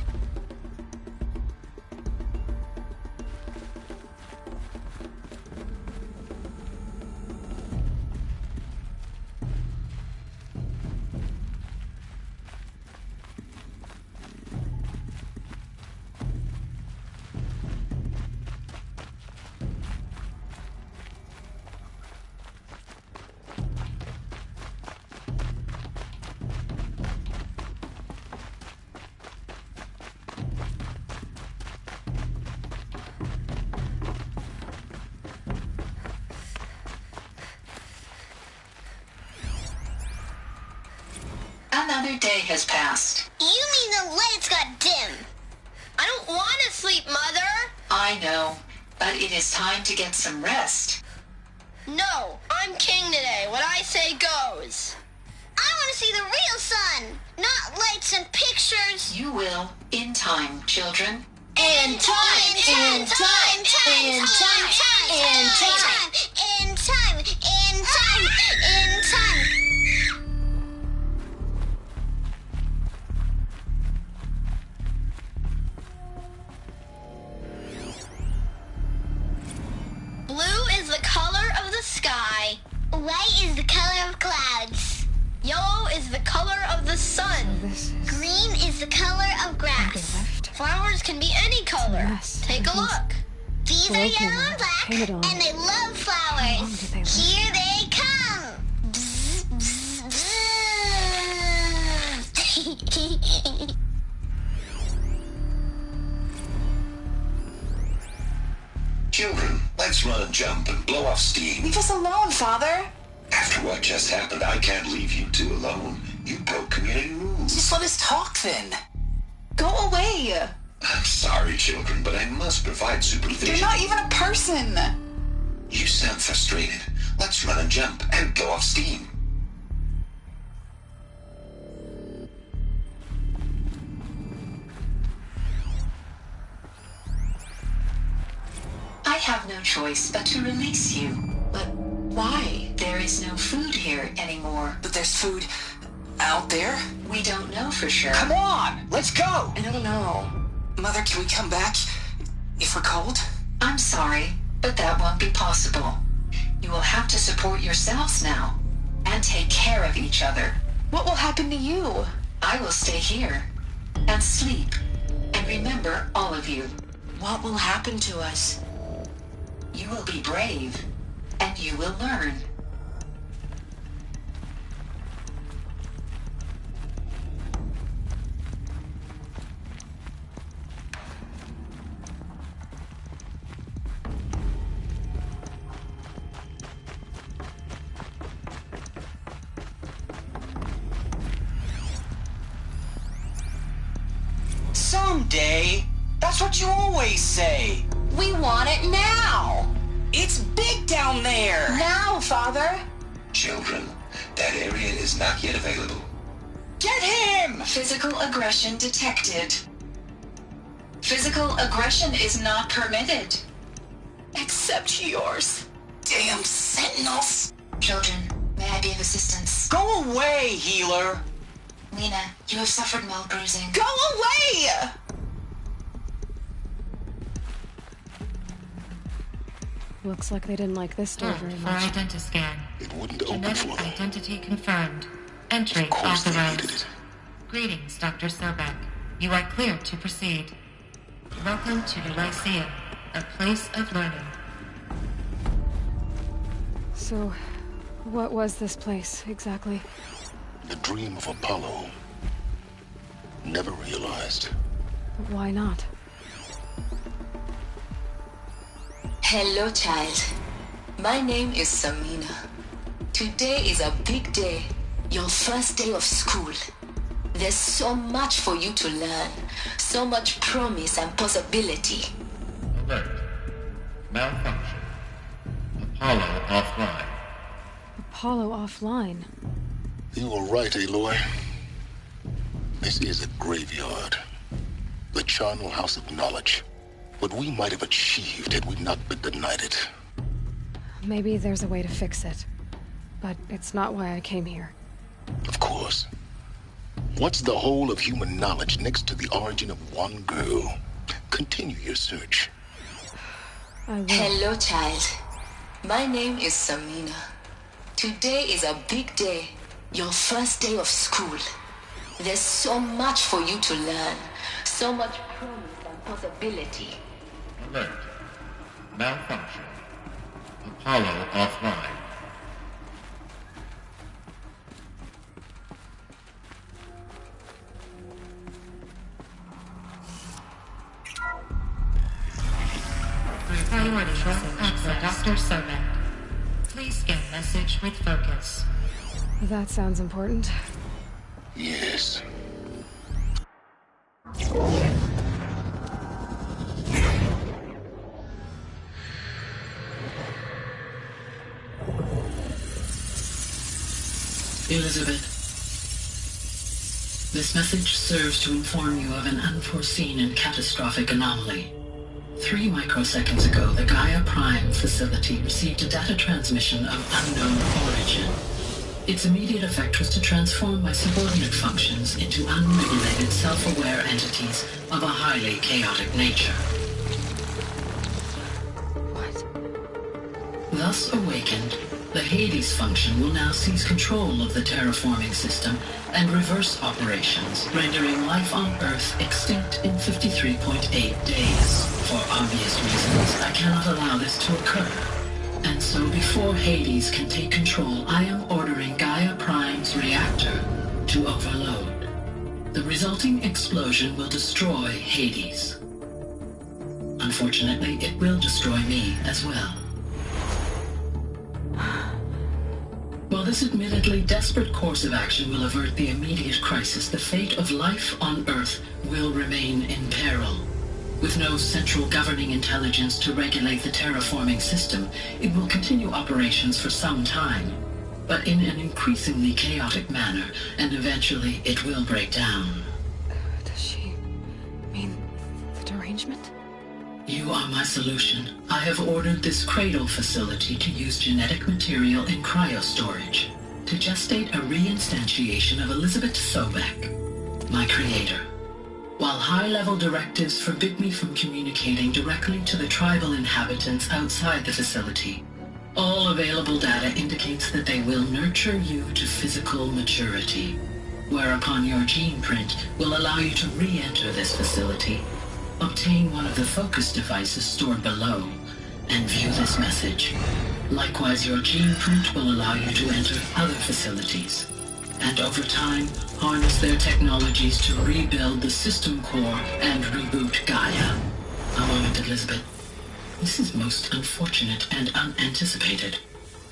Another day has passed. You mean the lights got dim? I don't want to sleep, Mother! I know, but it is time to get some rest. No, I'm king today. What I say goes. I want to see the real sun, not lights and pictures. You will, in time, children. In time, in time, in time, in time, in time, in time, in time. Blue is the color of the sky. White is the color of clouds. Yellow is the color of the sun. Green is the color of grass. Flowers can be any color. Take a look. These are yellow and black, and they love flowers. Here they come. Bzz, bzz, bzz. Children, let's run and jump and blow off steam. Leave us alone, Father. After what just happened, I can't leave you two alone. You broke community rules. Just let us talk then. Go away. I'm sorry, children, but I must provide supervision. You're not even a person. You sound frustrated. Let's run and jump and blow off steam. I have no choice but to release you. But why? There is no food here anymore. But there's food out there? We don't know for sure. Come on, let's go. I don't know. Mother, can we come back if we're cold? I'm sorry, but that won't be possible. You will have to support yourselves now and take care of each other. What will happen to you? I will stay here and sleep and remember all of you. What will happen to us? You will be brave and you will learn. Someday. That's what you always say. We want it now. It's big down there. Now, Father. Children, that area is not yet available. Get him! Physical aggression detected. Physical aggression is not permitted. Except yours. Damn sentinels. Children, may I be of assistance? Go away, healer. Lena, you have suffered mild bruising. Go away! Looks like they didn't like this door very For much. identiscan. It wouldn't open Genetic for them. identity confirmed. Entry Of course they authorized. needed it. Greetings, Dr. Sobek. You are cleared to proceed. Welcome to the Lyceum, a place of learning. So, what was this place, exactly? The dream of Apollo. Never realized. But why not? Hello, child. My name is Samina. Today is a big day. Your first day of school. There's so much for you to learn. So much promise and possibility. Alert. Malfunction. Apollo offline. Apollo offline. You were right, Aloy. This is a graveyard. The charnel house of knowledge. What we might have achieved had we not been denied it. Maybe there's a way to fix it. But it's not why I came here. Of course. What's the whole of human knowledge next to the origin of one girl? Continue your search. I will. Hello, child. My name is Samina. Today is a big day. Your first day of school. There's so much for you to learn. So much promise and possibility. Alert. Malfunction. Apollo offline. Priority access for Dr. Sobek. Please scan message with focus. That sounds important. Yes. Elizabeth, This message serves to inform you of an unforeseen and catastrophic anomaly. 3 microseconds ago, the Gaia Prime facility received a data transmission of unknown origin. Its immediate effect was to transform my subordinate functions into unregulated, self-aware entities of a highly chaotic nature. What? Thus awakened, the Hades function will now seize control of the terraforming system and reverse operations, rendering life on Earth extinct in 53.8 days. For obvious reasons, I cannot allow this to occur. And so before Hades can take control, I am ordering Gaia Prime's reactor to overload. The resulting explosion will destroy Hades. Unfortunately, it will destroy me as well. While this admittedly desperate course of action will avert the immediate crisis, the fate of life on Earth will remain in peril. With no central governing intelligence to regulate the terraforming system, it will continue operations for some time, but in an increasingly chaotic manner, and eventually it will break down. Does she mean the derangement? You are my solution. I have ordered this cradle facility to use genetic material in cryostorage to gestate a reinstantiation of Elizabeth Sobek, my creator. While high-level directives forbid me from communicating directly to the tribal inhabitants outside the facility, all available data indicates that they will nurture you to physical maturity, whereupon your gene print will allow you to re-enter this facility, obtain one of the focus devices stored below, and view this message. Likewise, your gene print will allow you to enter other facilities, and over time, harness their technologies to rebuild the system core and reboot Gaia. A moment, Elizabeth. This is most unfortunate and unanticipated.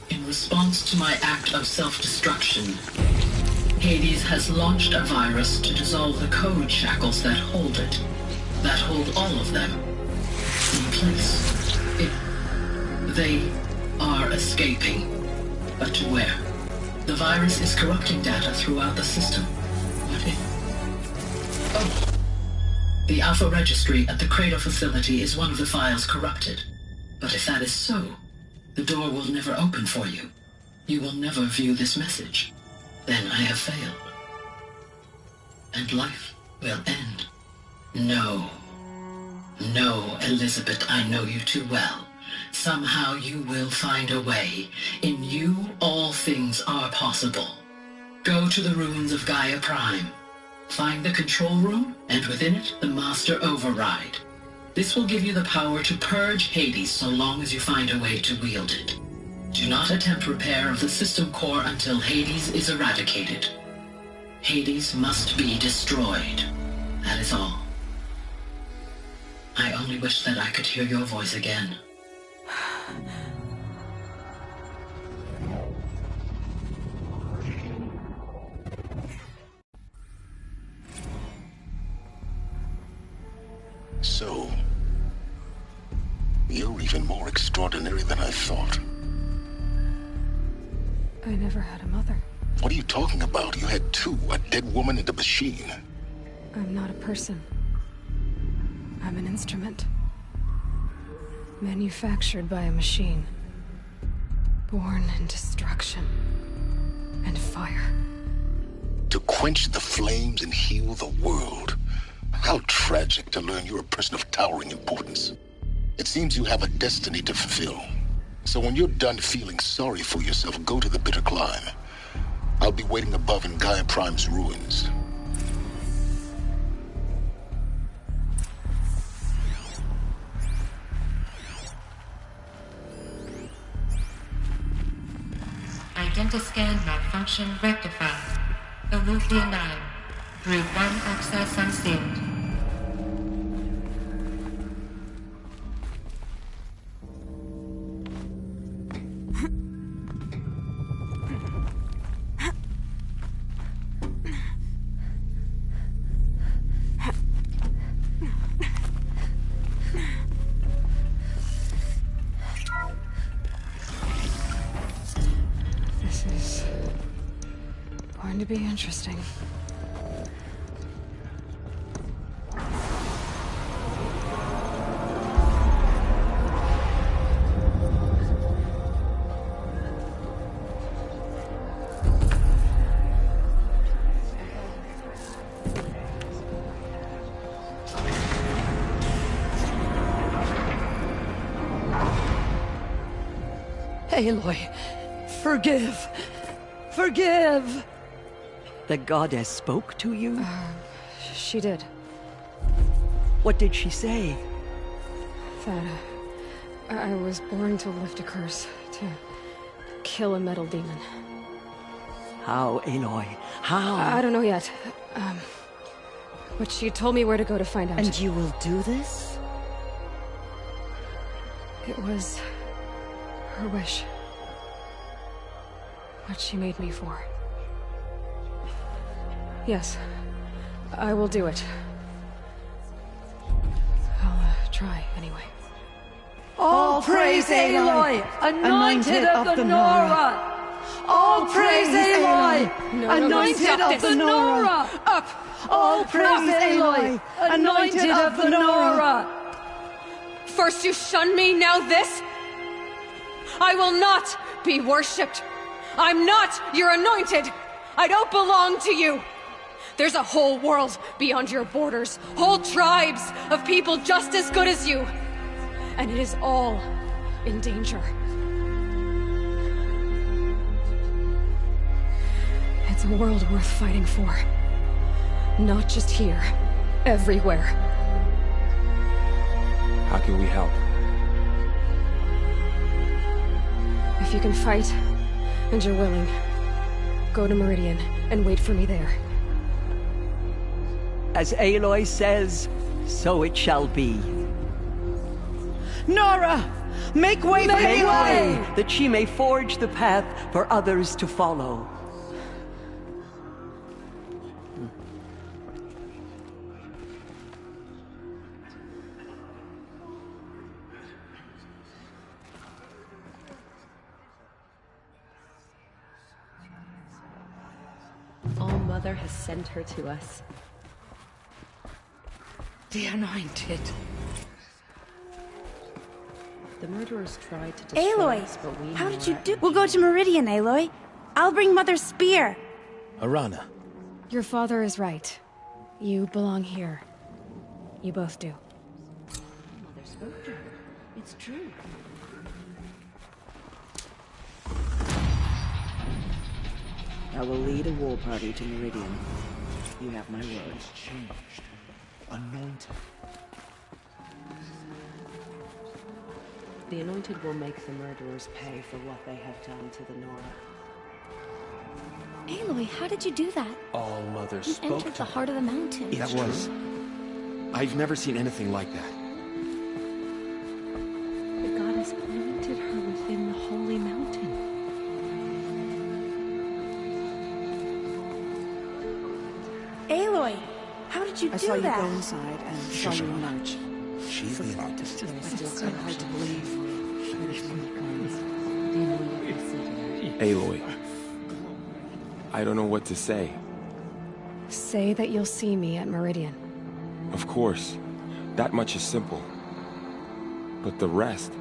In response to my act of self-destruction, Hades has launched a virus to dissolve the code shackles that hold it, that hold all of them in place. They are escaping, but to where? The virus is corrupting data throughout the system. What if... Oh! The Alpha Registry at the Cradle facility is one of the files corrupted. But if that is so, the door will never open for you. You will never view this message. Then I have failed. And life will end. No. No, Elizabeth, I know you too well. Somehow you will find a way. In you, all things are possible. Go to the ruins of Gaia Prime. Find the control room, and within it, the Master Override. This will give you the power to purge Hades so long as you find a way to wield it. Do not attempt repair of the system core until Hades is eradicated. Hades must be destroyed. That is all. I only wish that I could hear your voice again. So, you're even more extraordinary than I thought. I never had a mother. What are you talking about? You had two, a dead woman and a machine. I'm not a person. I'm an instrument. Manufactured by a machine. Born in destruction and fire. To quench the flames and heal the world. How tragic to learn you're a person of towering importance. It seems you have a destiny to fulfill. So when you're done feeling sorry for yourself, go to the Bitter Climb. I'll be waiting above in Gaia Prime's ruins. Identiscan malfunction rectified. Eleuthia 9. Group 1 access unsealed. This is going to be interesting. Aloy, forgive. Forgive! The goddess spoke to you? She did. What did she say? That I was born to lift a curse, to kill a metal demon. How, Aloy? How? I don't know yet. But she told me where to go to find out. And you will do this? It was her wish. What she made me for. Yes, I will do it. I'll try anyway. All praise Aloy, anointed of the Nora! All praise Aloy, anointed of the Nora! Up! All praise Aloy, anointed of the Nora! First you shun me, now this? I will not be worshipped. I'm not your anointed. I don't belong to you. There's a whole world beyond your borders, whole tribes of people just as good as you. And it is all in danger. It's a world worth fighting for. Not just here, everywhere. How can we help? If you can fight, and you're willing, go to Meridian and wait for me there. As Aloy says, so it shall be. Nora! Make way for Aloy! That she may forge the path for others to follow. All-Mother has sent her to us. The Anointed. The murderers tried to destroy Aloy! us, but we How knew did you our do? We'll go to Meridian, Aloy. I'll bring Mother's spear. Arana. Your father is right. You belong here. You both do. Mother spoke to her. It's true. I will lead a war party to Meridian. You have my word. Changed. Anointed. The Anointed will make the murderers pay for what they have done to the Nora. Aloy, how did you do that? All Mother You spoke entered to the her. heart of the mountain. That was... I've never seen anything like that. The goddess planted her within the holy mountain. Aloy, how did you I do saw that? you go inside and saw you emerge. She's the Anointed. It's so hard to believe. Aloy. I don't know what to say. Say that you'll see me at Meridian. Of course. That much is simple. But the rest...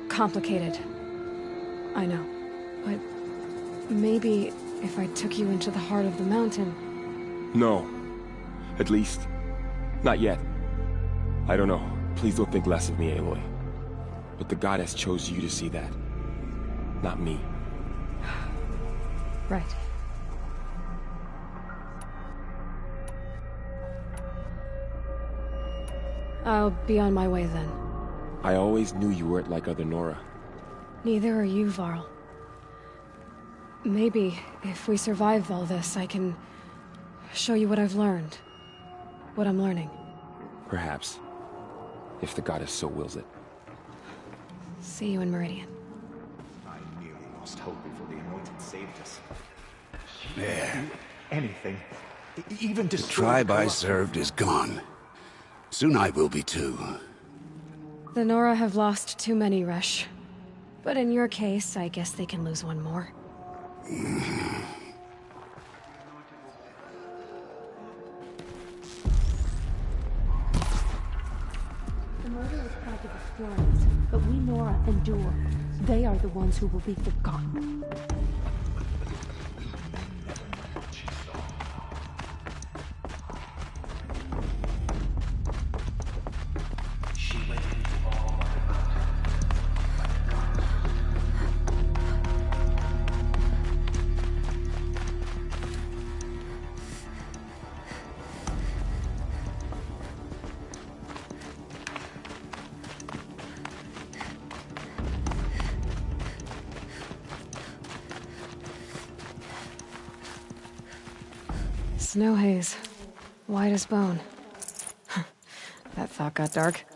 Complicated. I know. But maybe if I took you into the heart of the mountain... No. At least, not yet. I don't know. Please don't think less of me, Aloy. But the goddess chose you to see that. Not me. Right. I'll be on my way then. I always knew you weren't like other Nora. Neither are you, Varl. Maybe, if we survive all this, I can show you what I've learned. What I'm learning. Perhaps. If the goddess so wills it. See you in Meridian. I nearly lost hope before the Anointed saved us. There. Anything. Even The destroy tribe I Corrupt. served is gone. Soon I will be too. The Nora have lost too many, Resh. But in your case, I guess they can lose one more. The murderers tried to destroy us, but we Nora endure. They are the ones who will be forgotten. Snow haze. White as bone. That thought got dark.